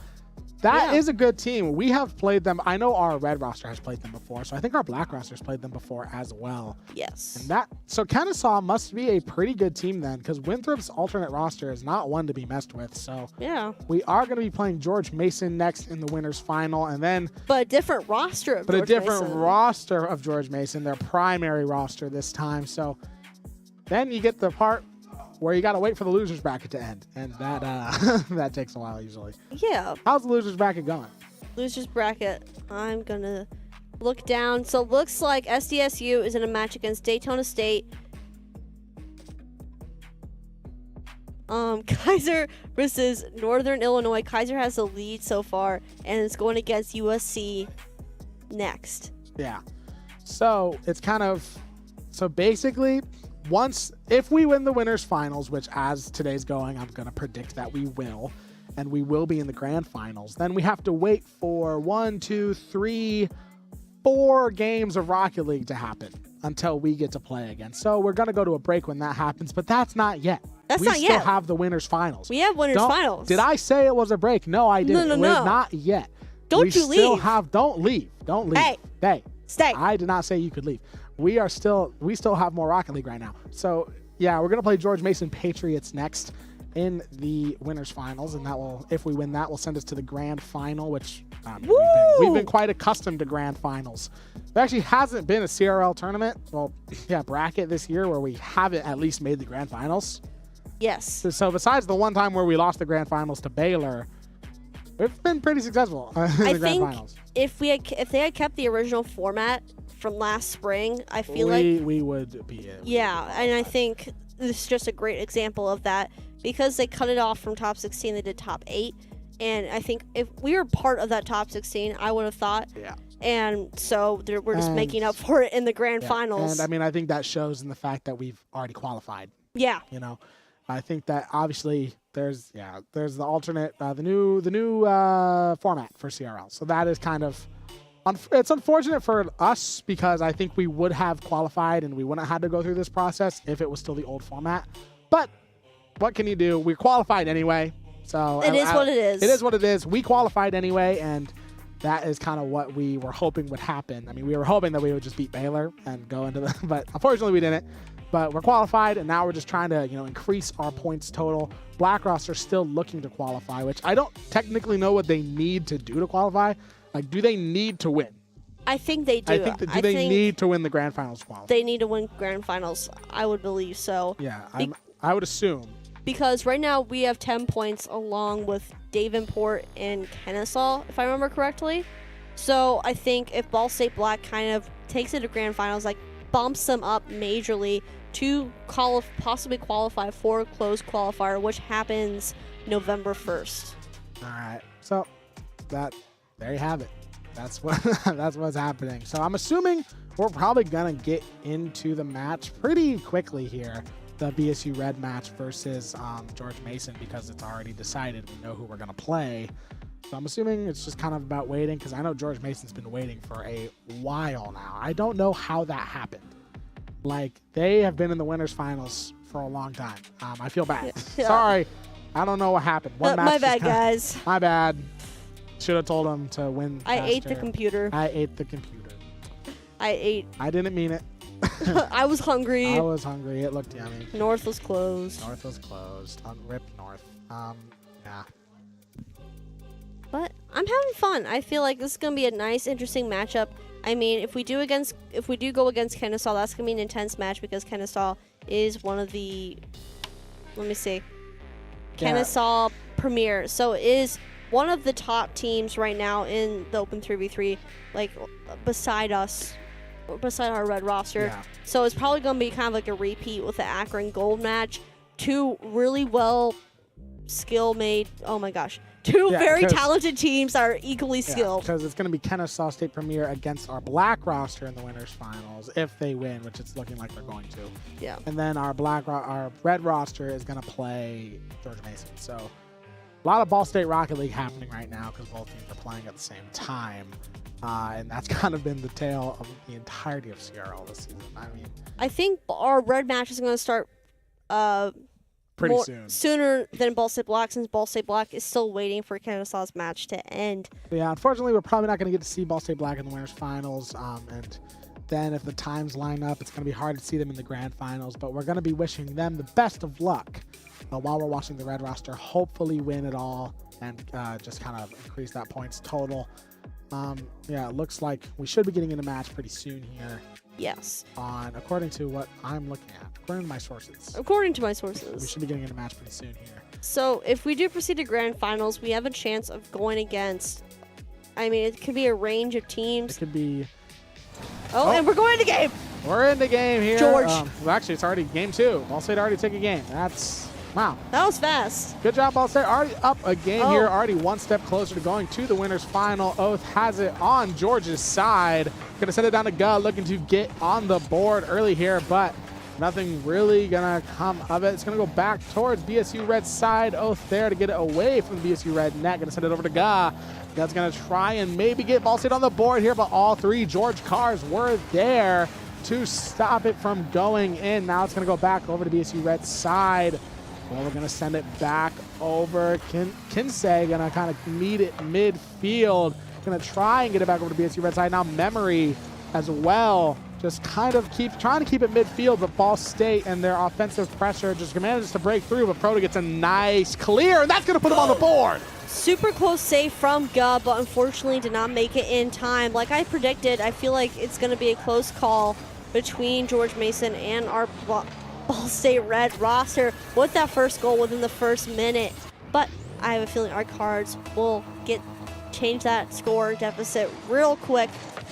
that is a good team. We have played them. I know our red roster has played them before, so I think our black roster has played them before as well. Yes. And so Kennesaw must be a pretty good team then, because Winthrop's alternate roster is not one to be messed with. So yeah, we are going to be playing George Mason next in the winner's final, and then a different roster of roster of George Mason, their primary roster this time. So then you get the part where you got to wait for the losers bracket to end, and that that takes a while usually. Yeah. How's the losers bracket going? Losers bracket, I'm gonna look down. So it looks like SDSU is in a match against Daytona State. Kaiser versus Northern Illinois. Kaiser has the lead so far, and it's going against USC next. Yeah. So it's kind of, so basically, if we win the winners finals, which as today's going, I'm going to predict that we will, and we will be in the grand finals, then we have to wait for 1, 2, 3, 4 games of Rocket League to happen until we get to play again. So we're going to go to a break when that happens, but that's not yet. That's we not still yet. have the winners finals. We have winners finals. Did I say it was a break? No, I didn't. No. We're not yet. Don't you leave. Don't leave. Don't leave. Hey. Stay. I did not say you could leave. We still have more Rocket League right now. So yeah, we're gonna play George Mason Patriots next in the winners finals, and that will, if we win that, will send us to the grand final, which we've been quite accustomed to grand finals. There actually hasn't been a CRL tournament, bracket this year where we haven't at least made the grand finals. Yes. So besides the one time where we lost the grand finals to Baylor, we've been pretty successful in the grand finals. If they had kept the original format from last spring, I feel like we would be it. Yeah, and I think this is just a great example of that because they cut it off from top 16. They did top 8, and I think if we were part of that top 16, I would have thought. Yeah. And so we're just making up for it in the grand finals. And I mean, I think that shows in the fact that we've already qualified. Yeah. You know, I think that obviously there's the alternate, the new format for CRL. So that is kind of, it's unfortunate for us because I think we would have qualified and we wouldn't have had to go through this process if it was still the old format. But what can you do? We're qualified anyway. So it is what it is. It is what it is. We qualified anyway, and that is kind of what we were hoping would happen. I mean, we were hoping that we would just beat Baylor and go into the, but unfortunately we didn't. But we're qualified, and now we're just trying to, increase our points total. Black Ross are still looking to qualify, which I don't technically know what they need to do to qualify. Like, do they need to win? I think they do. I think that, they need to win the grand finals to qualify? They need to win grand finals. I would believe so. Yeah, I would assume. Because right now we have 10 points along with Davenport and Kennesaw, if I remember correctly. So I think if Ball State Black kind of takes it to grand finals, like bumps them up majorly to possibly qualify for a closed qualifier, which happens November 1st. All right. So there you have it. That's what's happening. So I'm assuming we're probably gonna get into the match pretty quickly here. The BSU Red match versus George Mason, because it's already decided. We know who we're gonna play. So I'm assuming it's just kind of about waiting, because I know George Mason's been waiting for a while now. I don't know how that happened. Like, they have been in the winners finals for a long time. I feel bad. Yeah. Sorry. I don't know what happened. My bad, guys. My bad. Should have told him to win faster. I ate the computer. I ate the computer. I didn't mean it. I was hungry. I was hungry. It looked yummy. North was closed. North was closed. Rip North. Yeah. But I'm having fun. I feel like this is gonna be a nice, interesting matchup. I mean, if we do go against Kennesaw, that's gonna be an intense match because Kennesaw is one of the, let me see, Kennesaw Premier. So it is one of the top teams right now in the Open 3v3, like beside us, beside our red roster. Yeah. So it's probably gonna be kind of like a repeat with the Akron Gold match. Two really well skill-made. Oh my gosh. Two very talented teams that are equally skilled. Because it's going to be Kennesaw State Premier against our black roster in the winners finals if they win, which it's looking like they're going to. Yeah. And then our red roster is going to play George Mason. So a lot of Ball State Rocket League happening right now because both teams are playing at the same time. And that's kind of been the tale of the entirety of CRL this season. I mean, I think our red match is going to start pretty sooner than Ball State Black, since Ball State Black is still waiting for Kennesaw's match to end. Yeah, unfortunately, we're probably not going to get to see Ball State Black in the winners finals. And then if the times line up, it's going to be hard to see them in the grand finals. But we're going to be wishing them the best of luck while we're watching the red roster hopefully win it all and just kind of increase that points total. Yeah, it looks like we should be getting in a match pretty soon here. Yes. According to what I'm looking at, according to my sources. According to my sources. We should be getting in a match pretty soon here. So if we do proceed to grand finals, we have a chance of going against, I mean, it could be a range of teams. It could be Oh, and we're going to game. We're in the game here. George. Well, actually, it's already game 2. Ball State already took a game. That's, wow. That was fast. Good job, Ball State. Already up a game here. Already one step closer to going to the winner's final. Oath has it on George's side. Going to send it down to Guh, looking to get on the board early here, but nothing really going to come of it. It's going to go back towards BSU Red's side. Oath there to get it away from the BSU Red net. Going to send it over to Guh. Guh's going to try and maybe get Ball State on the board here, but all 3 George cars were there to stop it from going in. Now it's going to go back over to BSU Red's side. Well, we're going to send it back over. Kinsey going to kind of meet it midfield. Going to try and get it back over to BSU Red side. Now Memory as well. Just kind of trying to keep it midfield, but Ball State and their offensive pressure just manages to break through, but Proto gets a nice clear, and that's going to put him on the board. Super close save from Guh, but unfortunately did not make it in time. Like I predicted, I feel like it's going to be a close call between George Mason and our Ball State Red roster with that first goal within the first minute. But I have a feeling our cards will change that score deficit real quick,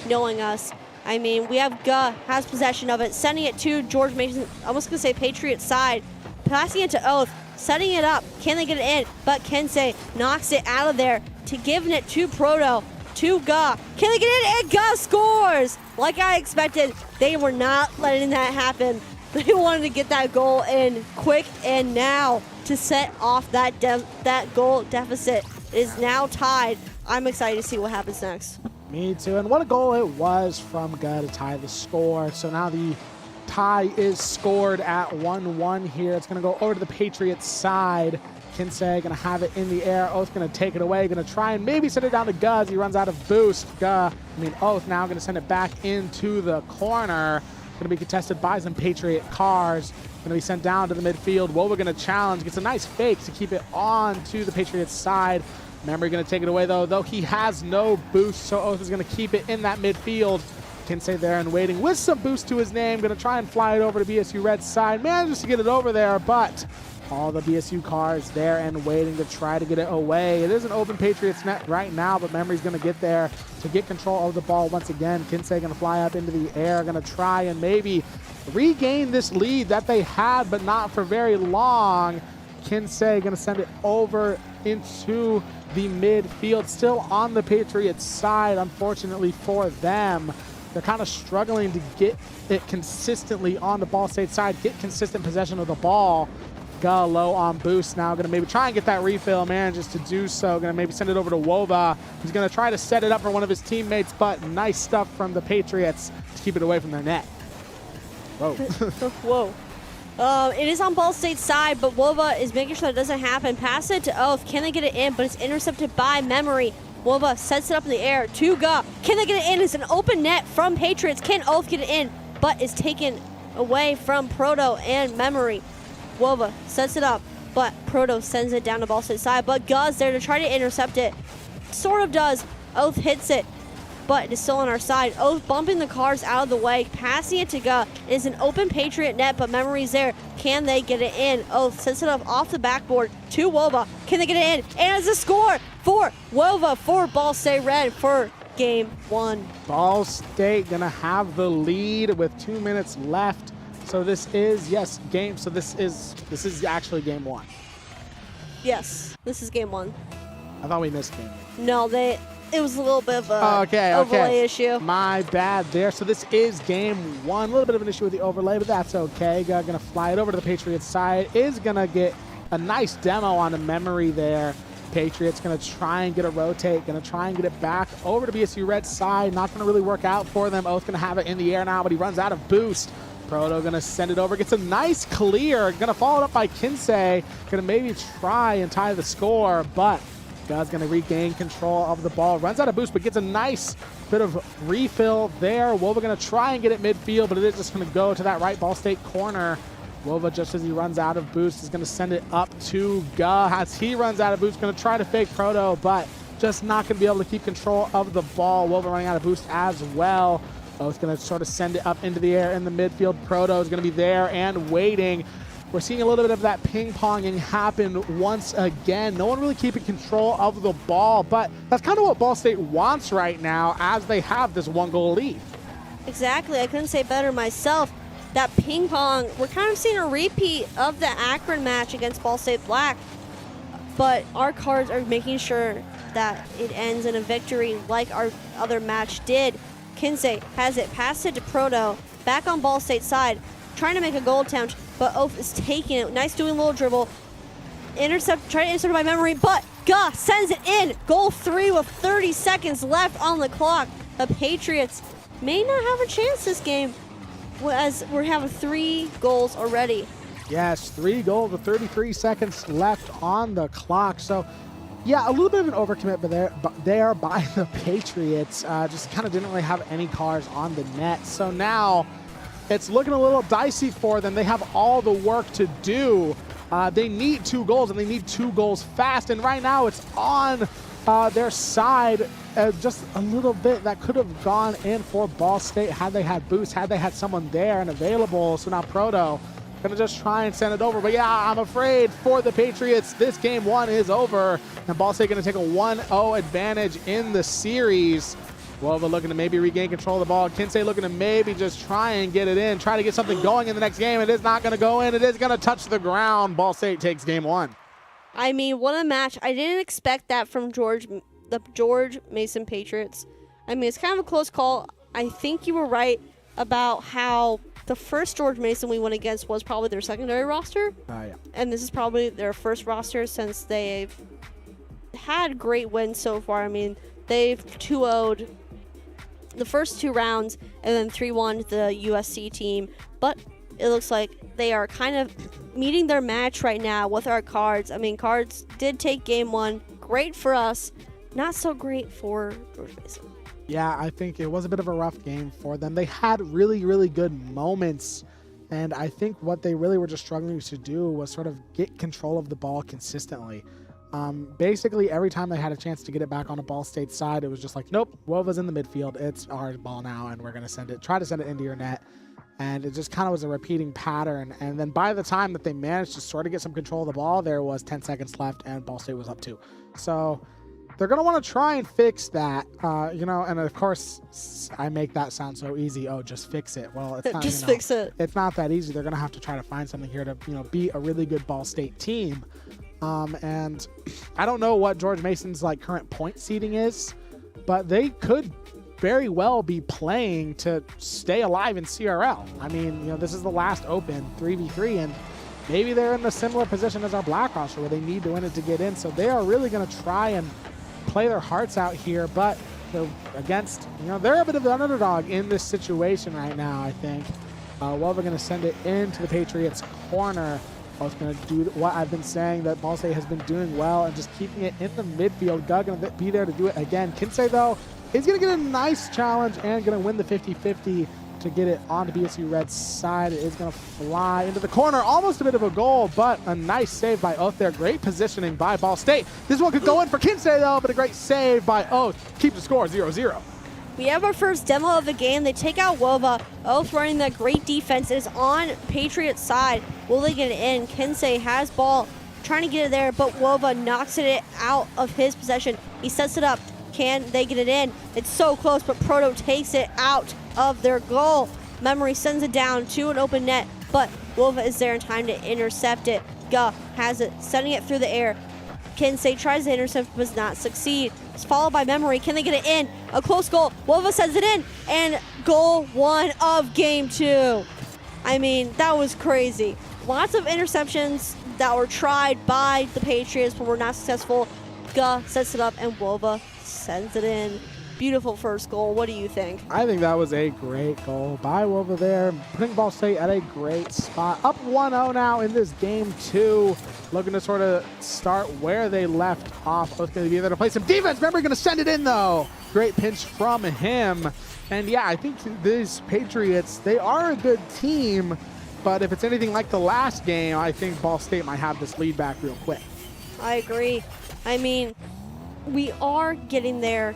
knowing us. I mean, we have Guh has possession of it, sending it to George Mason, I was going to say Patriot side, passing it to Oath, setting it up. Can they get it in? But Kensei knocks it out of there to giving it to Proto, to Guh. Can they get it in? And Guh scores! Like I expected, they were not letting that happen. They wanted to get that goal in quick and now to set off that goal deficit. It is now tied. I'm excited to see what happens next. Me too, and what a goal it was from Guh to tie the score. So now the tie is scored at 1-1 here. It's going to go over to the Patriots side. Kinsey going to have it in the air. Oath going to take it away. Going to try and maybe send it down to Guh as he runs out of boost. Oath now going to send it back into the corner. Going to be contested by some Patriot cars. Going to be sent down to the midfield. Wova going to challenge. Gets a nice fake to keep it on to the Patriots side. Memory going to take it away, though he has no boost, so Oath is going to keep it in that midfield. Kinsey there and waiting with some boost to his name. Going to try and fly it over to BSU Red's side. Manages to get it over there, but all the BSU cars there and waiting to try to get it away. It is an open Patriots net right now, but Memory's going to get there to get control of the ball once again. Kinsey going to fly up into the air. Going to try and maybe regain this lead that they had, but not for very long. Kinsey going to send it over into the midfield, still on the Patriots side, unfortunately for them. They're kind of struggling to get it consistently on the Ball State side, get consistent possession of the ball. Guh low on boost now, going to maybe try and get that refill, manages to do so. Going to maybe send it over to Wova. He's going to try to set it up for one of his teammates, but nice stuff from the Patriots to keep it away from their net. Whoa. Whoa. It is on Ball State's side, but Wova is making sure that doesn't happen. Pass it to Oath. Can they get it in? But it's intercepted by Memory. Wova sets it up in the air to Guh. Can they get it in? It's an open net from Patriots. Can Oath get it in? But it's taken away from Proto and Memory. Wova sets it up, but Proto sends it down to Ball State's side. But Guh's there to try to intercept it. Sort of does. Oath hits it, but it is still on our side. Oath bumping the cars out of the way, passing it to Guh. It is an open Patriot net, but Memory's there. Can they get it in? Oath sets it up off the backboard to Wova. Can they get it in? And it's a score for Wova for Ball State Red for game 1. Ball State gonna have the lead with 2 minutes left. So this is, yes, game. So this is actually game 1. Yes, this is game 1. I thought we missed game 1. No, it was a little bit of a overlay issue. My bad there. So this is game 1. A little bit of an issue with the overlay, but that's okay. Going to fly it over to the Patriots side. Is going to get a nice demo on the Memory there. Patriots going to try and get a rotate. Going to try and get it back over to BSU Red's side. Not going to really work out for them. Oath going to have it in the air now, but he runs out of boost. Proto going to send it over. Gets a nice clear. Going to follow it up by Kinsey. Going to maybe try and tie the score, but Guh's going to regain control of the ball. Runs out of boost, but gets a nice bit of refill there. Wova going to try and get it midfield, but it is just going to go to that right Ball State corner. Wova, just as he runs out of boost, is going to send it up to Guh. As he runs out of boost, going to try to fake Proto, but just not going to be able to keep control of the ball. Wova running out of boost as well. Oath going to sort of send it up into the air in the midfield. Proto is going to be there and waiting. We're seeing a little bit of that ping-ponging happen once again. No one really keeping control of the ball, but that's kind of what Ball State wants right now as they have this 1-goal lead. Exactly. I couldn't say better myself. That ping pong, we're kind of seeing a repeat of the Akron match against Ball State Black, but our cards are making sure that it ends in a victory like our other match did. Kinsey has it, passed it to Proto, back on Ball State side, trying to make a goal attempt, but Oath is taking it. Nice doing a little dribble. Intercept, trying to intercept by memory, but Gah sends it in. Goal 3 with 30 seconds left on the clock. The Patriots may not have a chance this game as we're having 3 goals already. Yes, 3 goals with 33 seconds left on the clock. So, yeah, a little bit of an overcommit there by the Patriots. Just kind of didn't really have any cars on the net. So now it's looking a little dicey for them. They have all the work to do. They need 2 goals, and they need 2 goals fast. And right now it's on their side. Just a little bit that could have gone in for Ball State had they had boost, had they had someone there and available. So now Proto gonna just try and send it over. But yeah, I'm afraid for the Patriots, this game 1 is over. And Ball State gonna take a 1-0 advantage in the series. Wova looking to maybe regain control of the ball. Kinsey looking to maybe just try and get it in, try to get something going in the next game. It is not gonna go in, it is gonna touch the ground. Ball State takes game 1. I mean, what a match. I didn't expect that from the George Mason Patriots. I mean, it's kind of a close call. I think you were right about how the first George Mason we went against was probably their secondary roster. Yeah. And this is probably their first roster since they've had great wins so far. I mean, they've 2-0'd the first 2 rounds and then 3-1 the USC team. But it looks like they are kind of meeting their match right now with our cards. I mean, cards did take game 1. Great for us. Not so great for George Mason. Yeah, I think it was a bit of a rough game for them. They had really, really good moments, and I think what they really were just struggling to do was sort of get control of the ball consistently. Basically, every time they had a chance to get it back on a Ball State side, it was just like, nope, Wova's in the midfield. It's our ball now, and we're going to try to send it into your net. And it just kind of was a repeating pattern. And then by the time that they managed to sort of get some control of the ball, there was 10 seconds left, and Ball State was up 2. So they're going to want to try and fix that, and of course, I make that sound so easy. Oh, just fix it. Well, it's not, just fix it. It's not that easy. They're going to have to try to find something here to, be a really good Ball State team. And I don't know what George Mason's current point seeding is, but they could very well be playing to stay alive in CRL. I mean, this is the last open 3v3, and maybe they're in a similar position as our Black roster where they need to win it to get in. So they are really going to try and play their hearts out here, but they're against, they're a bit of an underdog in this situation right now, I think. Well, they're going to send it into the Patriots' corner. I was going to do what I've been saying that Ball State has been doing well and just keeping it in the midfield. Gah going to be there to do it again. Kinsey, though, is going to get a nice challenge and going to win the 50-50 to get it onto BSU Red's side. It is going to fly into the corner. Almost a bit of a goal, but a nice save by Oath there. Great positioning by Ball State. This one could go in for Kinsey, though, but a great save by Oath. Keep the score 0-0. We have our first demo of the game. They take out Wova. Oath running that great defense. It is on Patriots' side. Will they get it in? Kinsey has ball, trying to get it there, but Wova knocks it out of his possession. He sets it up. Can they get it in? It's so close, but Proto takes it out of their goal. Memory sends it down to an open net, but Wova is there in time to intercept it. Gah has it, sending it through the air. Kinsey tries to intercept, but does not succeed. It's followed by Memory. Can they get it in? A close goal. Wova sends it in, and goal 1 of game 2. I mean, that was crazy. Lots of interceptions that were tried by the Patriots, but were not successful. Gah sets it up, and Wova sends it in. Beautiful first goal. What do you think? I think that was a great goal by Wova there, putting Ball State at a great spot. Up 1-0 now in this game 2. Looking to sort of start where they left off. Oath going to be there to play some defense. Remember, going to send it in, though. Great pinch from him. And, yeah, I think these Patriots, they are a good team. But if it's anything like the last game, I think Ball State might have this lead back real quick. I agree. I mean, we are getting there.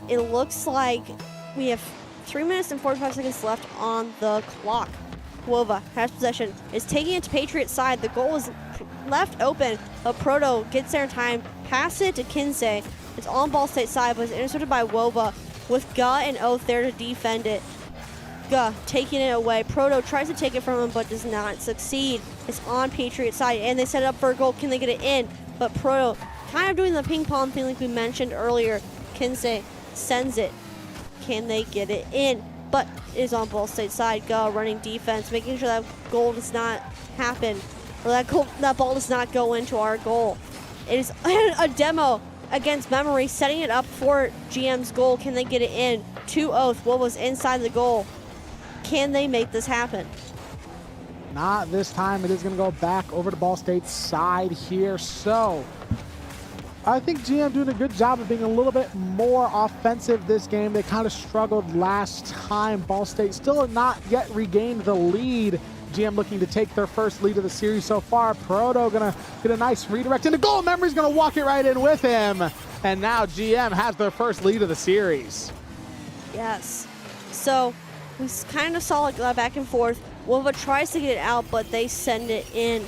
It looks like we have 3 minutes and 45 seconds left on the clock. Wova has possession, is taking it to Patriots' side. The goal is left open, but Proto gets there in time, pass it to Kinsey. It's on Ball State side, but it's intercepted by Wova with Gah and Oath there to defend it. taking it away. Proto tries to take it from him, but does not succeed. It's on Patriot side, and they set it up for a goal. Can they get it in? But Proto, kind of doing the ping pong thing like we mentioned earlier. Kinsey sends it. Can they get it in? But it is on Ball State side. Running defense, making sure that goal does not happen, or that ball does not go into our goal. It is a demo against Memory, setting it up for GM's goal. Can they get it in? To Oath. What was inside the goal? Can they make this happen? Not this time. It is going to go back over to Ball State's side here. So I think GM doing a good job of being a little bit more offensive this game. They kind of struggled last time. Ball State still not yet regained the lead. GM looking to take their first lead of the series so far. Proto gonna get a nice redirect into goal. Memory's gonna walk it right in with him. And now GM has their first lead of the series. Yes. So we kind of saw like back and forth. Wova tries to get it out, but they send it in.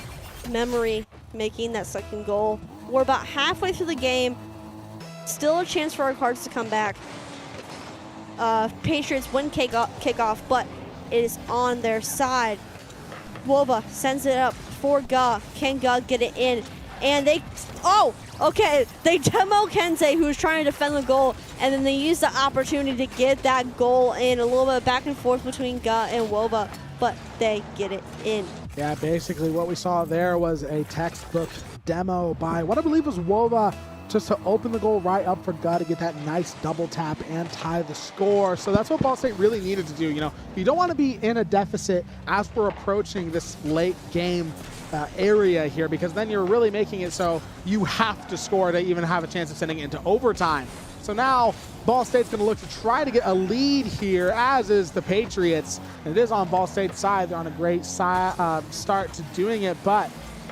Memory making that second goal. We're about halfway through the game. Still a chance for our Cards to come back. Patriots win kickoff, but it is on their side. Wova sends it up for Ga. Can Ga get it in? And they, they demo Kensei, who's trying to defend the goal, and then they use the opportunity to get that goal in. A little bit of back and forth between Ga and Wova, but they get it in. Yeah, basically what we saw there was a textbook demo by what I believe was Wova, just to open the goal right up for Ga to get that nice double tap and tie the score. So that's what Ball State really needed to do. You know, you don't want to be in a deficit as we're approaching this late game area here, because then you're really making it so you have to score to even have a chance of sending it into overtime. So now Ball State's going to look to try to get a lead here, as is the Patriots. And it is on Ball State's side. They're on a great start to doing it, but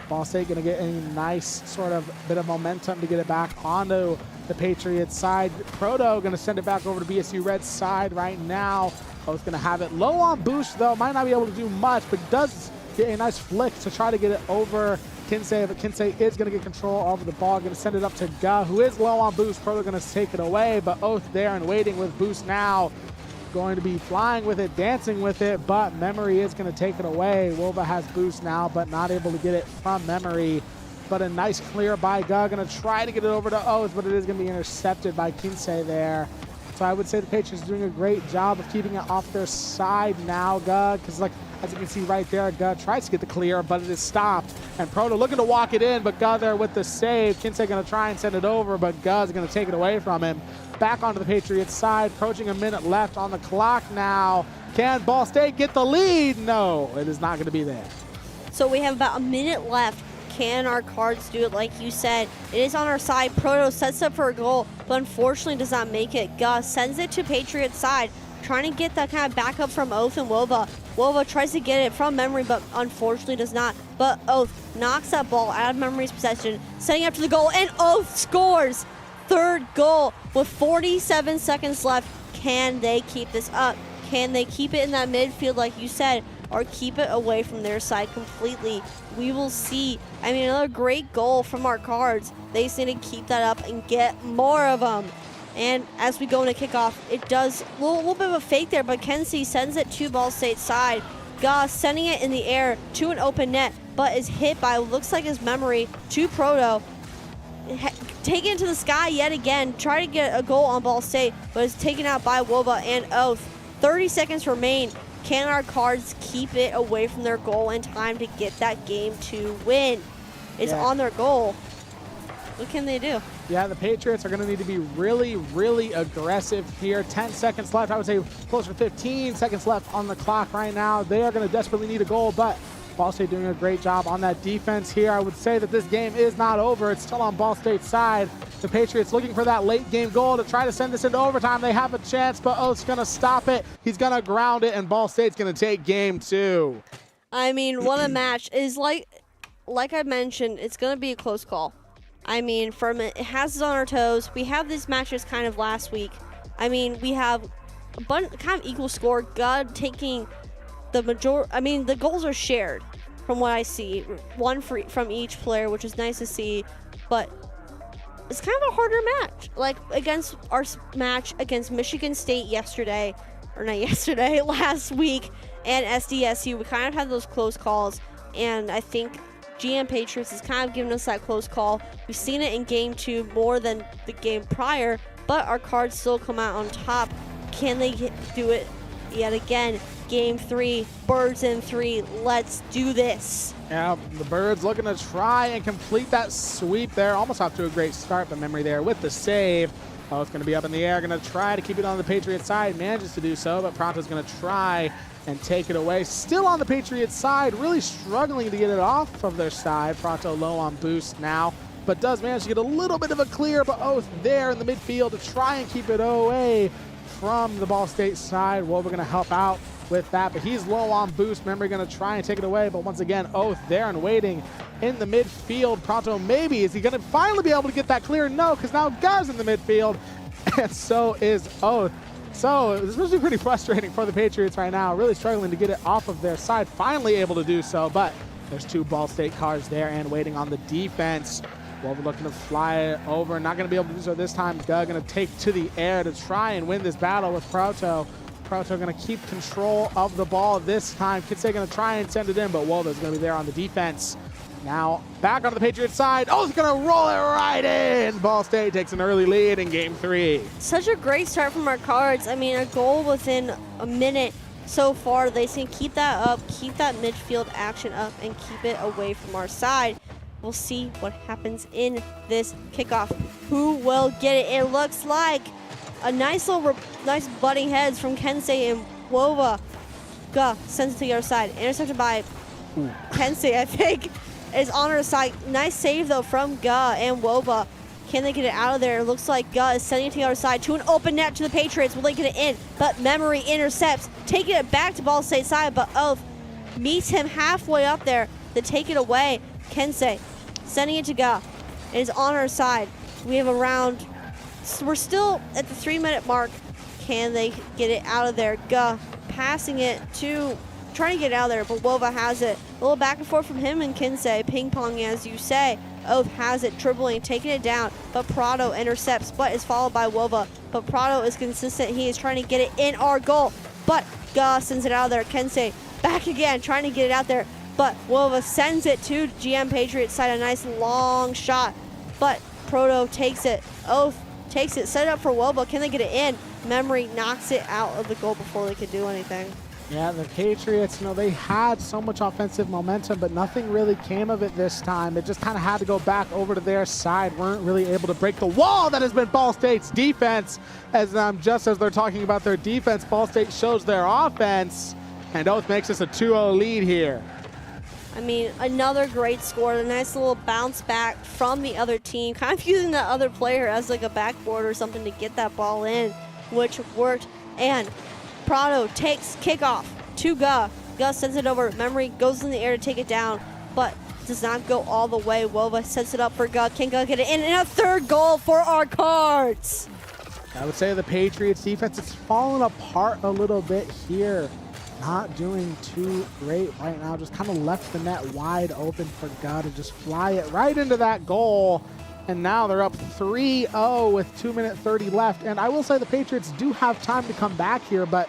Ball State going to get a nice sort of bit of momentum to get it back onto the Patriots side. Proto going to send it back over to BSU Red's side right now. Both going to have it low on boost, though. Might not be able to do much, but does get a nice flick to try to get it over Kinsey. But Kinsey is going to get control over the ball. Going to send it up to Ga, who is low on boost. Proto going to take it away, but Oath there and waiting with boost now. Going to be flying with it, dancing with it, but Memory is going to take it away. Wova has boost now, but not able to get it from Memory. But a nice clear by Ga. Going to try to get it over to Oath, but it is going to be intercepted by Kinsey there. So I would say the Patriots are doing a great job of keeping it off their side now, Ga, because like as you can see right there, Ga tries to get the clear, but it is stopped. And Proto looking to walk it in, but Ga there with the save. Kinsey going to try and send it over, but Ga's going to take it away from him. Back onto the Patriots side, approaching a minute left on the clock now. Can Ball State get the lead? No, it is not going to be there. So we have about a minute left. Can our Cards do it like you said? It is on our side. Proto sets up for a goal, but unfortunately does not make it. Gus sends it to Patriots side, trying to get that kind of backup from Oath and Wova. Wova tries to get it from Memory, but unfortunately does not. But Oath knocks that ball out of Memory's possession, setting up to the goal, and Oath scores! Third goal with 47 seconds left. Can they keep this up? Can they keep it in that midfield like you said, or keep it away from their side completely? We will see. I mean, another great goal from our Cards. They just need to keep that up and get more of them. And as we go into kickoff, it does a little bit of a fake there, but Kenzie sends it to Ball State's side. Goss sending it in the air to an open net, but is hit by what looks like his Memory to Proto. Taken into the sky yet again, try to get a goal on Ball State, but is taken out by Wova and Oath. 30 seconds remain. Can our Cards keep it away from their goal in time to get that game to win? It's on their goal. What can they do? Yeah, the Patriots are going to need to be really, really aggressive here. 10 seconds left. I would say closer to 15 seconds left on the clock right now. They are going to desperately need a goal, but Ball State doing a great job on that defense here. I would say that this game is not over. It's still on Ball State's side. The Patriots looking for that late game goal to try to send this into overtime. They have a chance, but Oath's going to stop it. He's going to ground it, and Ball State's going to take game two. I mean, what a match. Is like I mentioned, it's going to be a close call. I mean, it has us on our toes. We have these matches kind of last week. I mean, we have a kind of equal score. God taking the majority. I mean, the goals are shared from what I see. One from each player, which is nice to see. But it's kind of a harder match. Like against our match against Michigan State yesterday, or not yesterday, last week, and SDSU. We kind of had those close calls, and I think GM Patriots has kind of given us that close call. We've seen it in Game 2 more than the game prior, but our cards still come out on top. Can they do it yet again? Game 3, Birds in 3. Let's do this. Yeah, the Birds looking to try and complete that sweep there. Almost off to a great start, but Memory there with the save. Oh, it's going to be up in the air. Going to try to keep it on the Patriots side. Manages to do so, but Pronto's going to try and take it away. Still on the Patriots side, really struggling to get it off of their side. Pronto low on boost now, but does manage to get a little bit of a clear, but Oath there in the midfield to try and keep it away from the Ball State side. Well, we're going to help out with that, but he's low on boost. Memory going to try and take it away, but once again, Oath there and waiting in the midfield. Pronto maybe, is he going to finally be able to get that clear? No, because now Guz in the midfield, and so is Oath. So this must be pretty frustrating for the Patriots right now, really struggling to get it off of their side, finally able to do so, but there's 2 Ball State cars there and waiting on the defense. Well, we're looking to fly it over, not going to be able to do so this time. Doug going to take to the air to try and win this battle with Proto. Proto going to keep control of the ball this time. Kitsei going to try and send it in, but Woldo's going to be there on the defense. Now back onto the Patriots side. Oh, it's going to roll it right in. Ball State takes an early lead in Game 3. Such a great start from our cards. I mean, a goal within a minute so far. They can keep that up, keep that midfield action up, and keep it away from our side. We'll see what happens in this kickoff. Who will get it? It looks like a nice butting heads from Kensei and Wova. Ga sends it to the other side. Intercepted by Kensei, I think, is on her side. Nice save, though, from Ga and Wova. Can they get it out of there? It looks like Ga is sending it to the other side to an open net to the Patriots. Will they get it in? But Memory intercepts, taking it back to Ball State side, but Oath meets him halfway up there to take it away. Kensei sending it to Ga. It is on our side. We have around, so we're still at the 3-minute mark. Can they get it out of there? Ga passing it to, trying to get it out of there, but Wova has it. A little back and forth from him and Kensei, ping pong as you say. Oath has it, dribbling, taking it down, but Prado intercepts, but is followed by Wova. But Prado is consistent. He is trying to get it in our goal, but Ga sends it out of there. Kensei back again, trying to get it out there. But Wova sends it to GM Patriots side, a nice long shot. But Proto takes it. Oath takes it, set it up for Wova. Can they get it in? Memory knocks it out of the goal before they could do anything. Yeah, the Patriots, they had so much offensive momentum, but nothing really came of it this time. It just kind of had to go back over to their side. Weren't really able to break the wall that has been Ball State's defense. As just as they're talking about their defense, Ball State shows their offense, and Oath makes us a 2-0 lead here. I mean, another great score, a nice little bounce back from the other team, kind of using that other player as like a backboard or something to get that ball in, which worked. And Prado takes kickoff to Ga. Ga sends it over. Memory goes in the air to take it down, but does not go all the way. Wova sets it up for Ga. Can Ga get it in? And a third goal for our cards. I would say the Patriots defense is falling apart a little bit here. Not doing too great right now. Just kind of left the net wide open for Ga to just fly it right into that goal. And now they're up 3-0 with 2:30 left. And I will say the Patriots do have time to come back here, but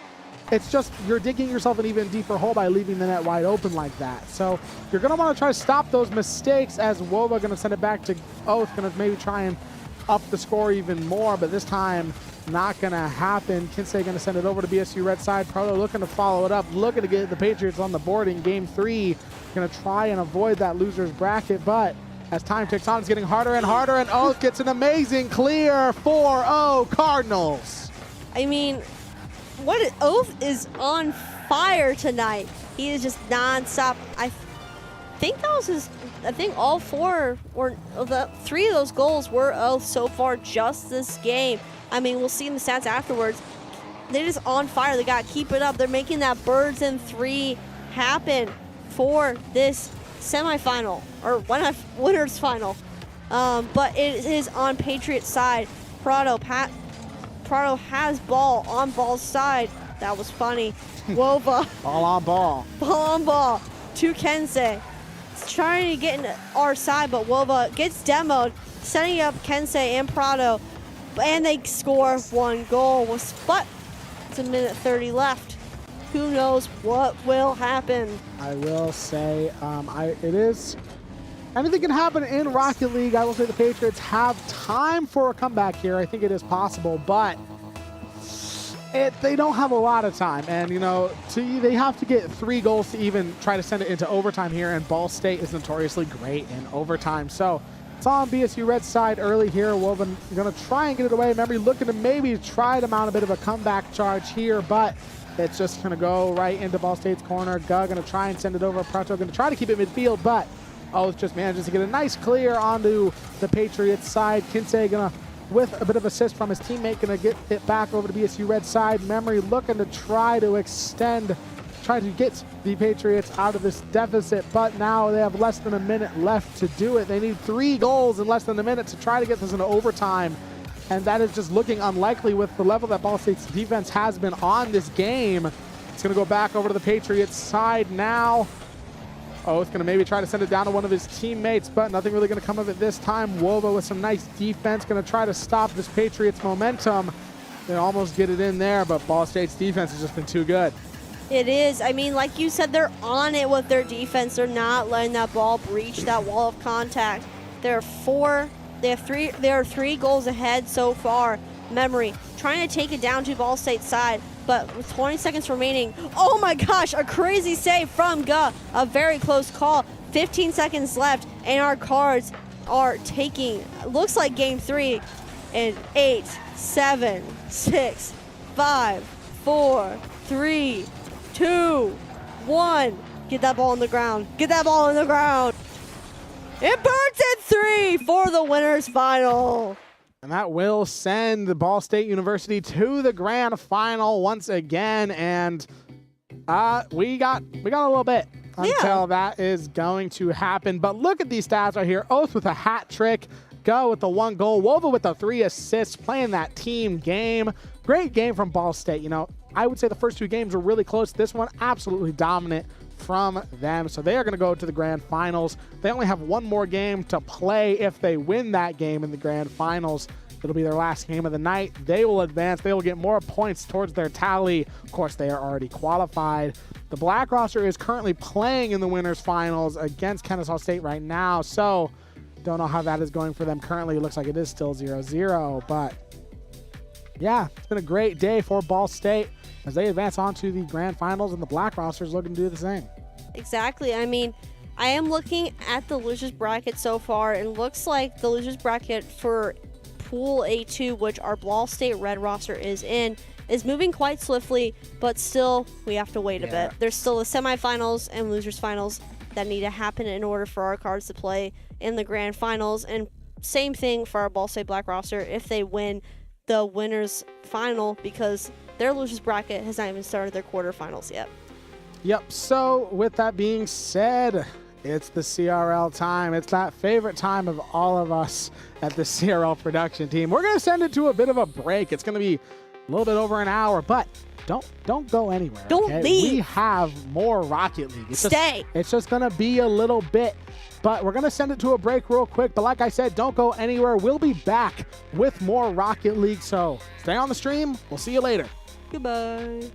it's just you're digging yourself an even deeper hole by leaving the net wide open like that. So you're going to want to try to stop those mistakes, as Wova going to send it back to Oath, going to maybe try and up the score even more, but this time not going to happen. Kinsey going to send it over to BSU red side. Proto looking to follow it up, looking to get the Patriots on the board in Game 3. Going to try and avoid that loser's bracket, but as time ticks on, it's getting harder and harder, and Oath gets an amazing clear. 4-0 Cardinals. I mean, Oath is on fire tonight. He is just nonstop. I think that was his, I think all 4 or the 3 of those goals were Oath so far just this game. I mean, we'll see in the stats afterwards. They're just on fire. They got to keep it up. They're making that Birds in 3 happen for this semifinal or winners final. But it is on Patriots side. Prado has ball on Ball's side. That was funny. Wova. Ball on ball. Ball on ball to Kensei. It's trying to get in our side, but Wova gets demoed, setting up Kensei and Prado. And they score 1 goal. But with a minute 30 left. Who knows what will happen? I will say, it is. Anything can happen in Rocket League. I will say the Patriots have time for a comeback here. I think it is possible, but they don't have a lot of time. And, you know, they have to get 3 goals to even try to send it into overtime here, and Ball State is notoriously great in overtime. So it's on BSU Red side early here. Woven going to try and get it away. Memory looking to maybe try to mount a bit of a comeback charge here, but it's just going to go right into Ball State's corner. Gug going to try and send it over. Prato going to try to keep it midfield, but Oath just manages to get a nice clear onto the Patriots side. Kinsey going to, with a bit of assist from his teammate, going to get it back over to BSU Red side. Memory looking to try to extend, try to get the Patriots out of this deficit, but now they have less than a minute left to do it. They need 3 goals in less than a minute to try to get this into overtime, and that is just looking unlikely with the level that Ball State's defense has been on this game. It's going to go back over to the Patriots side now. Oath going to maybe try to send it down to one of his teammates, but nothing really going to come of it this time. Wovo with some nice defense, going to try to stop this Patriots momentum. They almost get it in there, but Ball State's defense has just been too good. It is. I mean, like you said, they're on it with their defense. They're not letting that ball breach that wall of contact. They are 3 goals ahead so far. Memory trying to take it down to Ball State's side, but with 20 seconds remaining, oh my gosh, a crazy save from Ga. A very close call. 15 seconds left, and our cards are taking, looks like game 3 in 8, 7, 6, 5, 4, 3, 2, 1. Get that ball on the ground. Get that ball on the ground. It burns at 3 for the winners final. And that will send the Ball State University to the grand final once again. And we got a little bit until that is going to happen. But look at these stats right here. Oath with a hat trick. Go with the 1 goal. Wova with the 3 assists, playing that team game. Great game from Ball State. You know, I would say the first 2 games were really close. This one, absolutely dominant from them. So they are going to go to the grand finals. They only have 1 more game to play. If they win that game in the grand finals, it'll be their last game of the night. They will advance. They will get more points towards their tally. Of course, they are already qualified. The black roster is currently playing in the winners finals against Kennesaw State right now. So don't know how that is going for them currently. It looks like it is still 0-0, but yeah, it's been a great day for Ball State as they advance on to the grand finals, and the black roster is looking to do the same. Exactly. I mean, I am looking at the losers bracket so far, and looks like the losers bracket for Pool A2, which our Ball State red roster is in, is moving quite swiftly, but still, we have to wait a bit. There's still the semifinals and losers finals that need to happen in order for our cards to play in the grand finals, and same thing for our Ball State black roster if they win the winners final, because their losers bracket has not even started their quarterfinals yet. Yep, so with that being said, it's the CRL time. It's that favorite time of all of us at the CRL production team. We're going to send it to a bit of a break. It's going to be a little bit over an hour, but don't go anywhere. Don't leave. We have more Rocket League. Stay. It's just going to be a little bit, but we're going to send it to a break real quick. But like I said, don't go anywhere. We'll be back with more Rocket League, so stay on the stream. We'll see you later. Goodbye.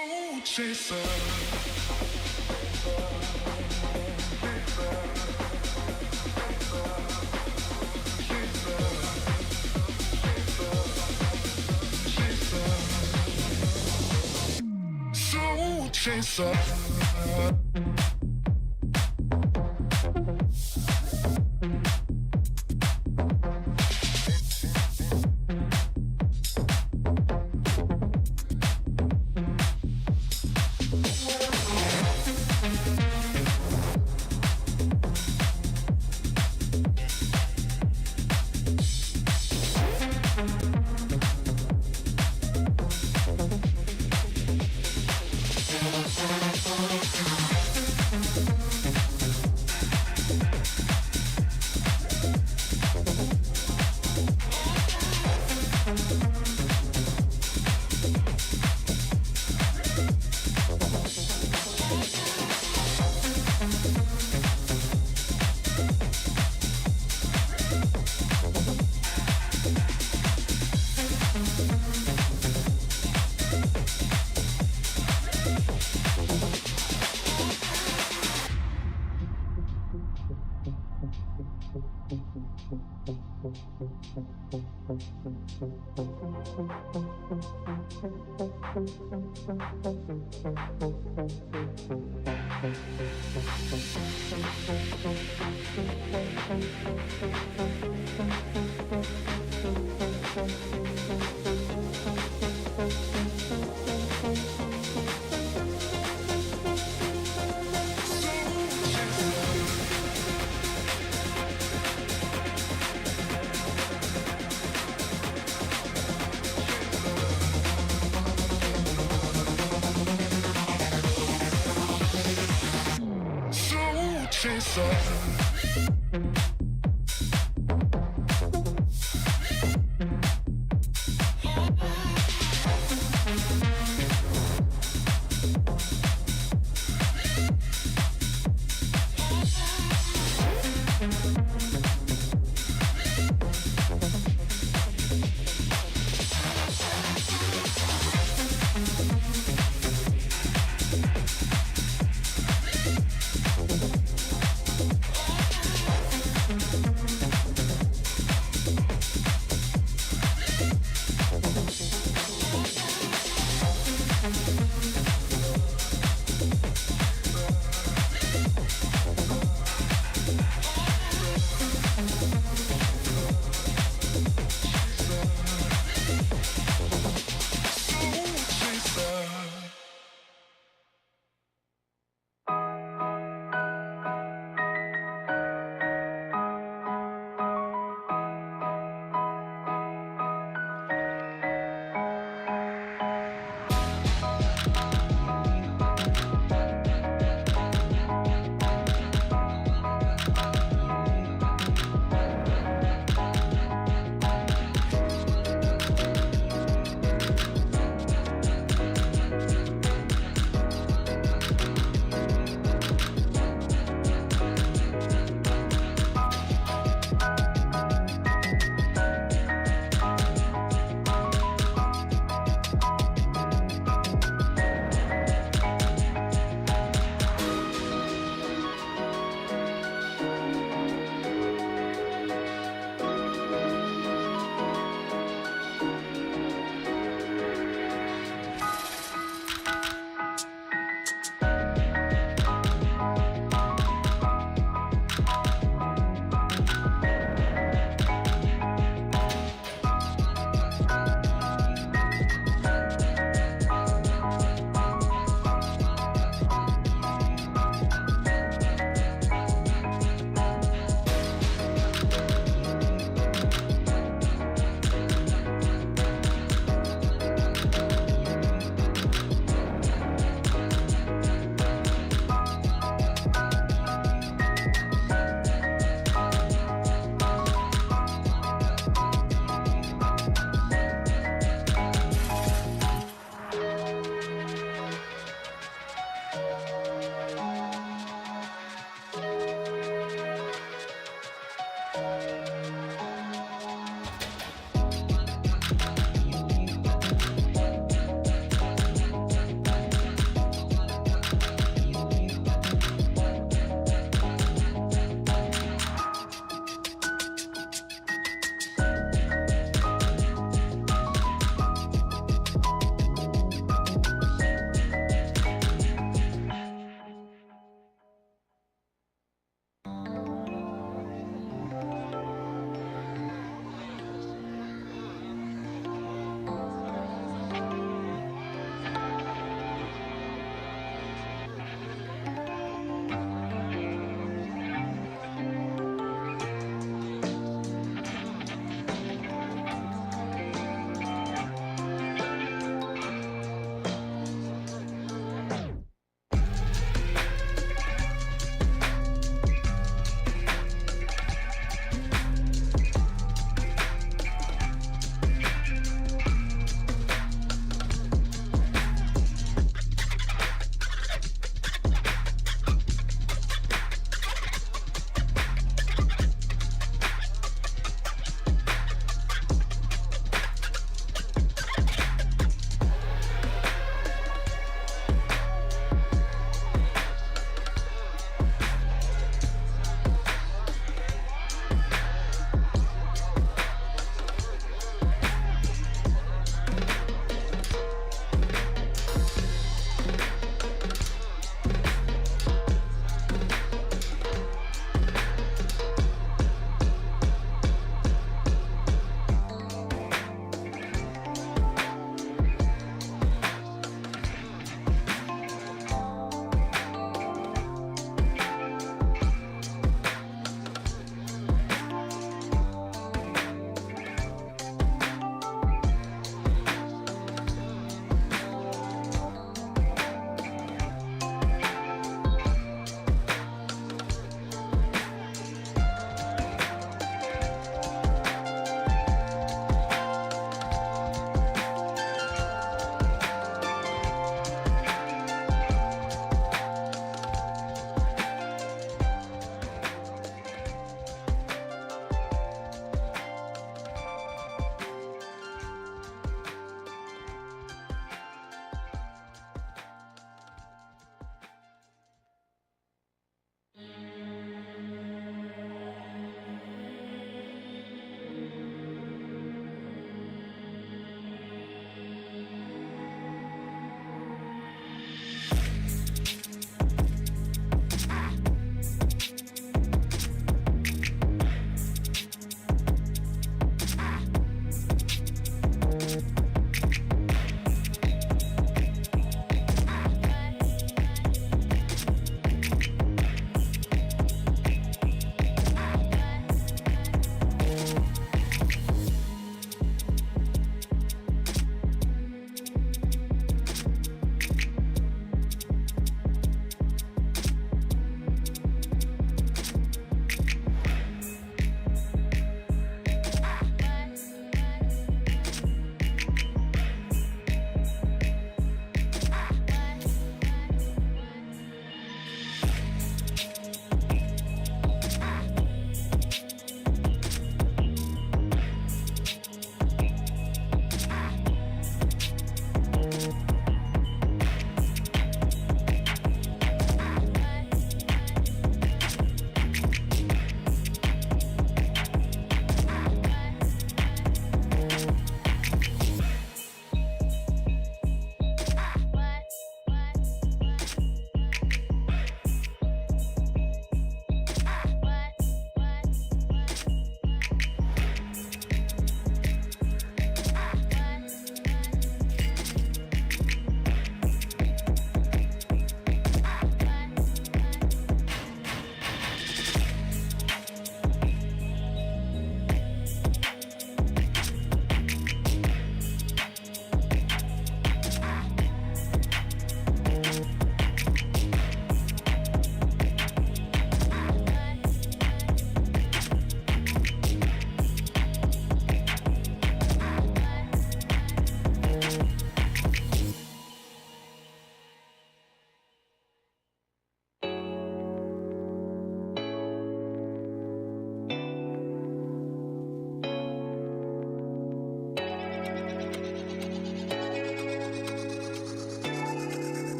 Soul chaser. Soul chaser. Soul chaser.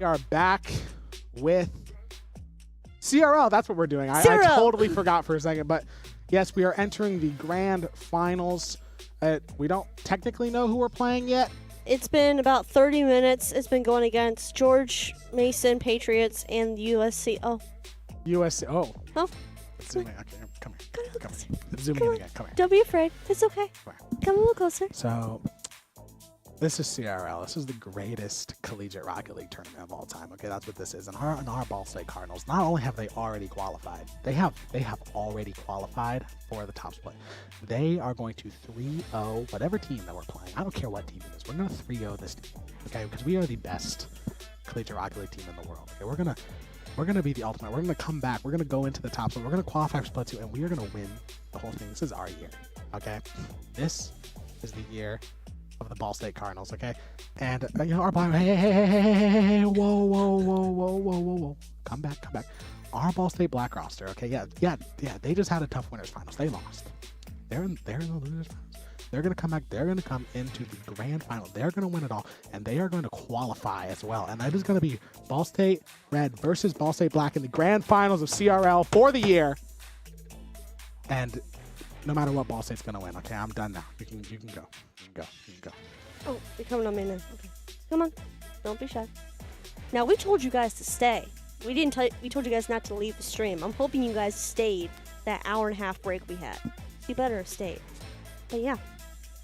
We are back with CRL. That's what we're doing. I CRL. totally forgot for a second, but yes, we are entering the grand finals. We don't technically know who we're playing yet. It's been about 30 minutes. It's been going against George Mason Patriots and USC. Oh, USC. Oh. Oh. zoom in. Okay, come here. Come a little Come closer. here. Let's zoom in again. Come here. Don't be afraid. It's okay. Come Come a little closer. So, this is CRL. This is the greatest collegiate Rocket League tournament of all time. Okay, that's what this is. And our Ball State Cardinals, not only have they already qualified, they have already qualified for the top split. They are going to 3-0 whatever team that we're playing. I don't care what team it is. We're going to 3-0 this team. Okay, because we are the best collegiate Rocket League team in the world. Okay, we're gonna be the ultimate. We're gonna come back. We're gonna go into the top split. We're gonna qualify for split 2, and we are gonna win the whole thing. This is our year. Okay, this is the year of the Ball State Cardinals. Okay, and our hey, whoa, come back. Our Ball State Black roster. Okay, yeah. They just had a tough winners finals. They lost. They're in the losers finals. They're going to come back. They're going to come into the grand final. They're going to win it all, and they are going to qualify as well. And that is going to be Ball State Red versus Ball State Black in the grand finals of CRL for the year. And no matter what, Ball State's going to win. Okay, I'm done now. You can go. You can go. Oh, you're coming on me now. Okay. Come on. Don't be shy. Now, we told you guys to stay. We told you guys not to leave the stream. I'm hoping you guys stayed that hour-and-a-half break we had. You better have stayed. But yeah.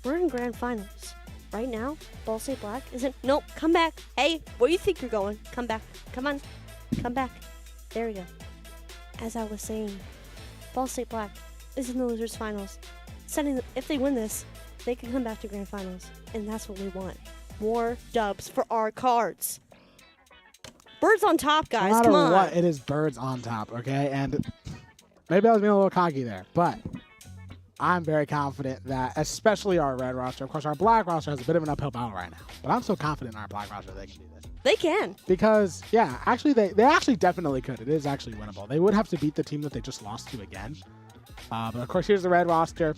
We're in grand finals. Right now, Ball State Black isn't... Nope, come back. Hey, where do you think you're going? Come back. Come on. Come back. There we go. As I was saying, Ball State Black is in the losers finals. If they win this, they can come back to grand finals. And that's what we want. More dubs for our cards. Birds on top, guys. No matter Come on. what, it is birds on top, okay? And maybe I was being a little cocky there, but I'm very confident that, especially our red roster, of course, our black roster has a bit of an uphill battle right now, but I'm so confident in our black roster they can do this. They can. Because, yeah, actually, they actually definitely could. It is actually winnable. They would have to beat the team that they just lost to again. But, of course, here's the red roster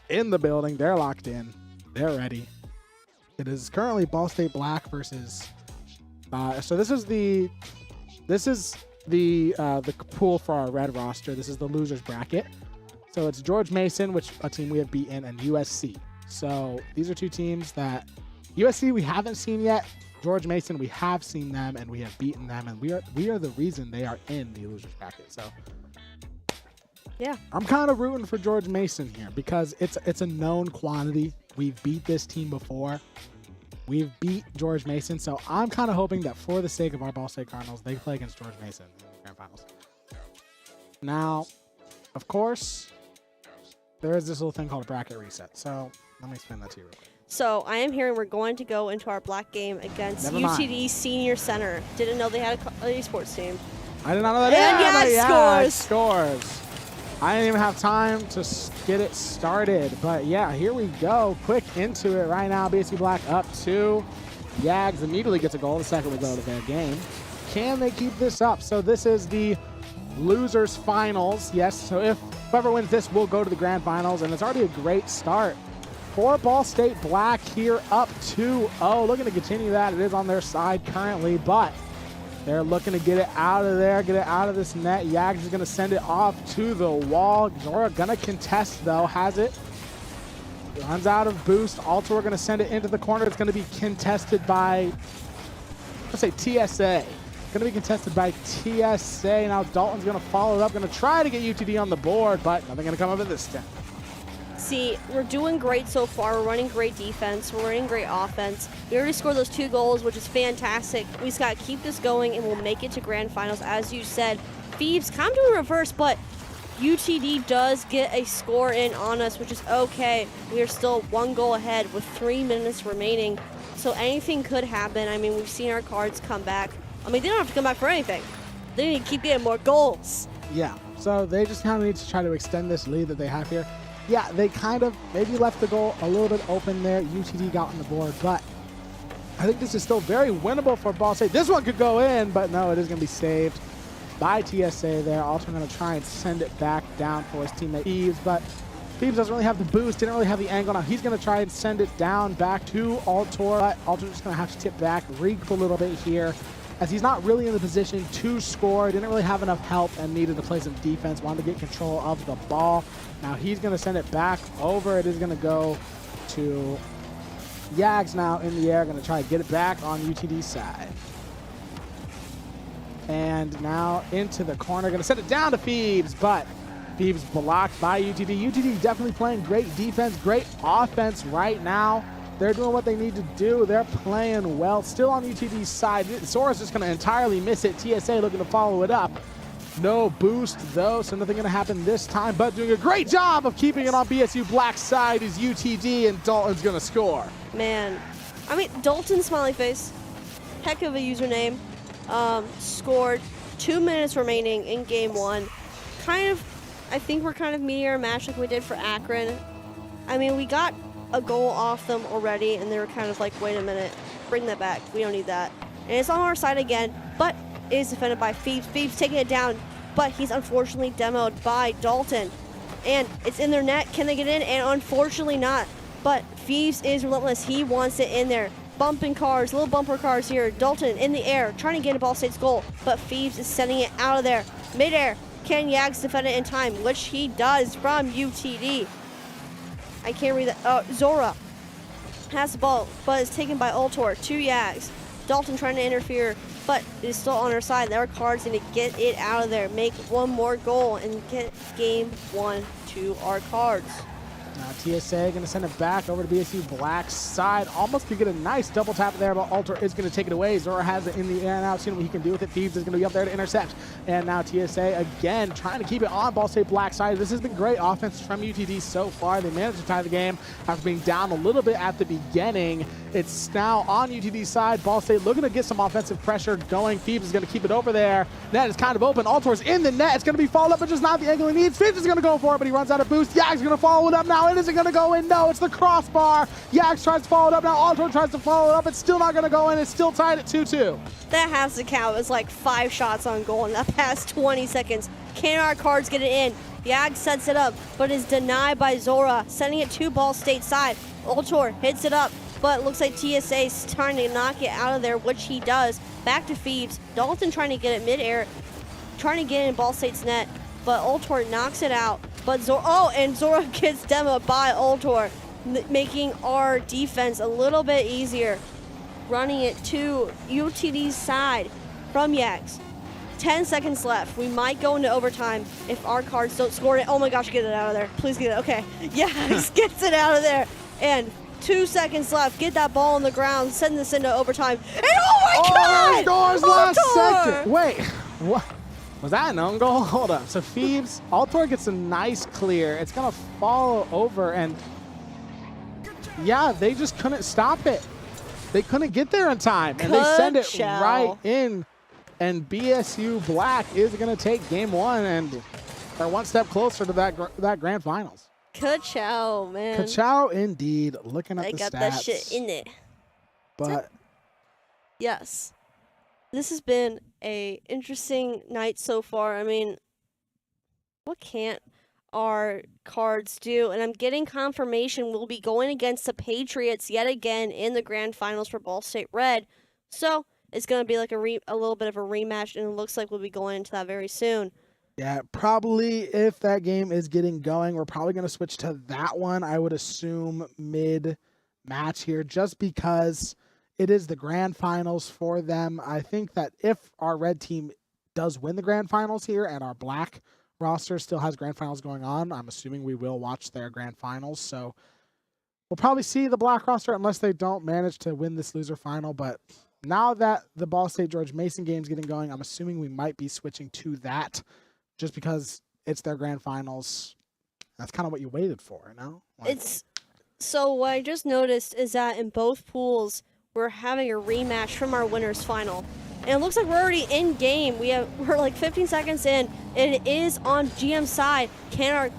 in the building. They're locked in. They're ready. It is currently Ball State Black versus... so this is the pool for our red roster. This is the losers bracket. So it's George Mason, which a team we have beaten, and USC. So these are two teams that USC we haven't seen yet. George Mason, we have seen them and we have beaten them, and we are the reason they are in the losers bracket. So yeah, I'm kind of rooting for George Mason here because it's a known quantity. We've beat this team before. We've beat George Mason, so I'm kind of hoping that for the sake of our Ball State Cardinals, they play against George Mason in the grand finals. Now, of course, there is this little thing called a bracket reset. So let me explain that to you real quick. So I am hearing we're going to go into our black game against UTD Senior Center. Didn't know they had an esports team. I did not know that. And yeah, it scores. I didn't even have time to get it started. But yeah, here we go. Quick into it right now. BSU Black up 2. Yags immediately gets a goal the second we go to their game. Can they keep this up? So this is the losers finals. Yes, so if whoever wins this will go to the grand finals, and it's already a great start for Ball State Black here, up 2-0. Looking to continue that. It is on their side currently, but they're looking to get it out of there, get it out of this net. Yags is going to send it off to the wall. Zora going to contest, though. Has it. Runs out of boost. Altor going to send it into the corner. It's going to be contested by, let's say, TSA. Going to be contested by TSA. Now Dalton's going to follow it up. Going to try to get UTD on the board, but nothing going to come of it this time. See, we're doing great so far. We're running great defense. We're running great offense. We already scored those 2 goals, which is fantastic. We just got to keep this going, and we'll make it to grand finals. As you said, Phoebes come to a reverse, but UTD does get a score in on us, which is okay. We are still 1 goal ahead with 3 minutes remaining, so anything could happen. I mean, we've seen our cards come back. I mean, they don't have to come back for anything. They need to keep getting more goals. Yeah, so they just kind of need to try to extend this lead that they have here. Yeah, they kind of maybe left the goal a little bit open there. UTD got on the board, but I think this is still very winnable for Ball State. This one could go in, but no, it is going to be saved by TSA there. Also going to try and send it back down for his teammate Phoebes, but Phoebes doesn't really have the boost, didn't really have the angle. Now he's going to try and send it down back to Altor, but Altor's just going to have to tip back, regroup a little bit here, as he's not really in the position to score, didn't really have enough help and needed to play some defense, wanted to get control of the ball. Now he's going to send it back over. It is going to go to Yags now in the air, going to try to get it back on UTD's side. And now into the corner, gonna send it down to Phoebes, but Phoebes blocked by UTD. UTD definitely playing great defense, great offense right now. They're doing what they need to do. They're playing well. Still on UTD's side. Zora's just gonna entirely miss it. TSA looking to follow it up. No boost though, so nothing gonna happen this time, but doing a great job of keeping it on BSU Black's side is UTD, and Dalton's gonna score. Man, I mean, Dalton Smiley Face, heck of a username, scored. 2 minutes remaining in game one. I think we're kind of meteor match like we did for Akron. I mean, we got a goal off them already, and they were kind of like, wait a minute, bring that back. We don't need that. And it's on our side again, but it is defended by Phoebes. Phoebes taking it down, but he's unfortunately demoed by Dalton. And it's in their net. Can they get in? And unfortunately not. But Phoebes is relentless. He wants it in there. Bumping cars, little bumper cars here. Dalton in the air, trying to get a Ball State's goal, but Phoebes is sending it out of there. Midair. Can Yags defend it in time? Which he does from UTD. I can't read that. Oh, Zora has the ball, but it's taken by Ultor to Yags. Dalton trying to interfere, but it is still on our side. Their cards need to get it out of there, make one more goal, and get game one to our cards. Now TSA going to send it back over to BSU Black's side. Almost could get a nice double tap there, but Alter is going to take it away. Zora has it in the air now, seeing what he can do with it. Phoebes is going to be up there to intercept. And now TSA again trying to keep it on Ball State Black's side. This has been great offense from UTD so far. They managed to tie the game after being down a little bit at the beginning. It's now on UTD's side. Ball State looking to get some offensive pressure going. Phoebes is going to keep it over there. Net is kind of open. Altor's in the net. It's going to be followed up, but just not the angle he needs. Phoebes is going to go for it, but he runs out of boost. Yag's going to follow it up now. It isn't going to go in. No, it's the crossbar. Yags tries to follow it up now. Altor tries to follow it up. It's still not going to go in. It's still tied at 2-2. That has to count. It's like 5 shots on goal in that past 20 seconds. Can our cards get it in? Yag sets it up, but is denied by Zora, sending it to Ball State side. Ultor hits it up, but it looks like TSA is trying to knock it out of there, which he does. Back to Phoebes. Dalton trying to get it midair, trying to get it in Ball State's net, but Ultor knocks it out. But Zora gets demoed by Ultor, making our defense a little bit easier. Running it to UTD's side from Yags. 10 seconds left. We might go into overtime if our cards don't score it. Oh my gosh, get it out of there. Please get it. Okay. Yags gets it out of there. And 2 seconds left. Get that ball on the ground. Send this into overtime. And oh my God! He scores last second. Wait, what? Was that an own goal? Hold up. So Phoebes, Altor gets a nice clear. It's going to follow over, and yeah, they just couldn't stop it. They couldn't get there in time, and they send it right in. And BSU Black is going to take game one, and they're one step closer to that grand finals. Ka-chow, man. Ka-chow indeed. Looking at the stats. They got that shit in it. But yes, this has been a interesting night so far. I mean, what can't our cards do? And I'm getting confirmation we'll be going against the Patriots yet again in the grand finals for Ball State Red. So it's going to be like a little bit of a rematch, and it looks like we'll be going into that very soon. yeah, probably if that game is getting going, we're probably going to switch to that one, I would assume, mid-match here, just because it is the grand finals for them. I think that if our red team does win the grand finals here and our black roster still has grand finals going on, I'm assuming we will watch their grand finals. So we'll probably see the black roster unless they don't manage to win this loser final. But now that the Ball State George Mason game's getting going, I'm assuming we might be switching to that just because it's their grand finals. That's kind of what you waited for, you know? So what I just noticed is that in both pools, we're having a rematch from our winners final. And it looks like we're already in game. We're like 15 seconds in, and it is on GM side. I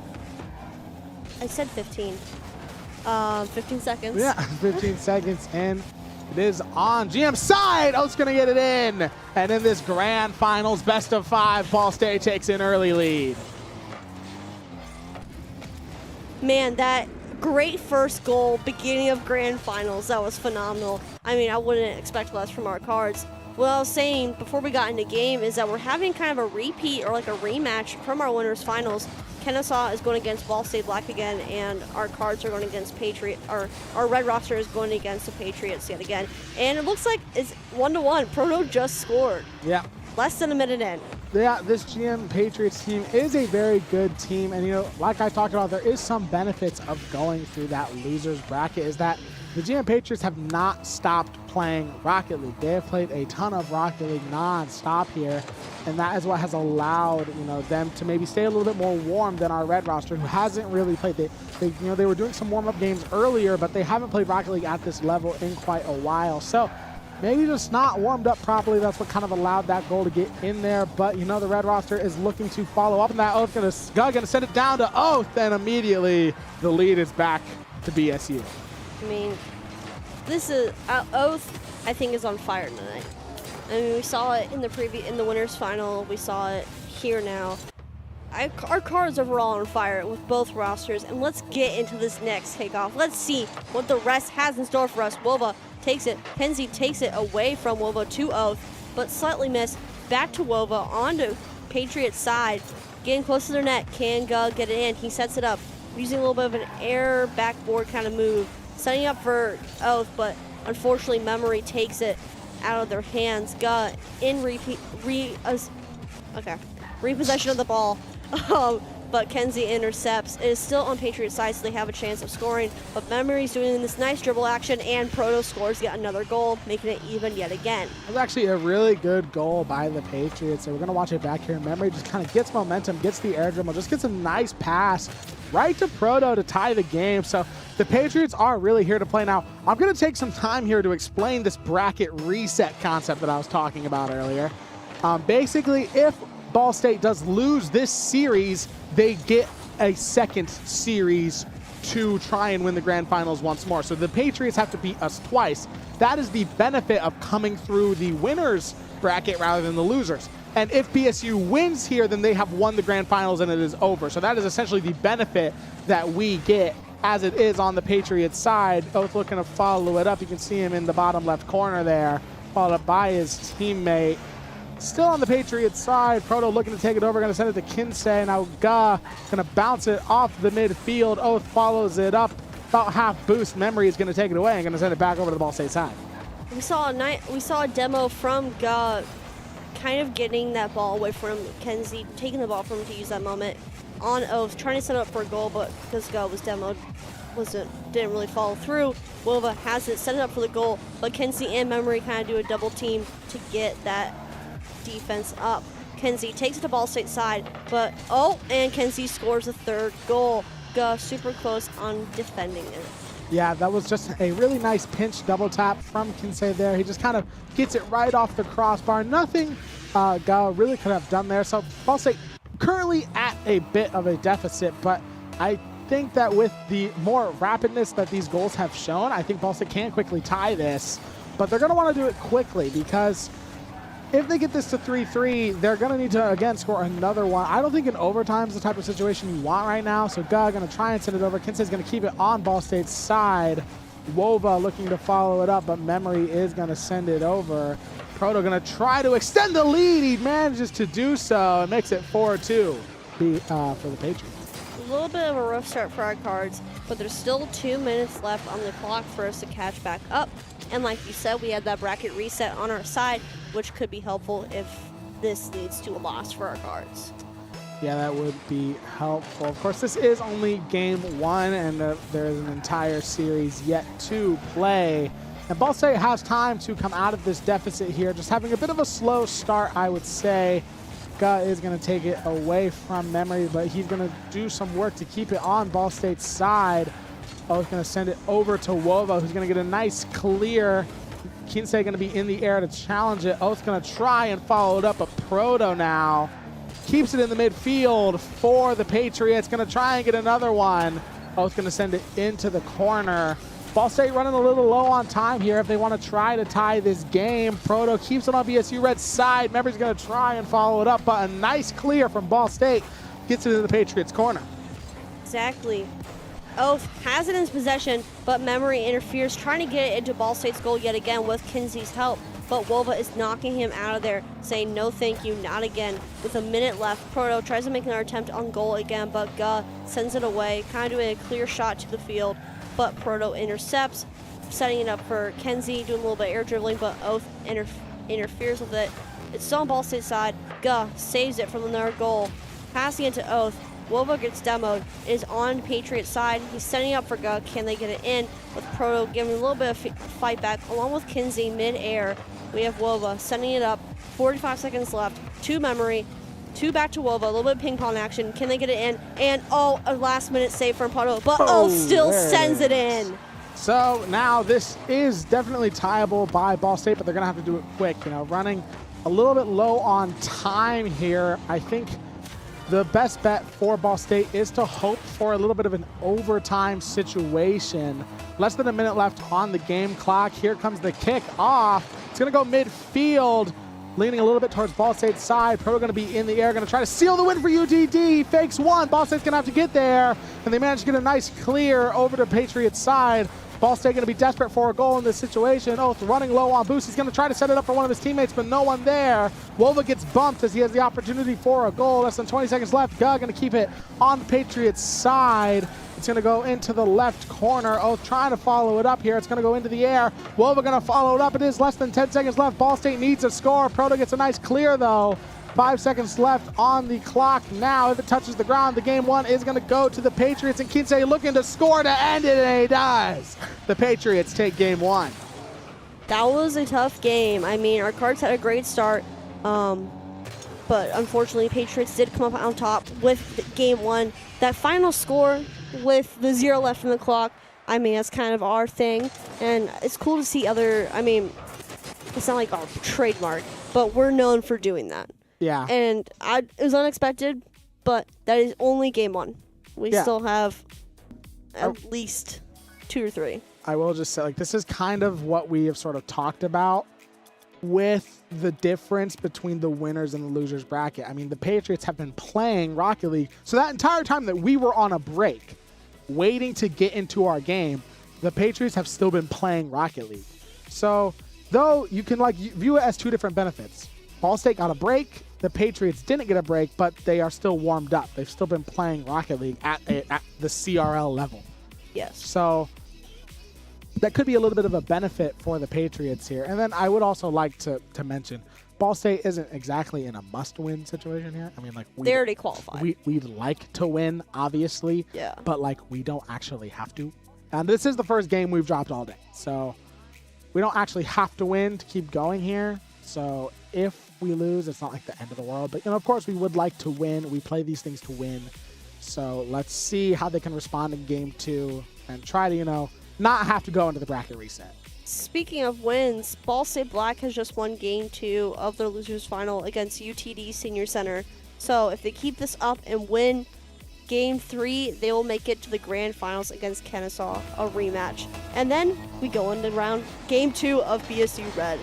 said 15. 15 seconds. Yeah, 15 seconds in. It is on GM side. Oak's going to get it in. And in this grand finals, best of 5, Ball State takes an early lead. Man, that great first goal, beginning of grand finals. That was phenomenal. I mean, I wouldn't expect less from our cards. What I was saying before we got into game is that we're having kind of a repeat or like a rematch from our winners finals. Kennesaw is going against Ball State Black again, and our cards are going against Patriot. Our red roster is going against the Patriots yet again. And it looks like it's 1-1. Proto just scored. Yeah. less than a minute in. Yeah, this GM Patriots team is a very good team, and like I talked about, there is some benefits of going through that losers bracket, is that the GM Patriots have not stopped playing Rocket League. They have played a ton of Rocket League non-stop here, and that is what has allowed them to maybe stay a little bit more warm than our red roster, who hasn't really played. They were doing some warm-up games earlier, but they haven't played Rocket League at this level in quite a while. So maybe just not warmed up properly. That's what kind of allowed that goal to get in there. But the red roster is looking to follow up on that. Oath gonna send it down to Oath, and immediately the lead is back to BSU. I mean, this is Oath. I think is on fire tonight. I mean, we saw it in the winners final. We saw it here now. Our cards overall on fire with both rosters, and let's get into this next takeoff. Let's see what the rest has in store for us. Wova takes it. Kenzie takes it away from Wova to Oath, but slightly missed. Back to Wova onto Patriots side, getting close to their net. Can Gug get it in? He sets it up, using a little bit of an air backboard kind of move, setting up for Oath, but unfortunately Memory takes it out of their hands. Gug in repossession of the ball. But Kenzie intercepts. It is still on Patriots side, so they have a chance of scoring. But Memory's doing this nice dribble action, and Proto scores yet another goal, making it even yet again. It was actually a really good goal by the Patriots. So we're going to watch it back here. Memory just kind of gets momentum, gets the air dribble, just gets a nice pass right to Proto to tie the game. So the Patriots are really here to play. Now, I'm going to take some time here to explain this bracket reset concept that I was talking about earlier. Basically, if Ball State does lose this series, they get a second series to try and win the grand finals once more. So the Patriots have to beat us twice. That is the benefit of coming through the winners bracket rather than the losers. And if BSU wins here, then they have won the grand finals and it is over. So that is essentially the benefit that we get as it is on the Patriots side. Oath looking to follow it up. You can see him in the bottom left corner there, followed up by his teammate. Still on the Patriots side, Proto looking to take it over, going to send it to Kinsey. Now Ga going to bounce it off the midfield. Oath follows it up, about half boost. Memory is going to take it away and going to send it back over to the Ball State side. We saw a demo from Ga, kind of getting that ball away from Kenzie, taking the ball from him to use that moment on Oath, trying to set up for a goal, but because Ga was demoed, didn't really follow through. Wova has it, set it up for the goal, but Kenzie and Memory kind of do a double team to get that defense up. Kenzie takes it to Ball State side, but and Kenzie scores a third goal. Super close on defending it. Yeah, that was just a really nice pinch double tap from Kinsey there. He just kind of gets it right off the crossbar. Nothing Ga really could have done there. So Ball State currently at a bit of a deficit, but I think that with the more rapidness that these goals have shown, I think Ball State can quickly tie this, but they're going to want to do it quickly because if they get this to 3-3, they're going to need to, again, score another one. I don't think an overtime is the type of situation you want right now, so Ga going to try and send it over. Kinsey's going to keep it on Ball State's side. Wova looking to follow it up, but Memory is going to send it over. Proto going to try to extend the lead. He manages to do so and makes it 4-2 for the Patriots. A little bit of a rough start for our cards, but there's still 2 minutes left on the clock for us to catch back up. And like you said, we had that bracket reset on our side, which could be helpful if this leads to a loss for our cards. Yeah, that would be helpful. Of course, this is only game one, and there is an entire series yet to play. And Ball State has time to come out of this deficit here, just having a bit of a slow start, I would say. Ga is going to take it away from Memory, but he's going to do some work to keep it on Ball State's side. He's going to send it over to Wova, who's going to get a nice clear. Kinsey going to be in the air to challenge it. Oath's going to try and follow it up, but Proto now keeps it in the midfield for the Patriots. Going to try and get another one. Oath's going to send it into the corner. Ball State running a little low on time here if they want to try to tie this game. Proto keeps it on BSU Red's side. Memory's going to try and follow it up, but a nice clear from Ball State gets it into the Patriots' corner. Exactly. Oath has it in his possession, but Memory interferes, trying to get it into Ball State's goal yet again with Kinsey's help. But Wova is knocking him out of there, saying no thank you, not again. With a minute left, Proto tries to make another attempt on goal again, but Ga sends it away, kind of doing a clear shot to the field. But Proto intercepts, setting it up for Kenzie, doing a little bit of air dribbling, but Oath interferes with it. It's still on Ball State side. Guh saves it from their goal. Passing it to Oath. Wova gets demoed. It is on Patriot side. He's setting up for Guh. Can they get it in? With Proto giving a little bit of fight back along with Kinsey mid-air. We have Wova sending it up. 45 seconds left. 2 memory. 2 back to Wova. A little bit of ping pong action. Can they get it in? And oh, a last minute save from Proto. But Oath still sends it in. So now this is definitely tieable by Ball State, but they're going to have to do it quick. You know, running a little bit low on time here. I think the best bet for Ball State is to hope for a little bit of an overtime situation. Less than a minute left on the game clock. Here comes the kick off. It's going to go midfield, leaning a little bit towards Ball State's side. Proto going to be in the air, going to try to seal the win for UTD. Fakes one. Ball State's going to have to get there, and they manage to get a nice clear over to Patriots' side. Ball State going to be desperate for a goal in this situation. Oath running low on boost. He's going to try to set it up for one of his teammates, but no one there. Wova gets bumped as he has the opportunity for a goal. Less than 20 seconds left. Guh going to keep it on the Patriots' side. It's going to go into the left corner. Oath trying to follow it up here. It's going to go into the air. Wova going to follow it up. It is less than 10 seconds left. Ball State needs a score. Proto gets a nice clear, though. 5 seconds left on the clock now. If it touches the ground, the game one is going to go to the Patriots, and Kinsey looking to score to end it, and he does. The Patriots take game one. That was a tough game. I mean, our Cards had a great start, but unfortunately, Patriots did come up on top with game one. That final score with the 0 left in the clock, I mean, that's kind of our thing, and it's cool to see other, I mean, it's not like our trademark, but we're known for doing that. Yeah. And it was unexpected, but that is only game one. We still have at least 2 or 3. I will just say, like, this is kind of what we have sort of talked about with the difference between the winners and the losers bracket. I mean, the Patriots have been playing Rocket League. So that entire time that we were on a break, waiting to get into our game, the Patriots have still been playing Rocket League. So, though you can, like, view it as 2 different benefits. Ball State got a break. The Patriots didn't get a break, but they are still warmed up. They've still been playing Rocket League at the CRL level. Yes. So that could be a little bit of a benefit for the Patriots here. And then I would also like to mention, Ball State isn't exactly in a must-win situation here. I mean, like, they already qualified. We'd like to win, obviously. Yeah. But, like, we don't actually have to. And this is the first game we've dropped all day. So we don't actually have to win to keep going here. So if we lose, it's not like the end of the world. But, you know, of course, we would like to win. We play these things to win. So let's see how they can respond in game 2 and try to, you know, not have to go into the bracket reset. Speaking of wins, Ball State Black has just won game 2 of their losers final against UTD Senior Center. So if they keep this up and win game 3, they will make it to the grand finals against Kennesaw, a rematch. And then we go into round game 2 of BSU Red.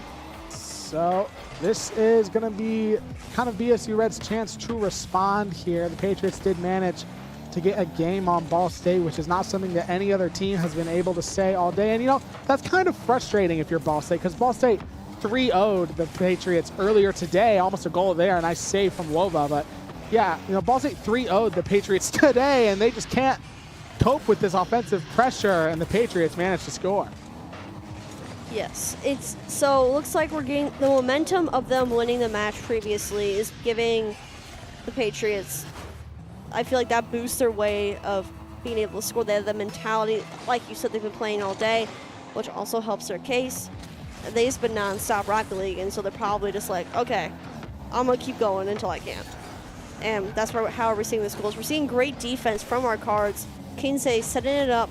So this is going to be kind of BSU Red's chance to respond here. The Patriots did manage to get a game on Ball State, which is not something that any other team has been able to say all day. And, you know, that's kind of frustrating if you're Ball State, because Ball State 3-0'd the Patriots earlier today, almost a goal there, a nice save from Wova. But, yeah, you know, Ball State 3-0'd the Patriots today, and they just can't cope with this offensive pressure, and the Patriots managed to score. Yes, so it looks like we're getting the momentum of them winning the match previously is giving the Patriots, I feel like that boosts their way of being able to score. They have the mentality, like you said, they've been playing all day, which also helps their case. They've just been non-stop Rocket League, and so they're probably just like, okay, I'm going to keep going until I can't. And that's how we're seeing the goals. We're seeing great defense from our Cards. Kinsey setting it up,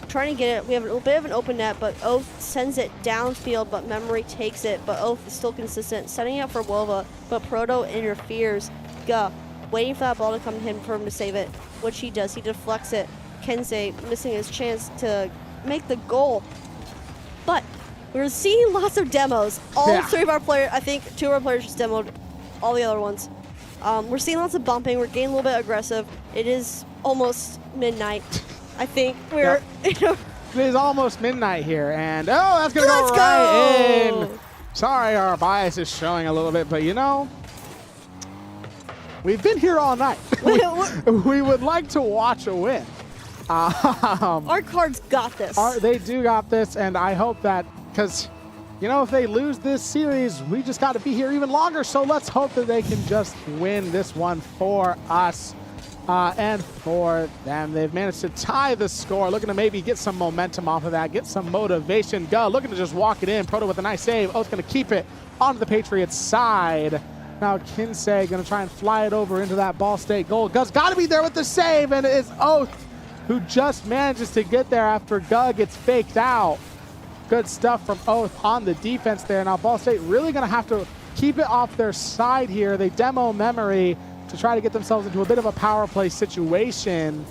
trying to get it. We have a little bit of an open net, but Oath sends it downfield, but Memory takes it. But Oath is still consistent, setting it up for Wova, but Proto interferes. Guh, waiting for that ball to come to him for him to save it, which he does. He deflects it. Kinsey missing his chance to make the goal. But we're seeing lots of demos. All 3 of our players, I think 2 of our players just demoed all the other ones. We're seeing lots of bumping. We're getting a little bit aggressive. It is almost midnight. I think we're, you know. It is almost midnight here, and that's going to go right in. Sorry, our bias is showing a little bit, but, you know, we've been here all night. we would like to watch a win. Our Cards got this. They do got this, and I hope that, because, you know, if they lose this series, we just got to be here even longer. So let's hope that they can just win this one for us and for them. They've managed to tie the score, looking to maybe get some momentum off of that, get some motivation. Guh looking to just walk it in. Proto with a nice save. Oath going to keep it onto the Patriots side. Now Kinsey going to try and fly it over into that Ball State goal. Guh's got to be there with the save, and it is Oath who just manages to get there after Guh gets faked out. Good stuff from Oath on the defense there. Now Ball State really going to have to keep it off their side here. They demo Memory to try to get themselves into a bit of a power play situation.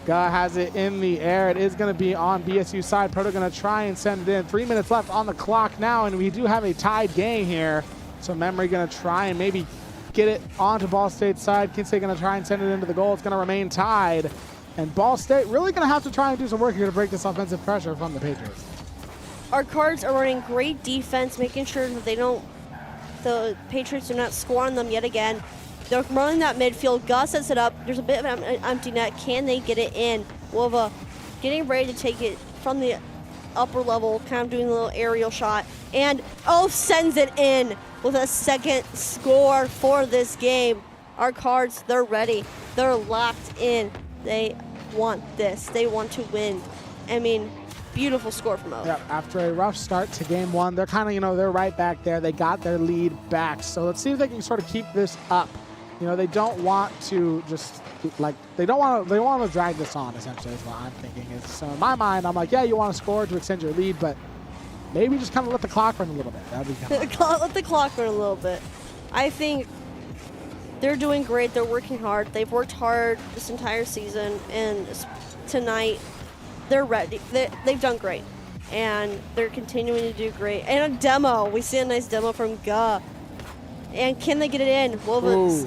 Guh has it in the air. It is going to be on BSU side. Proto going to try and send it in. 3 minutes left on the clock now, and we do have a tied game here. So Memory going to try and maybe get it onto Ball State's side. Kinsey going to try and send it into the goal. It's going to remain tied. And Ball State really going to have to try and do some work here to break this offensive pressure from the Patriots. Our Cards are running great defense, making sure that the Patriots do not score on them yet again. They're running that midfield. Gus sets it up. There's a bit of an empty net. Can they get it in? Wova getting ready to take it from the upper level, kind of doing a little aerial shot. And Oath sends it in with a second score for this game. Our Cards, they're ready. They're locked in. They want this. They want to win. I mean, beautiful score from Oath. Yep, after a rough start to game one, they're kind of, you know, they're right back there. They got their lead back. So let's see if they can sort of keep this up. You know, they don't want to just, like, they want to drag this on, essentially, is what I'm thinking. So in my mind, I'm like, yeah, you want to score to extend your lead, but maybe just kind of let the clock run a little bit. That'd be kind of Let the clock run a little bit. I think they're doing great. They're working hard. They've worked hard this entire season, and tonight they're ready. They've done great, and they're continuing to do great. And a demo. We see a nice demo from Guh. And can they get it in? Wolves.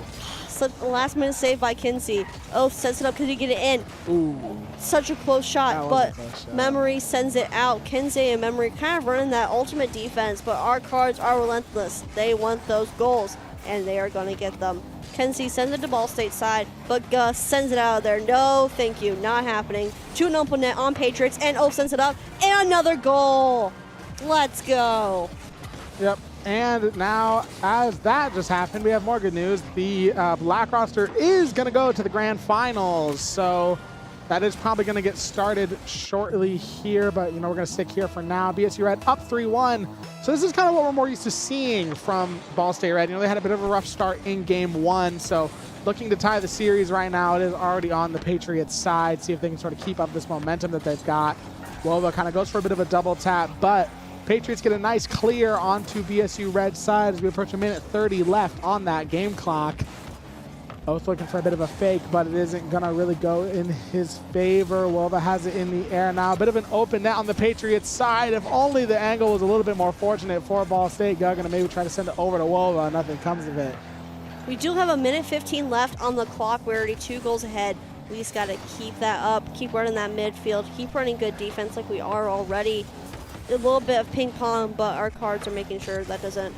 Last minute save by Kinsey. Oath sets it up. Can he get it in? Ooh. Such a close shot, but Memory sends it out. Kinsey and Memory kind of running that ultimate defense, but our Cards are relentless. They want those goals, and they are going to get them. Kinsey sends it to Ball State side, but Gus sends it out of there. No, thank you. Not happening. To an open net on Patriots, and Oath sends it up, and another goal. Let's go. Yep. And now, as that just happened, we have more good news. The Black roster is going to go to the grand finals. So that is probably going to get started shortly here. But, you know, we're going to stick here for now. BSU Red up 3-1. So this is kind of what we're more used to seeing from Ball State Red. You know, they had a bit of a rough start in game one. So looking to tie the series right now. It is already on the Patriots side. See if they can sort of keep up this momentum that they've got. Wova kind of goes for a bit of a double tap, but Patriots get a nice clear onto BSU Red side as we approach a minute 30 left on that game clock. Oath looking for a bit of a fake, but it isn't going to really go in his favor. Wova has it in the air now. A bit of an open net on the Patriots side. If only the angle was a little bit more fortunate for Ball State. Guh going to maybe try to send it over to Wova. Nothing comes of it. We do have a minute 15 left on the clock. We're already 2 goals ahead. We just got to keep that up, keep running that midfield, keep running good defense like we are already. A little bit of ping pong, but our Cards are making sure that doesn't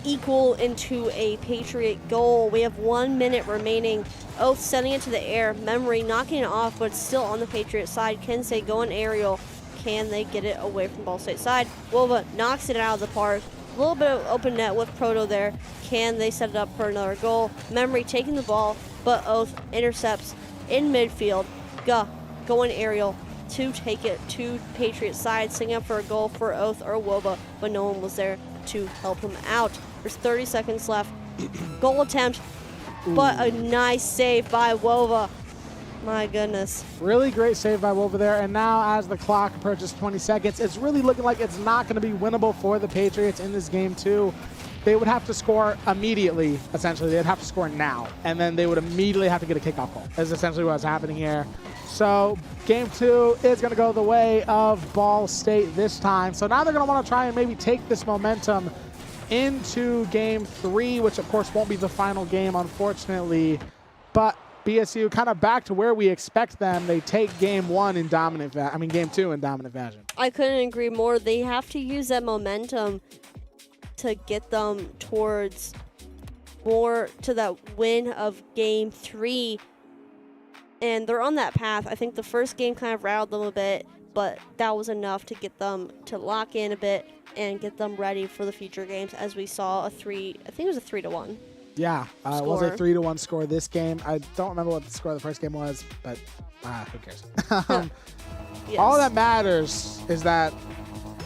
equal into a Patriot goal. We have 1 minute remaining. Oath sending it to the air. Memory knocking it off, but it's still on the Patriot side. Kinsey going aerial. Can they get it away from Ball State side? Wova knocks it out of the park. A little bit of open net with Proto there. Can they set it up for another goal? Memory taking the ball, but Oath intercepts in midfield. Guh going aerial to take it to Patriot side, singing up for a goal for Oath or Wova, but no one was there to help him out. There's 30 seconds left. Goal attempt, but a nice save by Wova. My goodness. Really great save by Wova there. And now as the clock approaches 20 seconds, it's really looking like it's not going to be winnable for the Patriots in this game too. They would have to score immediately, essentially. They'd have to score now. And then they would immediately have to get a kickoff goal. That's essentially what's happening here. So game 2 is going to go the way of Ball State this time. So now they're going to want to try and maybe take this momentum into game 3, which of course won't be the final game, unfortunately. But BSU kind of back to where we expect them. They take game 2 in dominant fashion. I couldn't agree more. They have to use that momentum to get them towards more to that win of game 3. And they're on that path. I think the first game kind of rattled them a bit. but that was enough to get them to lock in a bit and get them ready for the future games, as we saw I think it was a 3-1. Yeah, it was a Score. 3-1 score this game. I don't remember what the score of the first game was, but who cares? Yes. All that matters is that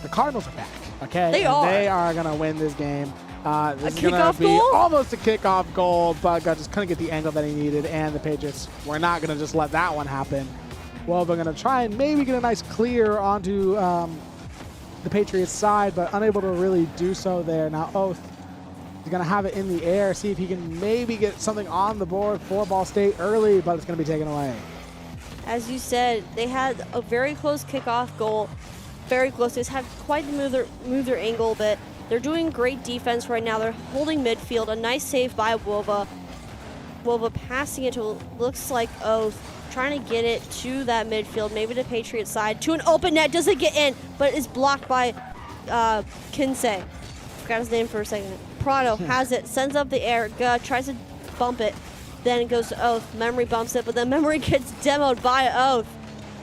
the Cardinals are back, okay? They And are. They are going to win this game. This is going to kickoff be goal? almost a kickoff goal, but just couldn't get the angle that he needed, and the Patriots were not going to just let that one happen. Well, they're going to try and maybe get a nice clear onto the Patriots side, but unable to really do so there. Now, Oath is going to have it in the air, see if he can maybe get something on the board for Ball State early, but it's going to be taken away. As you said, they had a very close kickoff goal. Very close. They just had quite to move their angle a bit. They're doing great defense right now. They're holding midfield. A nice save by Wova. Wova passing it to, looks like Oath, trying to get it to that midfield, maybe to Patriot side, to an open net. Doesn't get in, but is blocked by Kinsey. Forgot his name for a second. Prado has it, sends up the air, tries to bump it, then it goes to Oath. Memory bumps it, but then Memory gets demoed by Oath.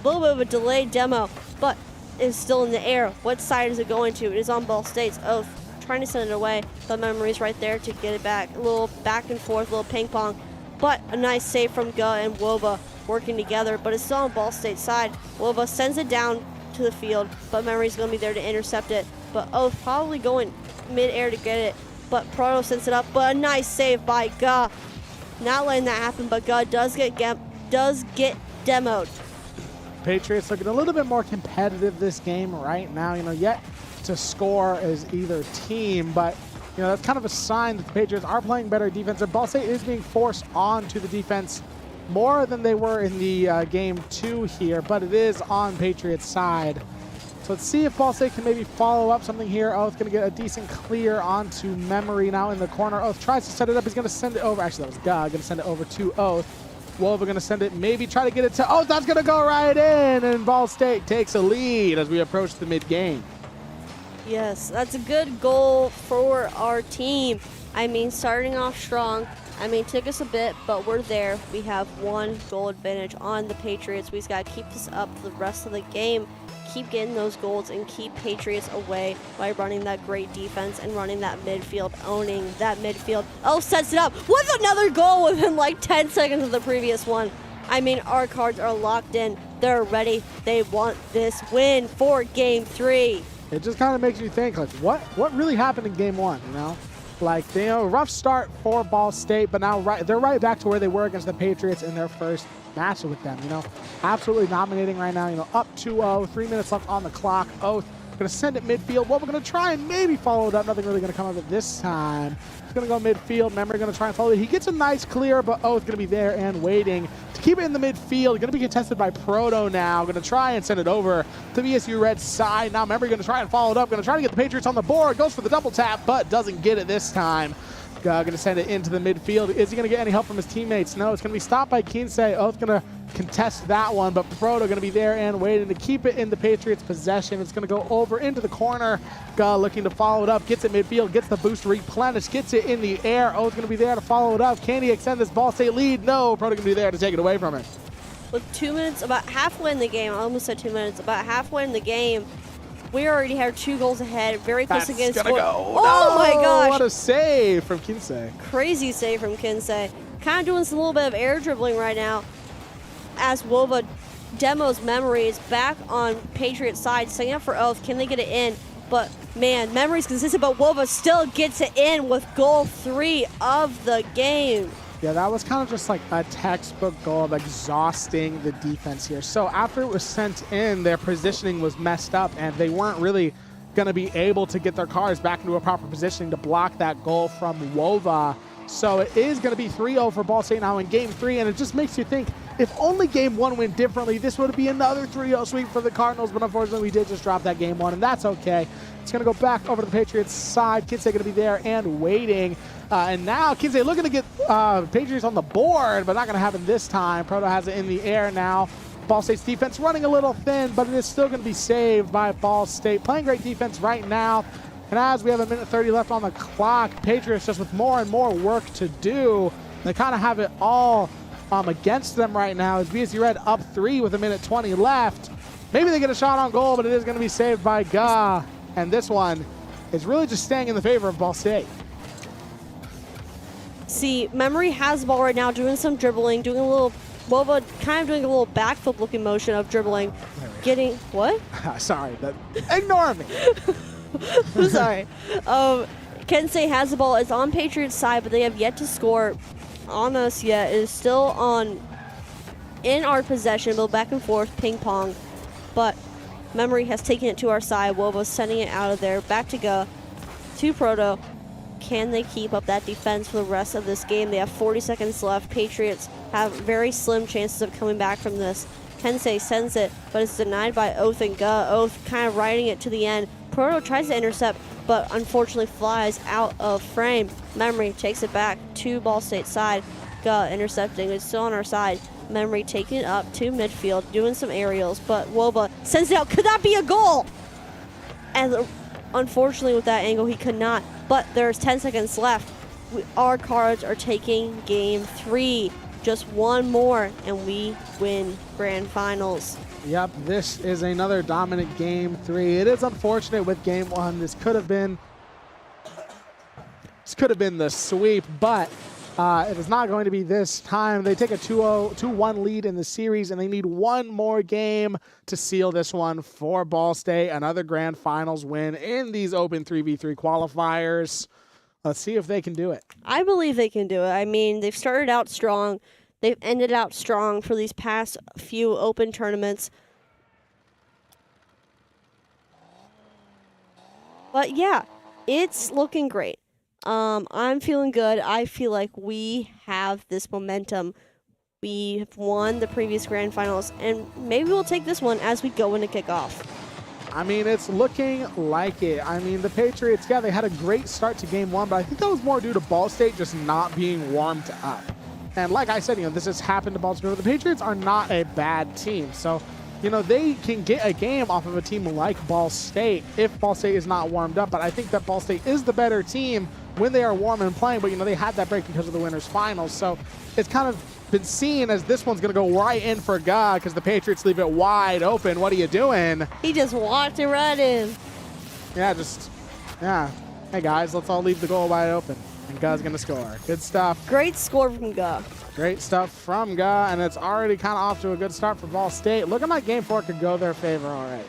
A little bit of a delayed demo, but is still in the air. What side is it going to? It is on Ball State's. Oath trying to send it away, but Memory's right there to get it back. A little back and forth, a little ping pong, but a nice save from Ga and Wova working together, but it's still on Ball State's side. Wova sends it down to the field, but Memory's going to be there to intercept it. But Oath probably going mid-air to get it, but Proto sends it up, but a nice save by Ga. Not letting that happen, but Ga does get demoed. Patriots looking a little bit more competitive this game right now. Yet to score as either team, but that's kind of a sign that the Patriots are playing better defense. And Ball State is being forced onto the defense more than they were in the game 2 here, but it is on Patriots' side. So let's see if Ball State can maybe follow up something here. Oath going to get a decent clear onto Memory now in the corner. Oath tries to set it up. He's going to send it over. Actually, that was Ga. Going to send it over to Oath. Wova going to send it, maybe try to get it to Oath. That's going to go right in, and Ball State takes a lead as we approach the mid-game. Yes, that's a good goal for our team. I mean, starting off strong. I mean, took us a bit, but we're there. We have 1 goal advantage on the Patriots. We just got to keep this up for the rest of the game. Keep getting those goals and keep Patriots away by running that great defense and running that midfield, owning that midfield. Oh, sets it up with another goal within like 10 seconds of the previous one. I mean, our cards are locked in. They're ready. They want this win for Game 3. It just kind of makes you think, like, what really happened in Game 1, Like, rough start for Ball State, but now they're right back to where they were against the Patriots in their first match with them, Absolutely dominating right now, up 2-0, 3 minutes left on the clock. Oath going to send it midfield. What we're going to try and maybe follow it up. Nothing really going to come of it this time. He's going to go midfield. Memory going to try and follow it. He gets a nice clear, but Oath going to be there and waiting to keep it in the midfield. Going to be contested by Proto now. Going to try and send it over to BSU Red's side. Now Memory going to try and follow it up. Going to try to get the Patriots on the board. Goes for the double tap, but doesn't get it this time. Going to send it into the midfield. Is he going to get any help from his teammates? No, it's going to be stopped by Kinsey. Oath going to contest that one, but Proto going to be there and waiting to keep it in the Patriots' possession. It's going to go over into the corner. Looking to follow it up. Gets it midfield. Gets the boost replenished. Gets it in the air. Oath going to be there to follow it up. Can he extend this Ball State lead? No. Proto going to be there to take it away from it. With 2 minutes, about halfway in the game, I almost said 2 minutes, about halfway in the game, we already have 2 goals ahead, very close That's against gonna score. go. Oh No, my gosh! What a save from Kinsey. Crazy save from Kinsey. Kind of doing some little bit of air dribbling right now as Wova demos Memories back on Patriots side, setting up for Oath. Can they get it in? But man, Memories consistent, but Wova still gets it in with goal 3 of the game. Yeah, that was kind of just like a textbook goal of exhausting the defense here. So after it was sent in, their positioning was messed up, and they weren't really going to be able to get their cars back into a proper positioning to block that goal from Wova. So it is going to be 3-0 for Ball State now in Game 3, and it just makes you think, if only Game 1 went differently, this would be another 3-0 sweep for the Cardinals, but unfortunately we did just drop that Game 1, and that's okay. It's going to go back over to the Patriots side. Kinsey going to be there and waiting. And now Kinsey looking to get Patriots on the board, but not going to happen this time. Proto has it in the air now. Ball State's defense running a little thin, but it is still going to be saved by Ball State. Playing great defense right now. And as we have 1:30 left on the clock, Patriots just with more and more work to do. They kind of have it all against them right now as BSU Red up 3 with 1:20 left. Maybe they get a shot on goal, but it is going to be saved by Ga. And this one is really just staying in the favor of Ball State. See, Memory has the ball right now, doing some dribbling, doing a little, Wova kind of doing a little backflip looking motion of dribbling, getting, what? Sorry, but ignore me. I'm sorry. Kensei has the ball. It's on Patriots' side, but they have yet to score on us yet. It is still in our possession, but back and forth, ping pong. But Memory has taken it to our side. Wova's sending it out of there. Back to Ga, to Proto. Can they keep up that defense for the rest of this game? They have 40 seconds left. Patriots have very slim chances of coming back from this. Kensei sends it, but it's denied by Oath and Ga. Oath kind of riding it to the end. Proto tries to intercept, but unfortunately flies out of frame. Memory takes it back to Ball State side. Ga intercepting. It's still on our side. Memory taking it up to midfield, doing some aerials, but Woba sends it out. Could that be a goal? And unfortunately with that angle, he could not. But there's 10 seconds left. Our Cards are taking game 3. Just one more, and we win grand finals. Yep, this is another dominant game 3. It is unfortunate with game 1. This could have been the sweep, but it is not going to be this time. They take a 2-1 lead in the series, and they need one more game to seal this one for Ball State. Another grand finals win in these open 3v3 qualifiers. Let's see if they can do it. I believe they can do it. I mean, they've started out strong. They've ended out strong for these past few open tournaments. But yeah, it's looking great. I'm feeling good. I feel like we have this momentum. We have won the previous grand finals, and maybe we'll take this one as we go into kickoff. I mean, it's looking like it. I mean, the Patriots, yeah, they had a great start to game 1, but I think that was more due to Ball State just not being warmed up. And like I said, this has happened to Ball State. The Patriots are not a bad team. So, they can get a game off of a team like Ball State if Ball State is not warmed up. But I think that Ball State is the better team when they are warm and playing. But, they had that break because of the winners finals. So it's kind of been seen as this one's going to go right in for Ga because the Patriots leave it wide open. What are you doing? He just walked it right in. Yeah. Hey, guys, let's all leave the goal wide open. And Ga's going to score. Good stuff. Great score from Ga. Great stuff from Ga, and it's already kind of off to a good start for Ball State. Looking like game 4 could go their favor already.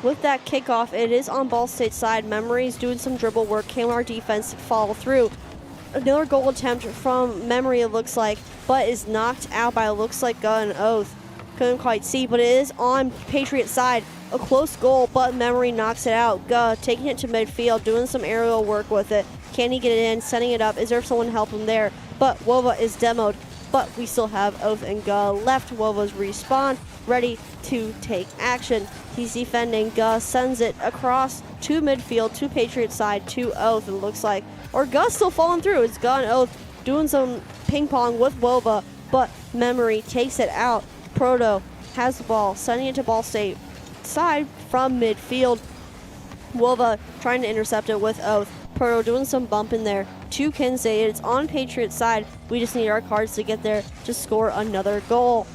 With that kickoff, it is on Ball State's side. Memory's doing some dribble work. Can our defense follow through? Another goal attempt from Memory, it looks like, but is knocked out by, it looks like, Ga and Oath. Couldn't quite see, but it is on Patriot side. A close goal, but Memory knocks it out. Ga taking it to midfield, doing some aerial work with it. Can he get it in? Setting it up. Is there someone to help him there? But Wova is demoed. But we still have Oath and Ga left. Wova's respawn, ready to take action. He's defending. Ga sends it across to midfield, to Patriot side, to Oath, it looks like. Or Ga's still falling through. It's Ga and Oath doing some ping pong with Wova, but Memory takes it out. Proto has the ball, sending it to Ball State side from midfield. Wova trying to intercept it with Oath. Proto doing some bump in there to Kensei. It's on Patriot side. We just need our Cards to get there to score another goal.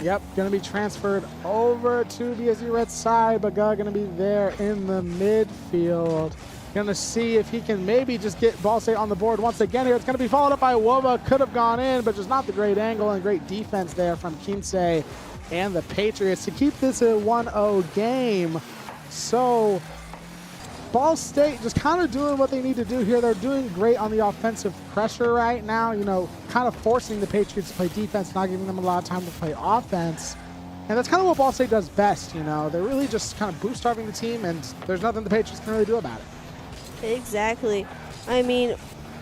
Yep, going to be transferred over to BSU Red side, but Ga going to be there in the midfield. Going to see if he can maybe just get Ball State on the board once again here. It's going to be followed up by Wova. Could have gone in, but just not the great angle and great defense there from Kensei and the Patriots to keep this a 1-0 game. So Ball State just kind of doing what they need to do here. They're doing great on the offensive pressure right now, kind of forcing the Patriots to play defense, not giving them a lot of time to play offense. And that's kind of what Ball State does best, They're really just kind of boot-starving the team, and there's nothing the Patriots can really do about it. Exactly. I mean,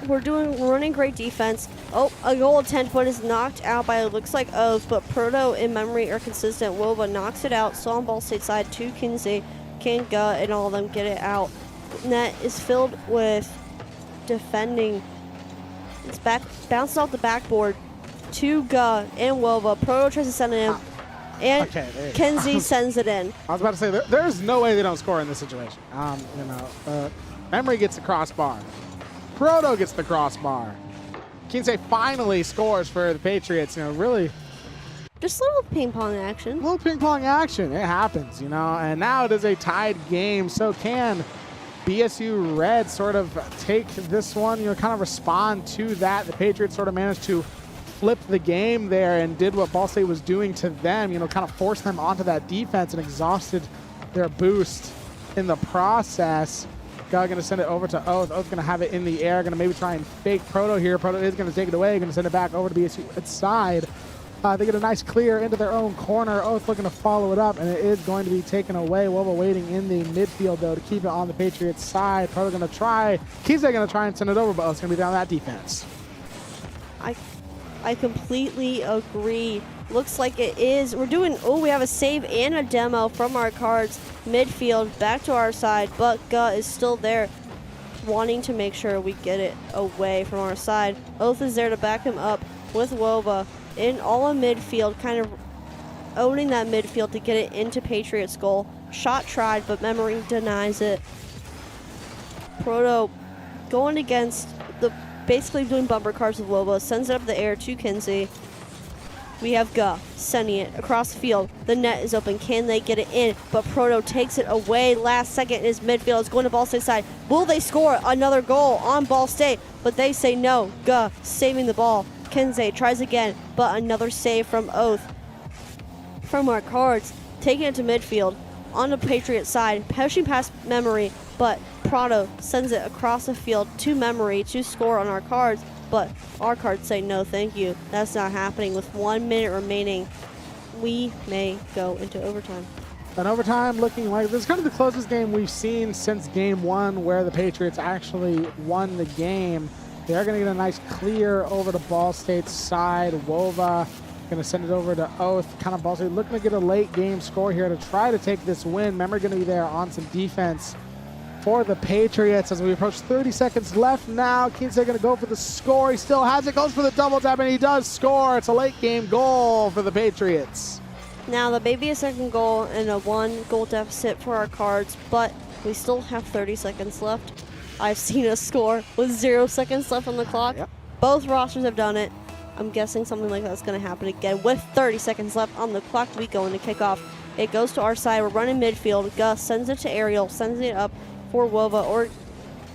we're running great defense. Oh, a goal attempt, but is knocked out by, it looks like, Oath, but Proto and Memory are consistent. Wova knocks it out. So on Ball State side to Kensei. Can Ga and all of them get it out. Net is filled with defending. It's bounces off the backboard to Ga and Wova. Proto tries to send it in. And Kensei sends it in. I was about to say, there's no way they don't score in this situation. Memory gets the crossbar. Proto gets the crossbar. Kensei finally scores for the Patriots. Really Just a little ping pong action. A little ping pong action. It happens, you know. And now it is a tied game. So can BSU Red sort of take this one, you know, kind of respond to that? The Patriots sort of managed to flip the game there and did what Ball State was doing to them, you know, kind of forced them onto that defense and exhausted their boost in the process. Going to send it over to Oath. Oath going to have it in the air. Going to maybe try and fake Proto here. Proto is going to take it away. Going to send it back over to BSU Red's side. They get a nice clear into their own corner. Oath looking to follow it up, and it is going to be taken away. Wova waiting in the midfield, though, to keep it on the Patriots suide. Proto going to try. Key's going to try and send it over, but Oath's going to be down that defense. I completely agree. Looks like it is. We're doing, we have a save and a demo from our cards. Midfield back to our side, but Gut is still there, wanting to make sure we get it away from our side. Oath is there to back him up with Wova in all of midfield, kind of owning that midfield to get it into Patriots' goal. Shot tried, but Memory denies it. Proto going against basically doing bumper cars with Wova, sends it up the air to Kinsey. We have Guh sending it across the field. The net is open. Can they get it in? But Proto takes it away. Last second is midfield. It's going to Ball State side. Will they score another goal on Ball State? But they say no. Guh saving the ball. Kinsey tries again, but another save from Oath. From our cards, taking it to midfield. On the Patriot side, pushing past Memory, but Proto sends it across the field to Memory to score on our cards. But our cards say no, thank you. That's not happening. With 1 minute remaining, we may go into overtime. And overtime looking like this is kind of the closest game we've seen since game one, where the Patriots actually won the game. They are going to get a nice clear over to Ball State's side. Wova going to send it over to Oath. Kind of Ball State looking to get a late game score here to try to take this win. Memory going to be there on some defense for the Patriots as we approach 30 seconds left now. Kinsey going to go for the score. He still has it. Goes for the double tap, and he does score. It's a late game goal for the Patriots. Now, there may be a second goal and a 1-goal deficit for our cards, but we still have 30 seconds left. I've seen us score with 0 seconds left on the clock. Yep. Both rosters have done it. I'm guessing something like that's going to happen again. With 30 seconds left on the clock, we go into kickoff. It goes to our side. We're running midfield. Gus sends it to Ariel, sends it up for Wova or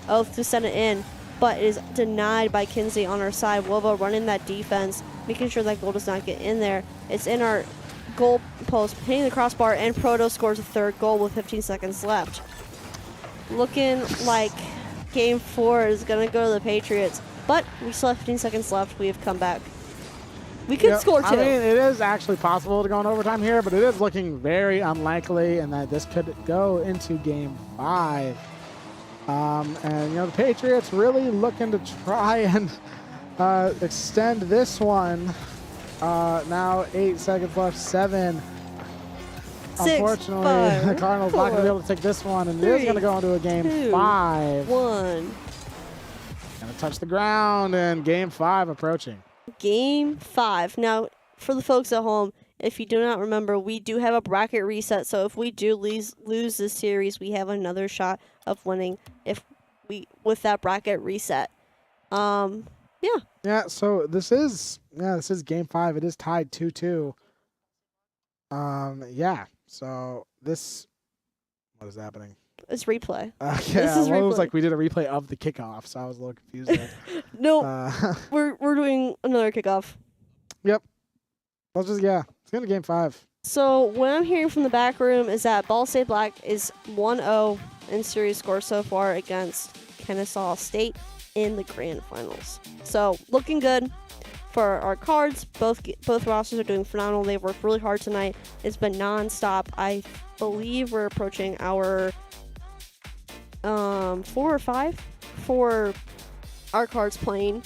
Oath to send it in, but it is denied by Kinsey on our side. Wova running that defense, making sure that goal does not get in there. It's in our goal post, hitting the crossbar, and Proto scores a third goal with 15 seconds left. Looking like game 4 is going to go to the Patriots, but we still have 15 seconds left. We have come back. We could score 2. I mean, it is actually possible to go in overtime here, but it is looking very unlikely, and that this could go into game 5. And, you know, the Patriots really looking to try and extend this one. Now 8 seconds left, 7. 6, Unfortunately, 5, the Cardinals 4, not going to be able to take this one, and it is 3, going to go into a game 2, 5. 1. Going to touch the ground, and game 5 approaching. Game 5. Now, for the folks at home, if you do not remember, we do have a bracket reset. So if we do lose this series, we have another shot of winning with that bracket reset. Yeah. Yeah. So this is game 5. It is tied 2-2. Yeah. So what is happening? It's replay. Yeah, This is well, it was replay. like we did a replay of the kickoff, so I was a little confused there. No, we're doing another kickoff. Yep. It's going to game 5. So what I'm hearing from the back room is that Ball State Black is 1-0 in series score so far against Kennesaw State in the grand finals. So looking good for our cards. Both rosters are doing phenomenal. They've worked really hard tonight. It's been nonstop. I believe we're approaching our 4 or 5 for our cards playing,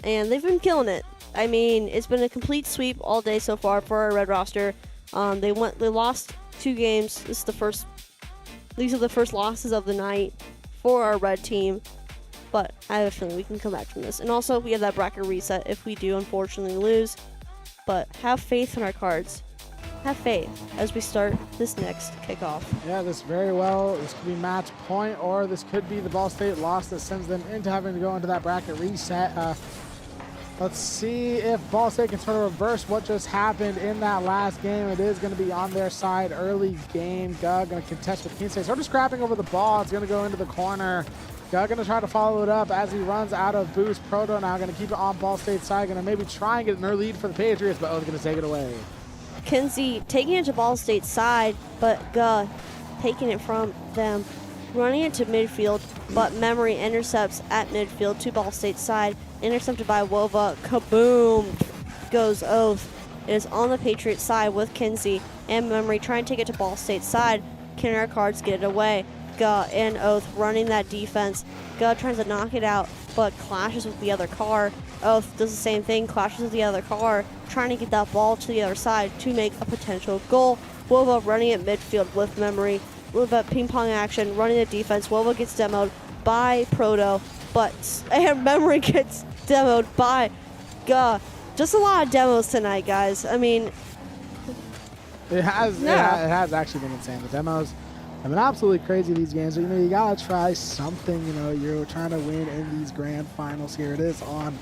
and they've been killing it. I mean, it's been a complete sweep all day so far for our red roster. They lost 2 games. These are the first losses of the night for our red team, but I have a feeling we can come back from this. And also, we have that bracket reset if we do unfortunately lose, but have faith in our cards. Have faith as we start this next kickoff. Yeah, this could be match point, or this could be the Ball State loss that sends them into having to go into that bracket reset. Let's see if Ball State can sort of reverse what just happened in that last game. It is going to be on their side early game. Gug going to contest with Kinsei. Sort of scrapping over the ball. It's going to go into the corner. Gug going to try to follow it up as he runs out of boost. Proto now going to keep it on Ball State's side. Going to maybe try and get an early lead for the Patriots, but O's going to take it away. Kinsey taking it to Ball State's side, but taking it from them. Running it to midfield, but Memory intercepts at midfield to Ball State's side. Intercepted by Wova. Kaboom! Goes Oath. It is on the Patriots side with Kinsey and Memory trying to take it to Ball State's side. Can our cards get it away? And Oath running that defense. Tries to knock it out, but clashes with the other car. Oath does the same thing, clashes with the other car, trying to get that ball to the other side to make a potential goal. Wova running at midfield with Memory. A little bit ping pong action, running the defense. Wova gets demoed by Proto, and Memory gets demoed by Just a lot of demos tonight, guys. I mean, it has actually been insane. The demos have been absolutely crazy these games. So, you gotta try something. You're trying to win in these grand finals. Here it is on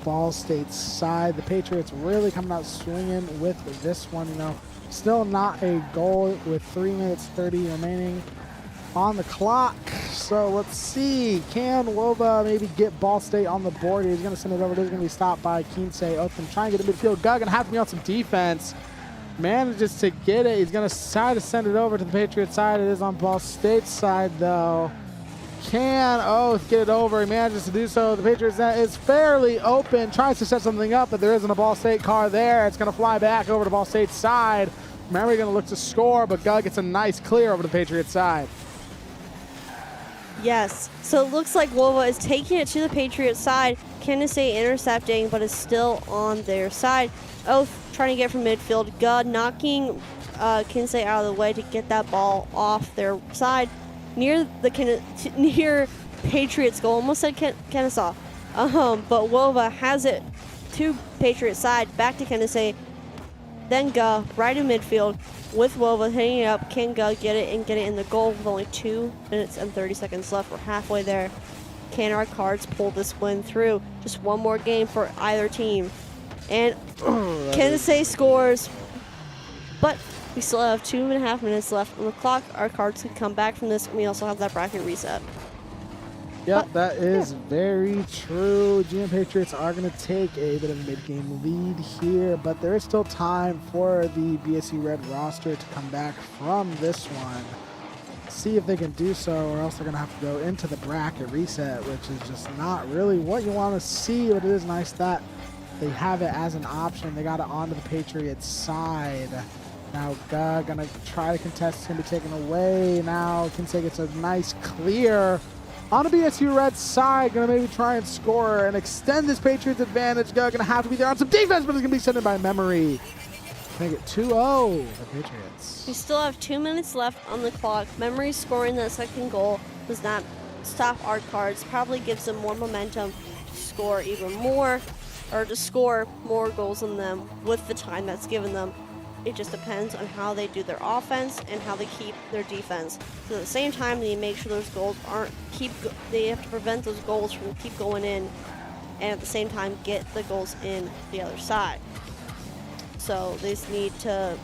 Ball State's side. The Patriots really coming out swinging with this one. Still not a goal with 3 minutes 30 remaining on the clock. So let's see. Can Wova maybe get Ball State on the board? He's going to send it over. It is going to be stopped by Kinsei. Oath trying to get to midfield. Gug going to have to be on some defense. Manages to get it. He's going to try to send it over to the Patriots side. It is on Ball State's side, though. Can Oath get it over? He manages to do so. The Patriots net is fairly open. Tries to set something up, but there isn't a Ball State car there. It's going to fly back over to Ball State's side. Memory going to look to score, but Gug gets a nice clear over the Patriots side. Yes. So it looks like Wova is taking it to the Patriots side. Kinsey intercepting, but is still on their side. Oath trying to get from midfield. Gud knocking Kinsey out of the way to get that ball off their side. Near Patriots goal, almost said Kennesaw. But Wova has it to Patriots side, back to Kinsey. Then right in midfield with Wova hitting it up. Can get it and get it in the goal with only 2 minutes and 30 seconds left. We're halfway there. Can our cards pull this win through? Just one more game for either team. And Kinsey scores, but we still have 2.5 minutes left on the clock. Our cards can come back from this, and we also have that bracket reset. Yep, that is very true. GM Patriots are going to take a bit of a mid-game lead here, but there is still time for the BSU Red roster to come back from this one. See if they can do so, or else they're going to have to go into the bracket reset, which is just not really what you want to see, but it is nice that they have it as an option. They got it onto the Patriots side. Now Gug going to try to contest. It's going to be taken away. Now Kinsey gets a nice clear on the BSU Red side. Going to maybe try and score and extend this Patriots advantage. Gug going to have to be there on some defense, but it's going to be sent in by Memory. Make it 2-0 the Patriots. We still have 2 minutes left on the clock. Memory scoring that second goal does not stop our cards. Probably gives them more momentum to score even more, or to score more goals than them with the time that's given them. It just depends on how they do their offense and how they keep their defense. So at the same time, they make sure those goals they have to prevent those goals from keep going in, and at the same time get the goals in the other side. So they just need to,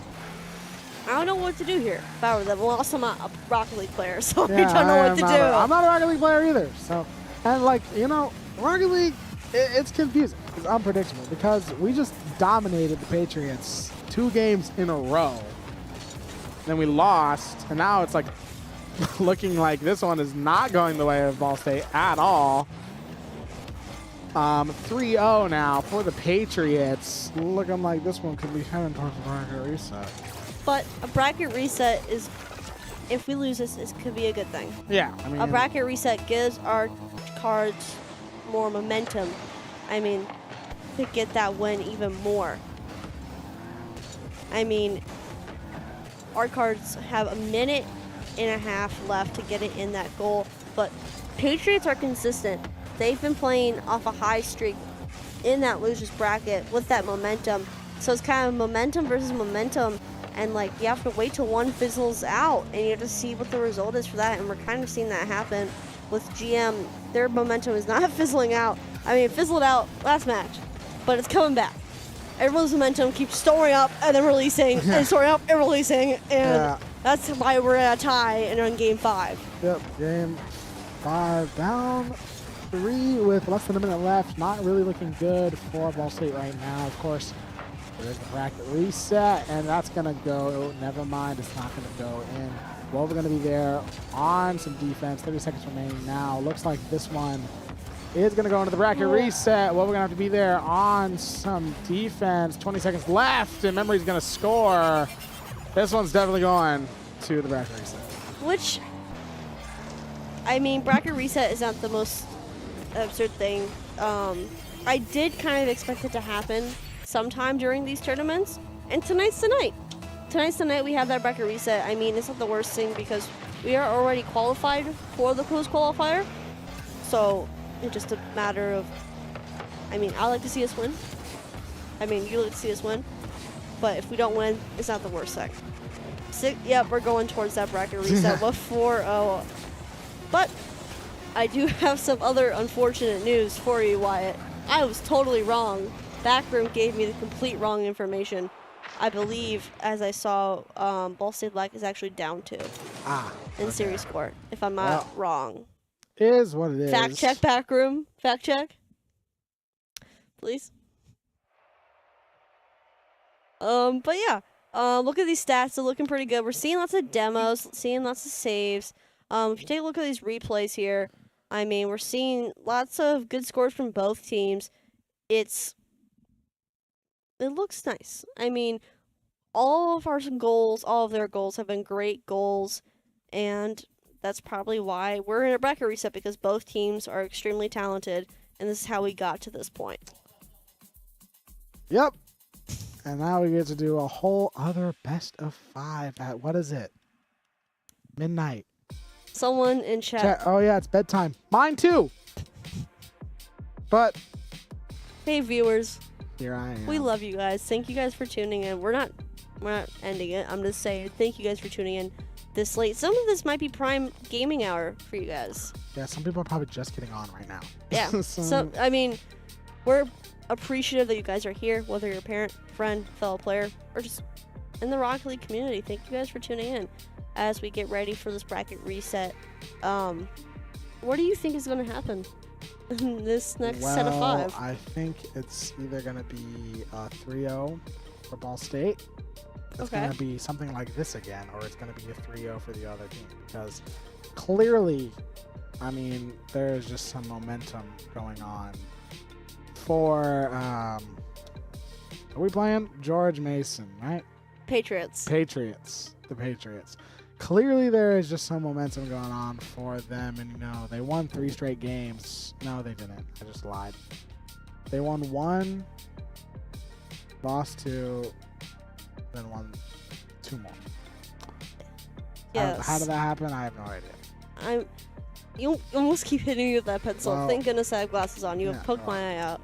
I don't know what to do here if I were them. Well, also I'm not a Rocket League player, so I don't know what to do. I'm not a Rocket League player either. So, and Rocket League, it's confusing. It's unpredictable because we just dominated the Patriots 2 games in a row. Then we lost, and now it's like looking like this one is not going the way of Ball State at all. 3-0 now for the Patriots. Looking like this one could be heading towards a bracket reset. But a bracket reset is, if we lose this, it could be a good thing. Yeah, I mean, a bracket reset gives our cards more momentum. I mean, to get that win even more. I mean, our cards have a minute and a half left to get it in that goal, but Patriots are consistent. They've been playing off a high streak in that losers bracket with that momentum. So it's kind of momentum versus momentum, and you have to wait till one fizzles out, and you have to see what the result is for that. And we're kind of seeing that happen with GM. Their momentum is not fizzling out. I mean, it fizzled out last match, but it's coming back. Everyone's momentum keeps storing up and then releasing, and storing up and releasing, and that's why we're at a tie and on game 5. Yep, game 5 down 3 with less than a minute left. Not really looking good for Ball State right now. Of course, there's the bracket reset, and that's going to go. Never mind, it's not going to go in. Well, we're going to be there on some defense. 30 seconds remaining now. Looks like this one is going to go into the bracket reset. Well, we're going to have to be there on some defense. 20 seconds left, and Memory's going to score. This one's definitely going to the bracket reset. Which, I mean, bracket reset is not the most absurd thing. I did kind of expect it to happen sometime during these tournaments, and tonight's the night. Tonight's the night we have that bracket reset. I mean, it's not the worst thing because we are already qualified for the closed qualifier, so it's just a matter of, I mean, I like to see us win. I mean, you like to see us win, but if we don't win, it's not the worst thing. Yep, we're going towards that bracket reset with 4-0. But I do have some other unfortunate news for you, Wyatt. I was totally wrong. Backroom gave me the complete wrong information. I believe, as I saw, Ball State Black is actually down 2 in series court, if I'm not wrong. Is what it is. Fact check, Backroom. Fact check. Please. But yeah, look at these stats. They're looking pretty good. We're seeing lots of demos, seeing lots of saves. If you take a look at these replays here, I mean, we're seeing lots of good scores from both teams. It looks nice. I mean, all of their goals have been great goals, and that's probably why we're in a bracket reset, because both teams are extremely talented, and this is how we got to this point. Yep. And now we get to do a whole other best of 5 at, what is it? Midnight. Someone in chat. Oh yeah, it's bedtime. Mine too. But Hey viewers, here I am. we love you guys. Thank you guys for tuning in. We're not ending it. I'm just saying thank you guys for tuning in this late. Some of this might be prime gaming hour for you guys. Yeah, some people are probably just getting on right now. Yeah. So I mean, we're appreciative that you guys are here, whether you're a parent, friend, fellow player, or just in the Rocket League community. Thank you guys for tuning in as we get ready for this bracket reset. What do you think is going to happen in this next set of 5? I think it's either going to be 3-0 for Ball State. It's going to be something like this again, or it's going to be a 3-0 for the other team, because clearly, I mean, there's just some momentum going on for, are we playing? George Mason, right? Patriots. The Patriots. Clearly there is just some momentum going on for them, and you know, they won 3 straight games. No, they didn't. I just lied. They won 1, lost 2, then won 2 more. Yes. How did that happen? I have no idea. You almost keep hitting me with that pencil. Well, Thank goodness I have glasses on. You have poked my eye out.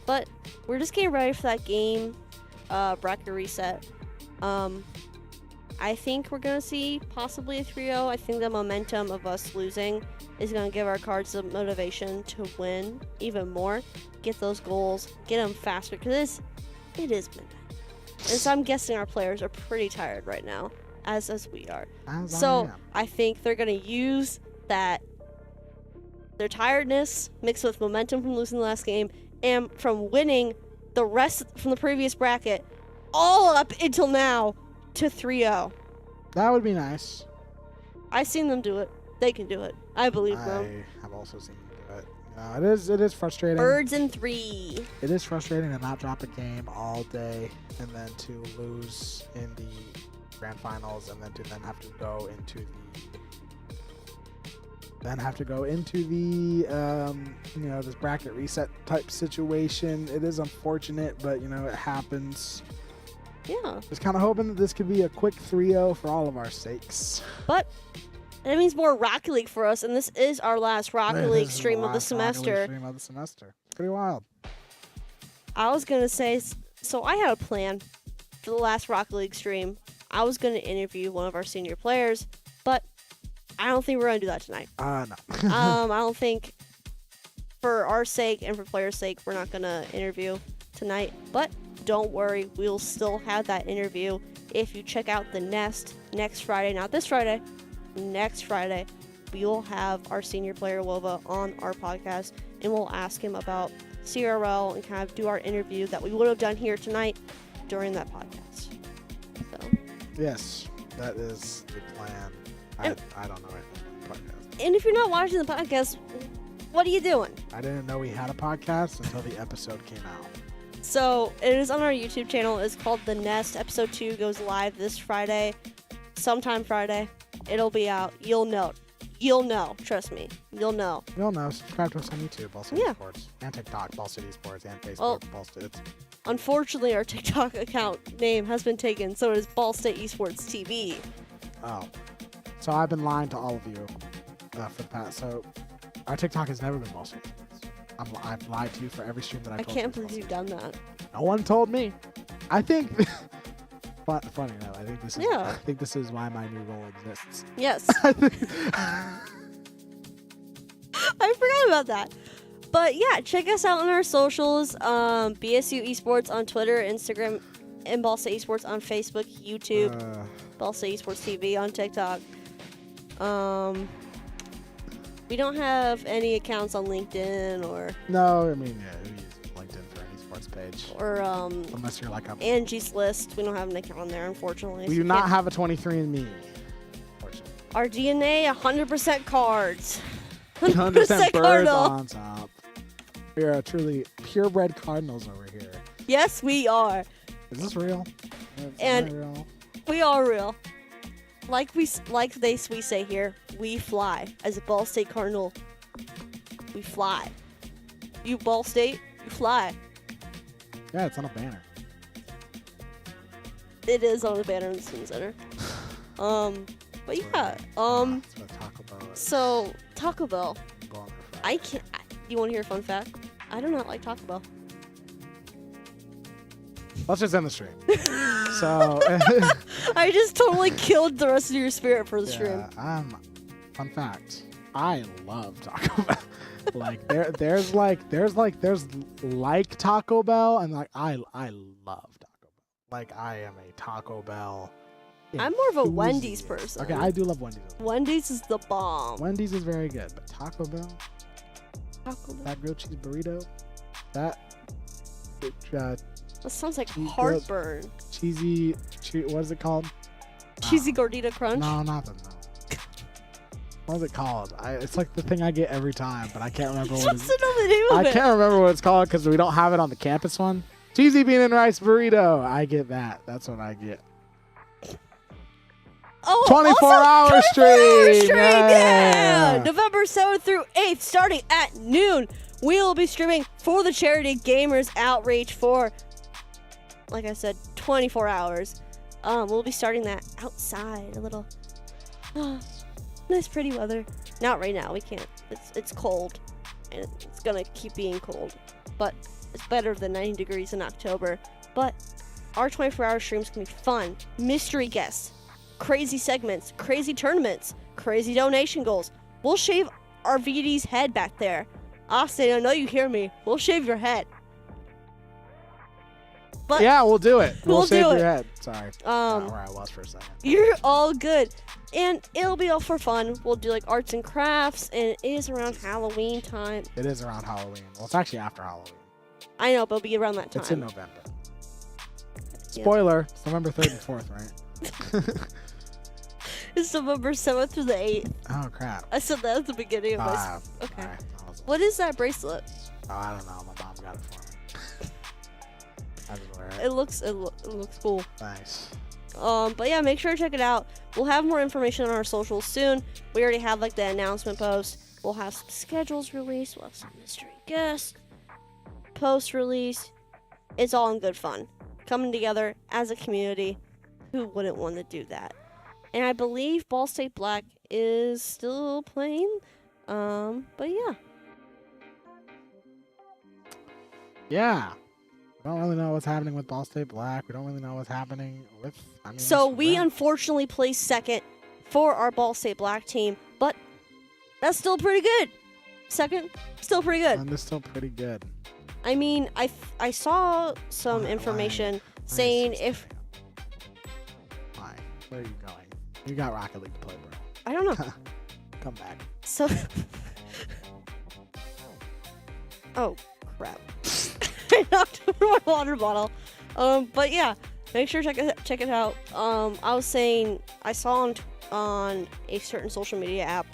But we're just getting ready for that game bracket reset. I think we're going to see possibly a 3-0. I think the momentum of us losing is going to give our cards the motivation to win even more. Get those goals. Get them faster. Because it is midnight. And so I'm guessing our players are pretty tired right now, as we are. So I think they're going to use that, their tiredness mixed with momentum from losing the last game and from winning the rest from the previous bracket all up until now to 3-0. That would be nice. I've seen them do it. They can do it. I believe them. I have also seen them do it. No, it is frustrating. Birds in 3. It is frustrating to not drop a game all day and then to lose in the grand finals, and then to have to go into the you know, this bracket reset type situation. It is unfortunate, but you know, it happens. Yeah. Just kind of hoping that this could be a quick 3-0 for all of our sakes. But that means more Rocket League for us, and this is our last Rocket League stream of the semester. Pretty wild. I was going to say, so I had a plan for the last Rocket League stream. I was going to interview one of our senior players, but I don't think we're going to do that tonight. No. I don't think, for our sake and for players' sake, we're not going to interview tonight. But don't worry, we'll still have that interview. If you check out The Nest next Friday, not this Friday, next Friday, we will have our senior player Wova on our podcast, and we'll ask him about CRL and kind of do our interview that we would have done here tonight during that podcast. So. Yes, that is the plan. I don't know anything about the podcast. And if you're not watching the podcast, what are you doing? I didn't know we had a podcast until the episode came out. So it is on our YouTube channel. It's called The Nest. Episode 2 goes live this Friday, sometime Friday. It'll be out. You'll know. You'll know. Trust me. You'll know. You'll know. Subscribe to us on YouTube, Ball City Yeah. Esports, and TikTok, Ball City Esports, and Facebook, Well, Ball City. Unfortunately, our TikTok account name has been taken, so it is Ball State Esports TV. Oh. So I've been lying to all of you for the past. So our TikTok has never been Ball City Esports. I've lied to you for every stream that I've I told can't you. believe you've done that. No one told me. I think. Funny enough, I think this is. Yeah. I think this is why my new role exists. Yes. I forgot about that. But yeah, check us out on our socials. BSU Esports on Twitter, Instagram, and Ball State Esports on Facebook, YouTube, Ball State Esports TV on TikTok. We don't have any accounts on LinkedIn or No, I mean, yeah, we use LinkedIn for an esports page. or Unless you're like a. Angie's List. We don't have an account on there, unfortunately. We so do not can't- have a 23andMe. Unfortunately. Our DNA, 100% cards. 100% 100% birds Cardinal. on top. We are truly purebred Cardinals over here. Yes, we are. Is this real? And- real? We are real. Like we say here, we fly. As a Ball State Cardinal, we fly. You Ball State, you fly. Yeah, it's on a banner. It is on the banner in the Student Center. But yeah. That's what Taco Bell is. So Taco Bell. I'm going there for I can't. You want to hear a fun fact? I do not like Taco Bell. Let's just end the stream. So, I just totally killed the rest of your spirit for the stream. fun fact. I love Taco Bell. Like there's Taco Bell and like I love Taco Bell. Like I am a Taco Bell. I'm more of a Wendy's enthusiast. person. Okay, I do love Wendy's. Wendy's is the bomb. Wendy's is very good, but Taco Bell, Taco Bell. that grilled cheese burrito, that That sounds like Cheese heartburn. what is it called? Cheesy gordita crunch. No, not the no. What is it called? It's like the thing I get every time, but I can't remember what What's the name of I it? can't remember what it's called because we don't have it on the campus one. Cheesy bean and rice burrito. I get that. That's what I get. Oh, 24-hour 24-hour stream. Yeah. November 7th through 8th, starting at noon. We will be streaming for the Charity Gamers Outreach for, like I said, 24 hours. We'll be starting that outside a little. Nice, pretty weather. Not right now. We can't. It's cold, and it's gonna keep being cold. But it's better than 90 degrees in October. But our 24-hour streams can be fun. Mystery guests, crazy segments, crazy tournaments, crazy donation goals. We'll shave our VD's head back there. Austin, I know you hear me. We'll shave your head. But Yeah, we'll do it. We'll shave do your it. head. Sorry. Where I was for a second. You're all good. And it'll be all for fun. We'll do like arts and crafts, and it is around Halloween time. It is around Halloween. Well, it's actually after Halloween. I know, but it'll be around that time. It's in November. Yeah. Spoiler, it's November 3rd and 4th, right? It's November 7th through the 8th. Oh, crap. I said that at the beginning of my... Okay. Alright. What is that bracelet? Oh, I don't know. My mom got it for me. I just wear it. It looks cool. Nice. But yeah, make sure to check it out. We'll have more information on our socials soon. We already have like the announcement post. We'll have some schedules released. We'll have some mystery guests. Post release. It's all in good fun. Coming together as a community. Who wouldn't want to do that? And I believe Ball State Black is still playing. But yeah. Yeah. We don't really know what's happening with Ball State Black. We don't really know what's happening with... So we Red. unfortunately placed second for our Ball State Black team, but that's still pretty good. Second, still pretty good. And they're still pretty good. I mean, I saw some information saying if... Why? Where are you going? You got Rocket League to play, bro. I don't know. Come back. So... Oh, crap. I knocked over my water bottle. But yeah, make sure to check it out. I was saying, I saw on a certain social media app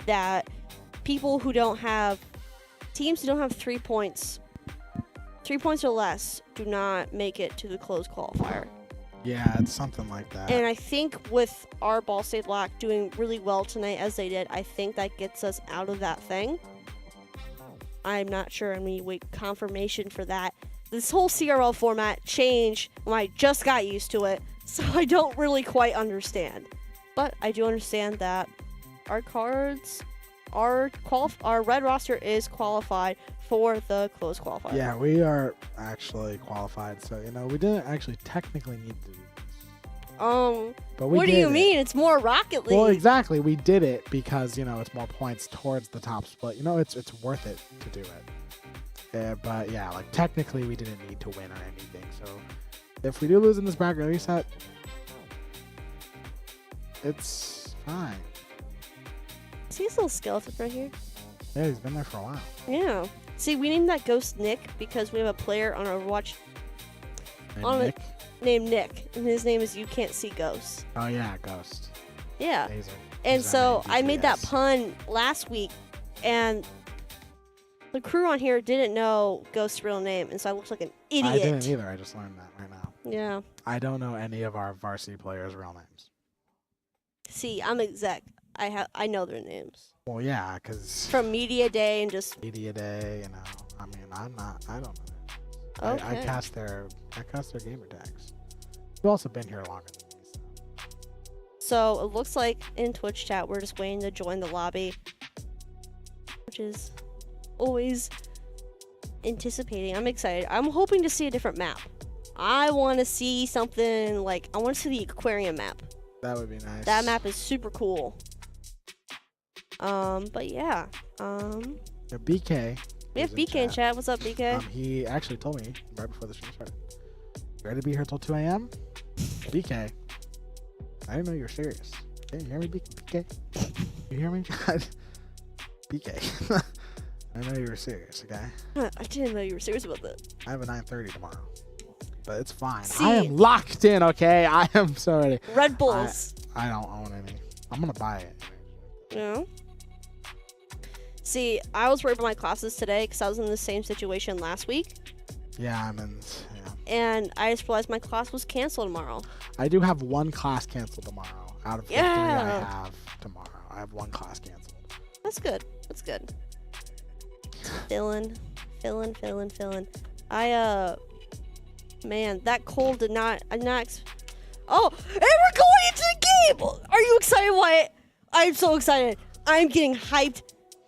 that people who don't have... Teams who don't have 3 points... 3 points or less do not make it to the closed qualifier. Yeah, it's something like that. And I think with our Ball State Black doing really well tonight as they did, I think that gets us out of that thing. I'm not sure. I'm going to wait confirmation for that. This whole CRL format changed when I just got used to it, so I don't really quite understand. But I do understand that our cards, our red roster is qualified for the closed qualifier. Yeah, we are actually qualified, so we didn't actually technically need to do this. But what do you mean? It's more Rocket League. Well, exactly. We did it because it's more points towards the top split. It's worth it to do it. But yeah, like technically we didn't need to win or anything. So if we do lose in this bracket reset, it's fine. See his little skeleton right here? Yeah, he's been there for a while. Yeah. See, we named that ghost Nick because we have a player on Overwatch named Nick, and his name is You Can't See Ghosts. Oh yeah, Ghost. Yeah. Laser. And so I made that GPS. pun last week, and the crew on here didn't know Ghost's real name, and so I looked like an idiot. I didn't either. I just learned that right now. Yeah. I don't know any of our varsity players' real names. See, I'm exec. I know their names Well, yeah, because from media day and just. media day, I mean, I don't know. Okay. I cast their gamer tags. You've also been here longer than me. So it looks like in Twitch chat we're just waiting to join the lobby, which is always anticipating. I'm excited. I'm hoping to see a different map. I want to see something like I want to see the aquarium map. That would be nice. That map is super cool. But yeah. Yeah, BK. We have BK in chat. What's up, BK? He actually told me right before the stream started. You ready to be here till 2 a.m.? BK. I didn't know you were serious. Okay, you hear me, BK? You hear me? BK. I know you were serious, okay? I didn't know you were serious about that. I have a 9:30 tomorrow. But it's fine. See, I am locked in, okay? I am so ready. Red Bulls. I don't own any. I'm going to buy it. No. See, I was worried about my classes today because I was in the same situation last week. Yeah, I'm in. Yeah. And I just realized my class was canceled tomorrow. I do have one class canceled tomorrow. Out of the 3 I have tomorrow, I have one class canceled. That's good. That's good. Filling. Man, that cold did not. Oh, and we're going into the game. Are you excited, Wyatt? I'm so excited. I'm getting hyped.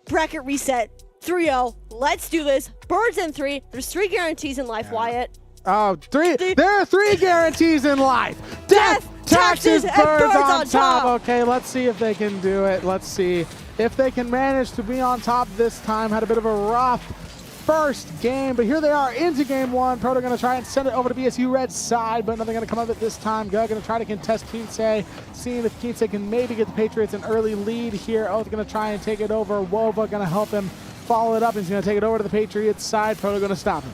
Bracket reset. 3-0. Let's do this. Birds in 3. There's 3 guarantees in life, Wyatt. Oh, 3. There are 3 guarantees in life. Death, taxes, and birds on top. Okay, let's see if they can do it. Let's see if they can manage to be on top this time. Had a bit of a rough first game, but here they are into game 1. Proto going to try and send it over to BSU red side, but nothing going to come of it this time. Go going to try to contest Kinsey, seeing if Kinsey can maybe get the Patriots an early lead here. Oath going to try and take it over. Wova going to help him follow it up. He's going to take it over to the Patriots side. Proto going to stop him.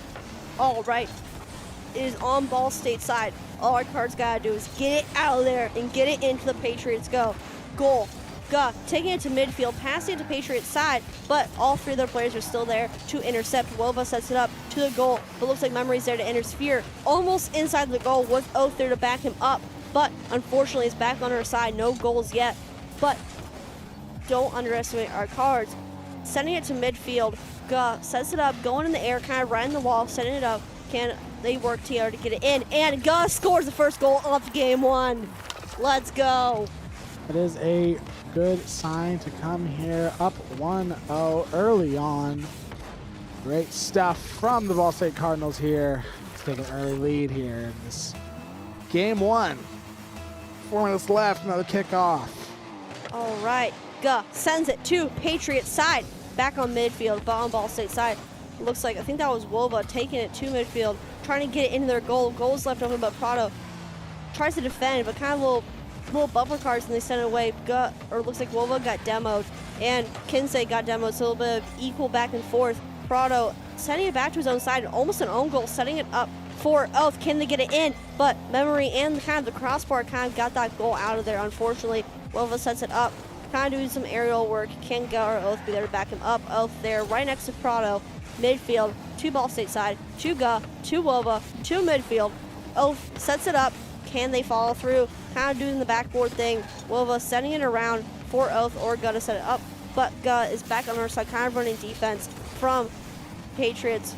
All right. It is on Ball State side. All our cards got to do is get it out of there and get it into the Patriots. Goal. Taking it to midfield, passing it to Patriots side, but all 3 of their players are still there to intercept. Wova sets it up to the goal, but looks like Memory's there to interfere. Almost inside the goal with Oath there to back him up, but unfortunately he's back on our side. No goals yet, but don't underestimate our cards. Sending it to midfield, sets it up, going in the air, kind of riding the wall, setting it up. Can they work together to get it in? And Gus scores the first goal of game 1. Let's go. It is a good sign to come here up 1-0 early on. Great stuff from the Ball State Cardinals here. Let's take an early lead here in this game 1. 4 minutes left, another kickoff. All right, sends it to Patriots side. Back on midfield, but on Ball State side. looks like, I think that was Wova taking it to midfield, trying to get it into their goal. Goal's left open, but Prado tries to defend, but kind of little bumper cars, and they send it away. Looks like Wova got demoed, and Kinsey got demoed, so a little bit of equal back and forth. Prado sending it back to his own side, almost an own goal, setting it up for Oath. Can they get it in? But Memory and kind of the crossbar kind of got that goal out of there, unfortunately. Wova sets it up, kind of doing some aerial work. Can Ga or Oath be there to back him up? Oath there, right next to Prado. Midfield, to Ball State side, to Ga, to Wova, to midfield. Oath sets it up. Can they follow through? Kind of doing the backboard thing. Wova sending it around for Oath or Ga to set it up. But Ga is back on our side, kind of running defense from Patriots.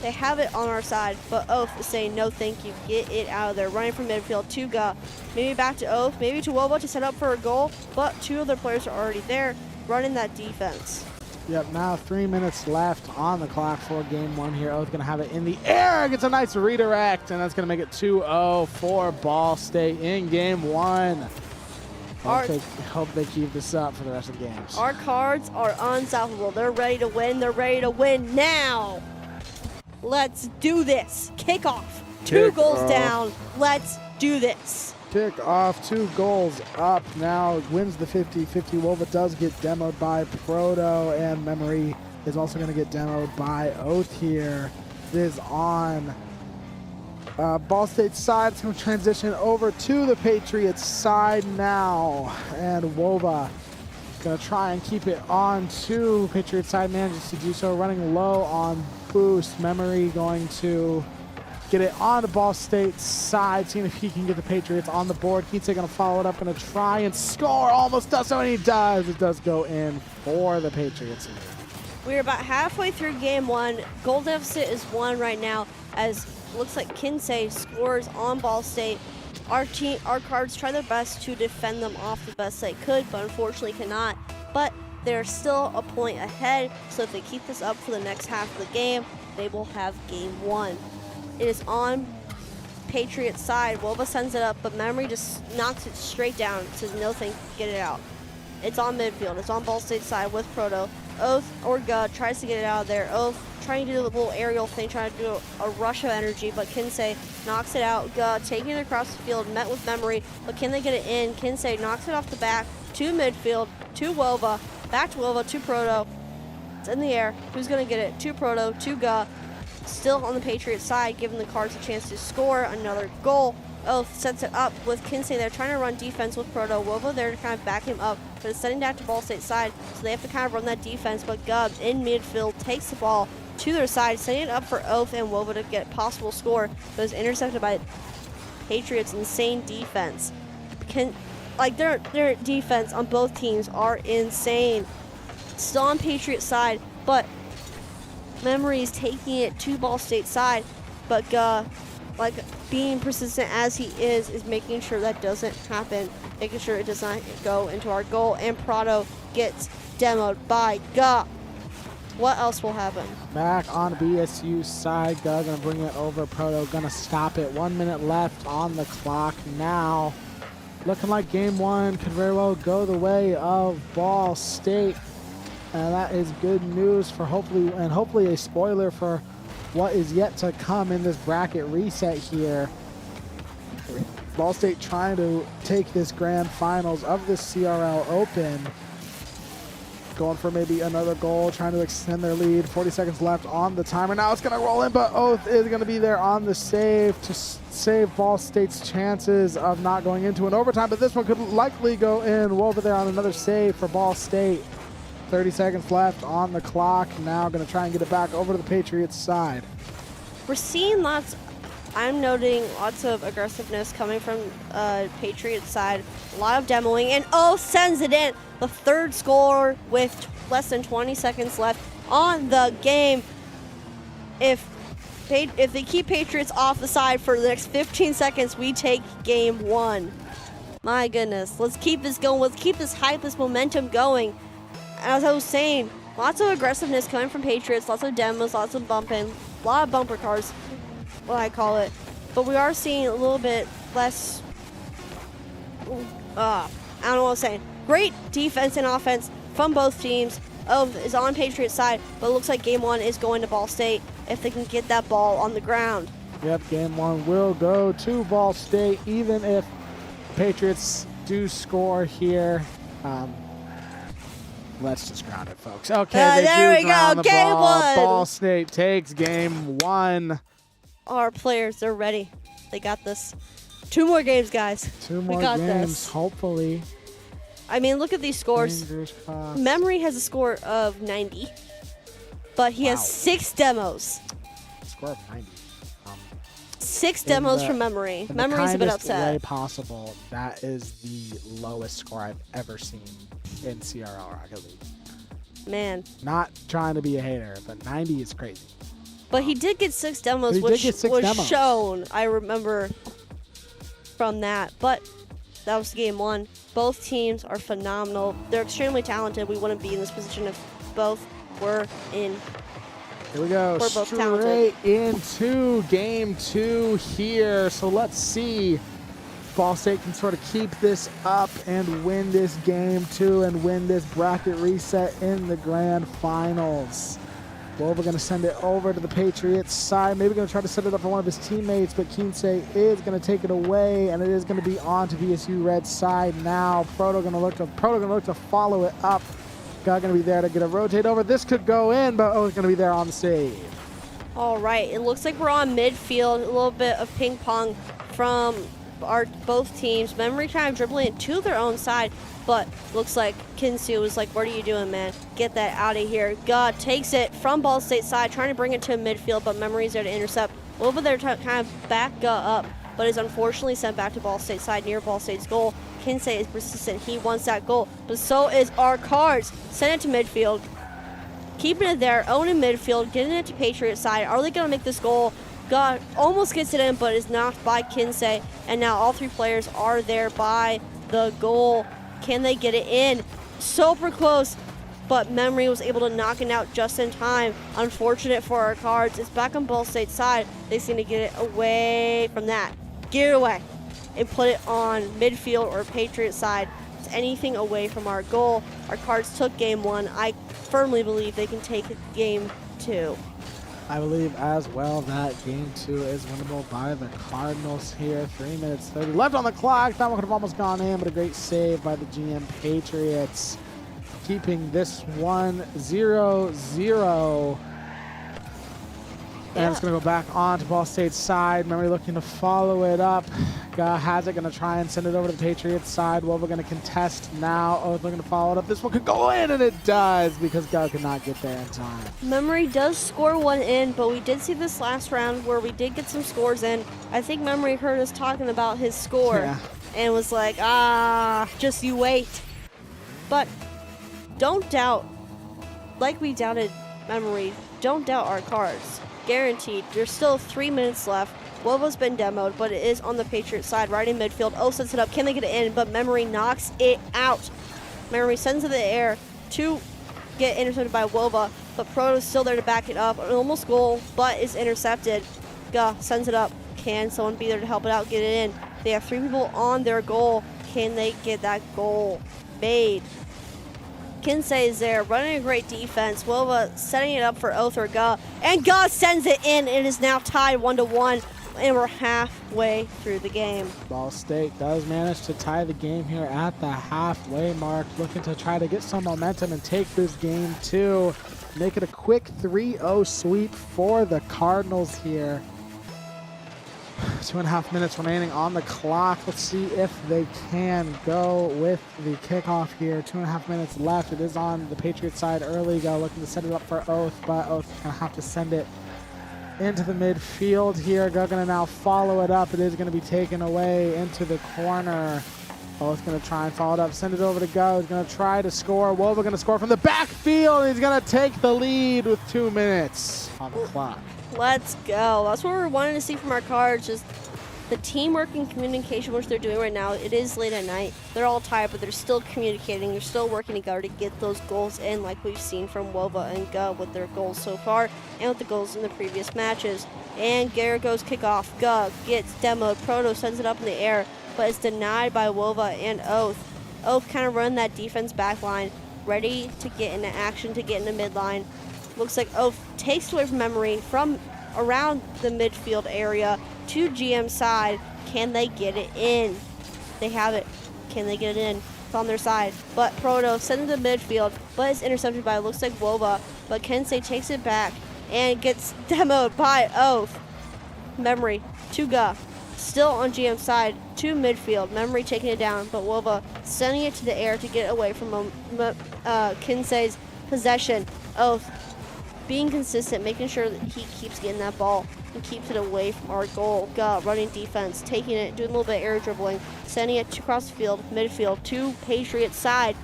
They have it on our side, but Oath is saying no thank you. Get it out of there. Running from midfield to Ga. Maybe back to Oath, maybe to Wova to set up for a goal, but two other players are already there running that defense. Yep, now 3 minutes left on the clock for game one here. Oath going to have it in the air. Gets a nice redirect, and that's going to make it 2-0 for Ball State in game one. Hope they keep this up for the rest of the games. Our cards are unstoppable. They're ready to win. They're ready to win now. Let's do this. Kickoff. Two goals down. Let's do this. Kick off, 2 goals up now. Wins the 50-50. Wova does get demoed by Proto, and Memory is also going to get demoed by Oath here. It is on Ball State's side. It's going to transition over to the Patriots side now. And Wova going to try and keep it on to Patriots side. Manages to do so, running low on boost. Memory going to get it on the Ball State side, seeing if he can get the Patriots on the board. Kinsey going to follow it up, going to try and score. Almost does so, and he does. It does go in for the Patriots. We're about halfway through game one. Goal deficit is 1 right now, as looks like Kinsey scores on Ball State. Our cards try their best to defend them off the best they could, but unfortunately cannot. But they're still a point ahead, so if they keep this up for the next half of the game, they will have game one. It is on Patriots side. Wova sends it up, but Memory just knocks it straight down. Says no thank you, get it out. It's on midfield. It's on Ball State side with Proto. Oath or Ga tries to get it out of there. Oath trying to do a little aerial thing, trying to do a rush of energy, but Kinsey knocks it out. Ga taking it across the field, met with Memory, but can they get it in? Kinsey knocks it off the back to midfield, to Wova, back to Wova, to Proto. It's in the air. Who's going to get it? To Proto, to Ga. Still on the Patriots side, giving the Cards a chance to score another goal. Oath sets it up with Kinsey there, trying to run defense with Proto. Wova there to kind of back him up, but it's sending back to Ball State side, so they have to kind of run that defense, but Gub in midfield takes the ball to their side, sending it up for Oath and Wova to get a possible score, but it's intercepted by Patriots' insane defense. Their defense on both teams are insane. Still on Patriots side, but Memory is taking it to Ball State side, but being persistent as he is making sure that doesn't happen, making sure it does not go into our goal, and Prado gets demoed by Ga. What else will happen? Back on BSU side, Ga gonna bring it over. Proto gonna stop it. 1 minute left on the clock now. Looking like game one could very well go the way of Ball State. And that is good news for hopefully a spoiler for what is yet to come in this bracket reset here. Ball State trying to take this grand finals of the CRL Open. Going for maybe another goal, trying to extend their lead. 40 seconds left on the timer. Now it's going to roll in, but Oath is going to be there on the save to save Ball State's chances of not going into an overtime. But this one could likely go in. Wova there on another save for Ball State. 30 seconds left on the clock. Now going to try and get it back over to the Patriots side. We're seeing I'm noting lots of aggressiveness coming from Patriots side. A lot of demoing, and Oath sends it in. The third score with less than 20 seconds left on the game. If they keep Patriots off the side for the next 15 seconds, we take game one. My goodness, let's keep this going. Let's keep this hype, this momentum going. As I was saying, lots of aggressiveness coming from Patriots, lots of demos, lots of bumping, a lot of bumper cars, what I call it. But we are seeing a little bit less, I don't know what I'm saying. Great defense and offense from both teams. Oath is on Patriots side, but it looks like game 1 is going to Ball State if they can get that ball on the ground. Yep, game 1 will go to Ball State, even if Patriots do score here. Let's just ground it, folks. Okay, they there do we ground go. the Game ball. 1. Ball State takes game 1. Our players, they're ready. They got this. 2 more games, guys. 2 more we got games, this. hopefully. I mean, look at these scores. Fingers crossed. Memory has a score of 90, but he has Wow. 6 demos. Score of 90. 6 In demos the- from Memory. In Memory's the a bit kindest way upset. possible, that is the lowest score I've ever seen in CRL Rocket League. Man. Not trying to be a hater, but 90 is crazy. But he did get 6 demos, But he did which get 6 was demos. shown, I remember, from that. But that was game 1. Both teams are phenomenal. They're extremely talented. We wouldn't be in this position if both were in. Here we go, We're both straight talented. into game 2 here. So let's see if Ball State can sort of keep this up and win this game 2 and win this bracket reset in the grand finals. Well, we're going to send it over to the Patriots side. Maybe going to try to set it up for one of his teammates, but Kinsey is going to take it away, and it is going to be on to VSU Red side now. Proto going to look to follow it up. Got going to be there to get a rotate over. This could go in, but it's going to be there on the save. All right, it looks like we're on midfield. A little bit of ping pong from our both teams. Memory kind of dribbling it to their own side, but looks like Kinsu was like, "What are you doing, man? Get that out of here." God takes it from Ball State side, trying to bring it to midfield, but Memory's there to intercept. Over there to kind of back up, but is unfortunately sent back to Ball State side near Ball State's goal. Kinsey is persistent. He wants that goal, but so is our Cards. Send it to midfield. Keeping it there, owning midfield, getting it to Patriot side. Are they going to make this goal? God almost gets it in, but is knocked by Kinsey. And now all 3 players are there by the goal. Can they get it in? Super close, but Memory was able to knock it out just in time. Unfortunate for our Cards. It's back on Ball State side. They seem to get it away from that. Get it away and put it on midfield or Patriot side. It's anything away from our goal. Our Cards took game 1. I firmly believe they can take game 2. I believe as well that game 2 is winnable by the Cardinals here. 3 minutes 30 left on the clock. That one could have almost gone in, but a great save by the GM Patriots. Keeping this one 0-0. And it's going to go back on to Ball State's side. Memory looking to follow it up. Has it going to try and send it over to the Patriots side. Well, we're going to contest now. Oh, looking to follow it up. This one could go in, and it does because God could not get there in time. Memory does score 1 in, but we did see this last round where we did get some scores in. I think Memory heard us talking about his score and was like, just you wait. But don't doubt, like we doubted Memory, don't doubt our Cards. Guaranteed. There's still 3 minutes left. Wova's been demoed, but it is on the Patriot side, right in midfield. Oh, sets it up. Can they get it in? But Memory knocks it out. Memory sends it in the air to get intercepted by Wova, but Proto's still there to back it up. An almost goal, but is intercepted. Sends it up. Can someone be there to help it out, get it in? They have 3 people on their goal. Can they get that goal made? Kinsey is there, running a great defense. Wova setting it up for Oath or Ga, and Ga sends it in. It is now tied 1-1, and we're halfway through the game. Ball State does manage to tie the game here at the halfway mark, looking to try to get some momentum and take this game 2. Make it a quick 3-0 sweep for the Cardinals here. 2.5 minutes remaining on the clock. Let's see if they can go with the kickoff here. 2.5 minutes left. It is on the Patriots side early. Looking to set it up for Oath, but Oath is going to have to send it into the midfield here. Going to now follow it up. It is going to be taken away into the corner. Oath going to try and follow it up. Send it over to Go. He's going to try to score. Wova going to score from the backfield. He's going to take the lead with 2 minutes on the clock. Let's go. That's what we're wanting to see from our Cards, just the teamwork and communication, which they're doing right now. It is late at night. They're all tired, but they're still communicating. They're still working together to get those goals in, like we've seen from Wova and Ga with their goals so far and with the goals in the previous matches. And Garrett goes kickoff. Ga gets demoed. Proto sends it up in the air, but it's denied by Wova and Oath. Oath kind of run that defense back line. ready to get into action, to get into midline. Looks like Oath takes away from Memory from around the midfield area to GM side. Can they get it in? They have it. Can they get it in? It's on their side. But Proto sends it to midfield, but it's intercepted by, looks like Wova. But Kensei takes it back and gets demoed by Oath. Memory to Ga. Still on GM side to midfield. Memory taking it down, but Wova sending it to the air to get away from Kensei's possession. Oath being consistent, making sure that he keeps getting that ball and keeps it away from our goal. Ga running defense, taking it, doing a little bit of air dribbling, sending it across the field, midfield to Patriots side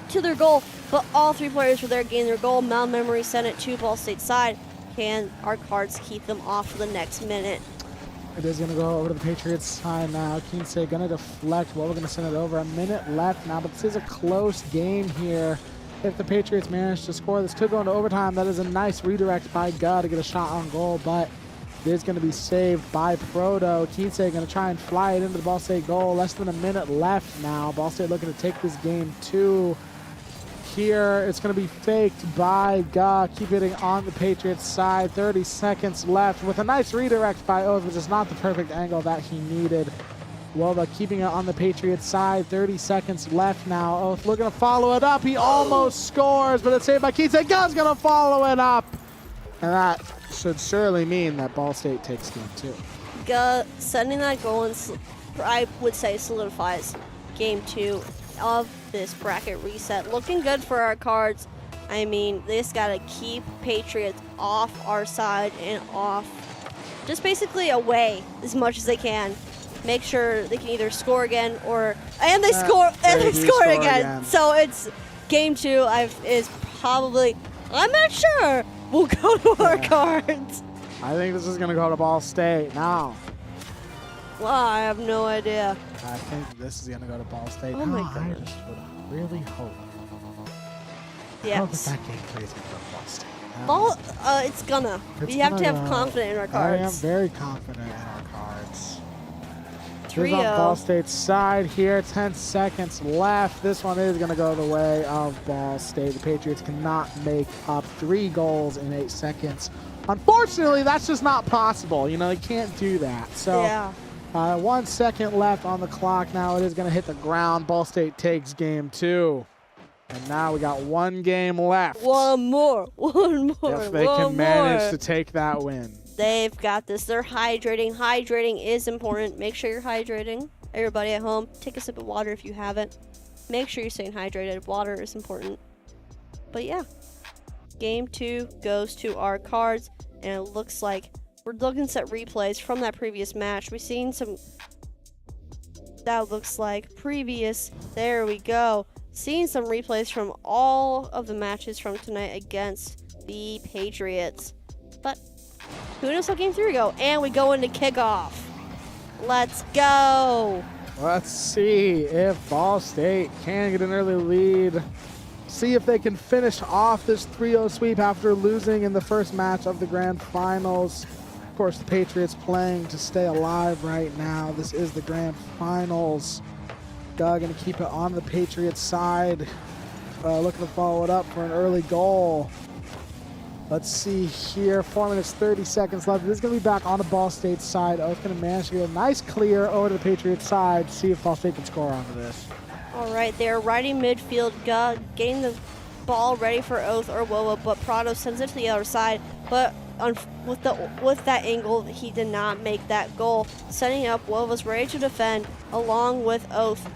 to their goal. But all 3 players were there getting their goal. Mal Memory sent it to Ball State side. Can our Cards keep them off for the next minute? It is going to go over to the Patriots side now. Kinsey going to deflect. Well, we're going to send it over. A minute left now, but this is a close game here. If the Patriots manage to score, this could go into overtime. That is a nice redirect by Ga to get a shot on goal, but it is going to be saved by Proto. Kinsey going to try and fly it into the Ball State goal. Less than a minute left now. Ball State looking to take this game to here. It's going to be faked by Ga. Keep hitting on the Patriots side. 30 seconds left with a nice redirect by Oath, which is not the perfect angle that he needed. Wova keeping it on the Patriots side. 30 seconds left now. Oath looking to follow it up. He almost scores, but it's saved by Kinsey. Ga's going to follow it up. And that should surely mean that Ball State takes game 2. Ga sending that goal and I would say solidifies game 2 of this bracket reset. Looking good for our Cards. I mean, they just got to keep Patriots off our side and off, just basically away as much as they can. Make sure they can either score again and they score again. So it's game 2 is probably, I'm not sure, we'll go to our Cards. I think this is going to go to Ball State now. Well, I have no idea. I think this is going to go to Ball State. Oh my I gosh. just would really hope. Yes. I hope that game plays going to go to Ball State. It's gonna. It's We have to gonna have go. confidence in our I am Cards. very confident in our Cards. Here's 3-0. on Ball State's side here. 10 seconds left. This one is going to go the way of Ball State. The Patriots cannot make up 3 goals in 8 seconds. Unfortunately, that's just not possible. You know, they can't do that. So, Yeah. 1 second left on the clock. Now it is going to hit the ground. Ball State takes game 2. And now we got 1 game left. One more. If they can manage to take that win. They've got this. They're hydrating. Hydrating is important. Make sure you're hydrating. Everybody at home, take a sip of water if you haven't. Make sure you're staying hydrated. Water is important. But yeah, game 2 goes to our Cards, and it looks like we're looking at replays from that previous match. We've seen some. That looks like previous. There we go. Seeing some replays from all of the matches from tonight against the Patriots. But who knows how game 3 go? And we go into kickoff. Let's go. Let's see if Ball State can get an early lead. See if they can finish off this 3-0 sweep after losing in the first match of the grand finals. Of course, the Patriots playing to stay alive right now. This is the grand finals. Doug going to keep it on the Patriots side. Looking to follow it up for an early goal. Let's see here. 4 minutes, 30 seconds left. This is going to be back on the Ball State side. Oath going to manage to get a nice clear over to the Patriots side. See if Ball State can score onto this. All right, they're riding midfield, getting the ball ready for Oath or Woa, but Prado sends it to the other side. But with that angle, he did not make that goal. Setting up, Wova's ready to defend along with Oath,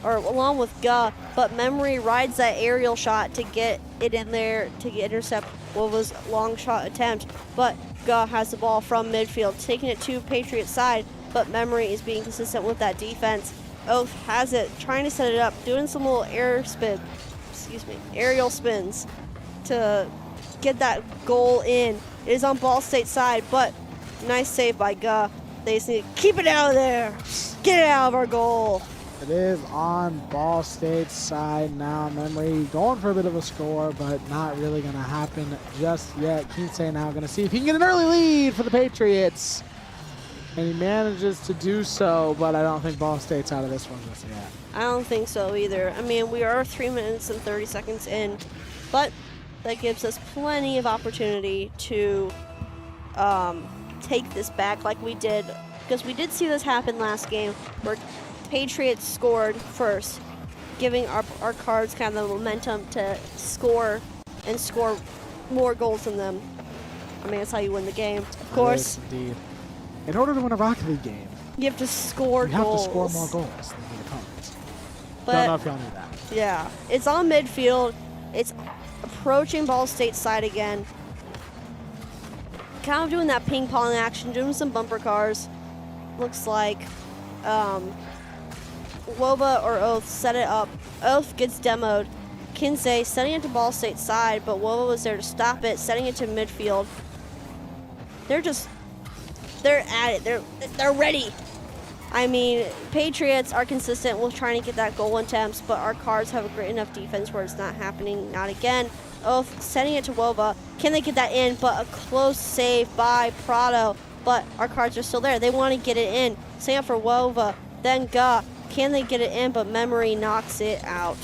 or along with Ga, but Memory rides that aerial shot to get it in there to intercept Wova's long shot attempt. But Ga has the ball from midfield, taking it to Patriot side, but Memory is being consistent with that defense. Oath has it, trying to set it up, doing some little aerial spins to get that goal in. It is on Ball State side, but nice save by Ga. They just need to keep it out of there. Get it out of our goal. It is on Ball State's side now. Memory going for a bit of a score, but not really going to happen just yet. Kinsey now going to see if he can get an early lead for the Patriots. And he manages to do so, but I don't think Ball State's out of this one just yet. I don't think so either. I mean, we are 3 minutes and 30 seconds in, but that gives us plenty of opportunity to take this back like we did, because we did see this happen last game where Patriots scored first, giving our cards kind of the momentum to score and score more goals than them. I mean, that's how you win the game. Of course, Yes, indeed. In order to win a Rocket League game, you have to score you have goals. to score more goals than the opponents. But Don't know if y'all knew that. yeah, it's on midfield. It's approaching Ball State's side again. Kind of doing that ping pong action, doing some bumper cars. Looks like Woba or Oath set it up. Oath gets demoed. Kinsey setting it to Ball State's side, but Woba was there to stop it, setting it to midfield. They're at it. They're ready. I mean, Patriots are consistent with trying to get that goal attempts, but our cards have a great enough defense where it's not happening. Not again. Oath setting it to Woba. Can they get that in? But a close save by Prado. But our cards are still there. They want to get it in. Setting up for Woba. Then Ga. Can they get it in? But Memory knocks it out.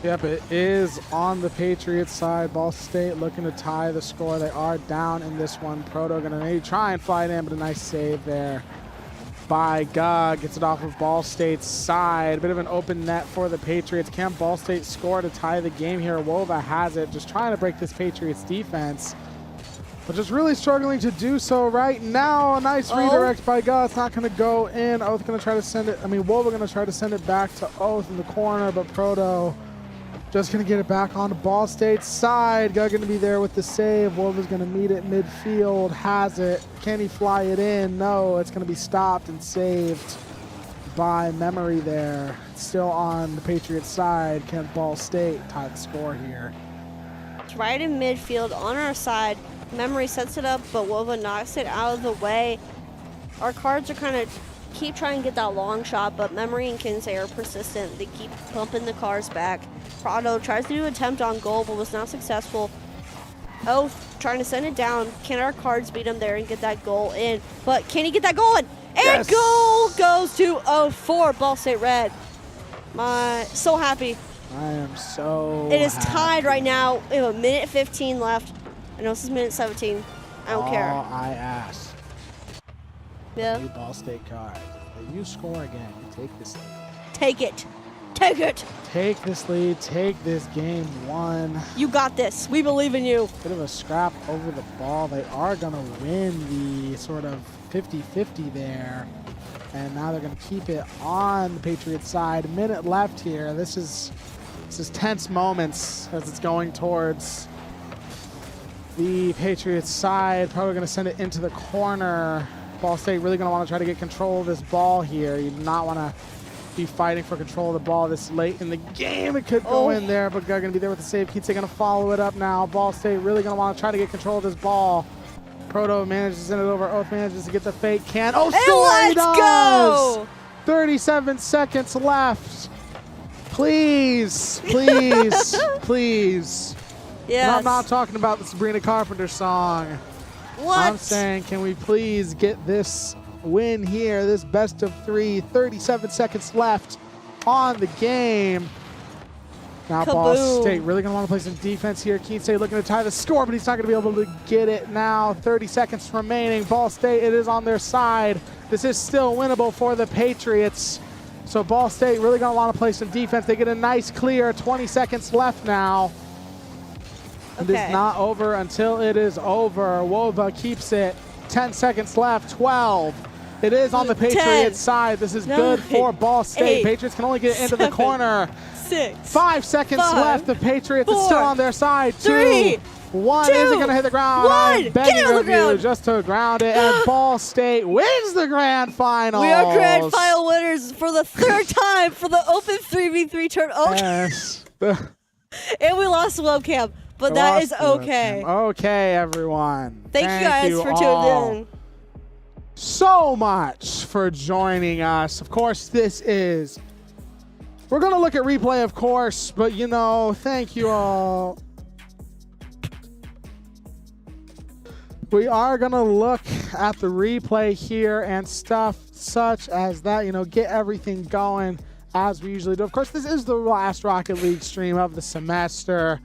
Yep, it is on the Patriots side. Ball State looking to tie the score. They are down in this one. Proto going to maybe try and fly it in, but a nice save there by Ga. Gets it off of Ball State's side. A bit of an open net for the Patriots. Can Ball State score to tie the game here? Wova has it, just trying to break this Patriots defense, but just really struggling to do so right now. A nice redirect by Ga. It's not going to go in. Oath going to try to send it. Wova going to try to send it back to Oath in the corner, but Proto just going to get it back onto Ball State's side. Ga going to be there with the save. Wova's going to meet it midfield. Has it. Can he fly it in? No. It's going to be stopped and saved by Memory there. It's still on the Patriots side. Can Ball State tie the score here? It's right in midfield on our side. Memory sets it up, but Wova knocks it out of the way. Our cards are kind of keep trying to get that long shot, but Memory and Kinsey are persistent. They keep pumping the cars back. Prado tries to do an attempt on goal, but was not successful. Oath trying to send it down. Can our cards beat him there and get that goal in? But can he get that goal in? And Yes. goal goes to Oath for Ball State Red. So happy. I am so It is happy. tied right now. We have a minute 15 left. I know this is minute 17. I don't care. All I ask, Yeah. you Ball State cards, if you score again, you take this lead. Take it. Take it. Take this lead, take this game one. You got this. We believe in you. Bit of a scrap over the ball. They are going to win the sort of 50-50 there. And now they're going to keep it on the Patriots side. A minute left here. This is tense moments as it's going towards the Patriots side. Probably going to send it into the corner. Ball State really going to want to try to get control of this ball here. You do not want to be fighting for control of the ball this late in the game. It could go in there, but they're going to be there with the save. Kinsey going to follow it up now. Ball State really going to want to try to get control of this ball. Proto manages to send it over. Oath manages to get the fake. Can. Oh, score! He let's does! go! 37 seconds left. Please, please, please. Yes. And I'm not talking about the Sabrina Carpenter song. What? I'm saying, can we please get this win here, this best of 3, 37 seconds left on the game. Now Ball Kaboom. State really going to want to play some defense here. Kinsey looking to tie the score, but he's not going to be able to get it now. 30 seconds remaining. Ball State, it is on their side. This is still winnable for the Patriots. So Ball State really going to want to play some defense. They get a nice clear. 20 seconds left now. It is not over until it is over. Woba keeps it. 10 seconds left. 12. It is on the Patriots side. This is good for Ball State. Patriots can only get into the corner. 6. 5 seconds left. The Patriots are still on their side. 3, 1. Is it going to hit the ground? 1. I'm begging Get it on the of you ground. just to ground it. And Ball State wins the grand final. We are grand final winners for the third time for the Open 3v3 tournament. Yes. And we lost the webcam, but that is okay. Okay, everyone. Thank you guys for tuning in. So much for joining us. Of course, we're going to look at replay, of course, but thank you all. We are going to look at the replay here and stuff such as that, you know, get everything going as we usually do. Of course, this is the last Rocket League stream of the semester.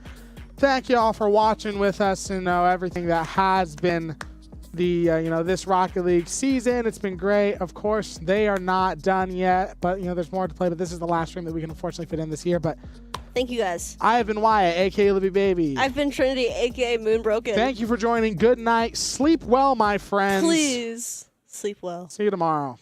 Thank you all for watching with us and everything that has been the this Rocket League season. It's been great. Of course, they are not done yet, but there's more to play. But this is the last stream that we can unfortunately fit in this year. But thank you guys. I have been Wyatt, aka Libby Baby. I've been Trinity, aka Moonbroken. Thank you for joining. Good night. Sleep well, my friends. Please sleep well. See you tomorrow.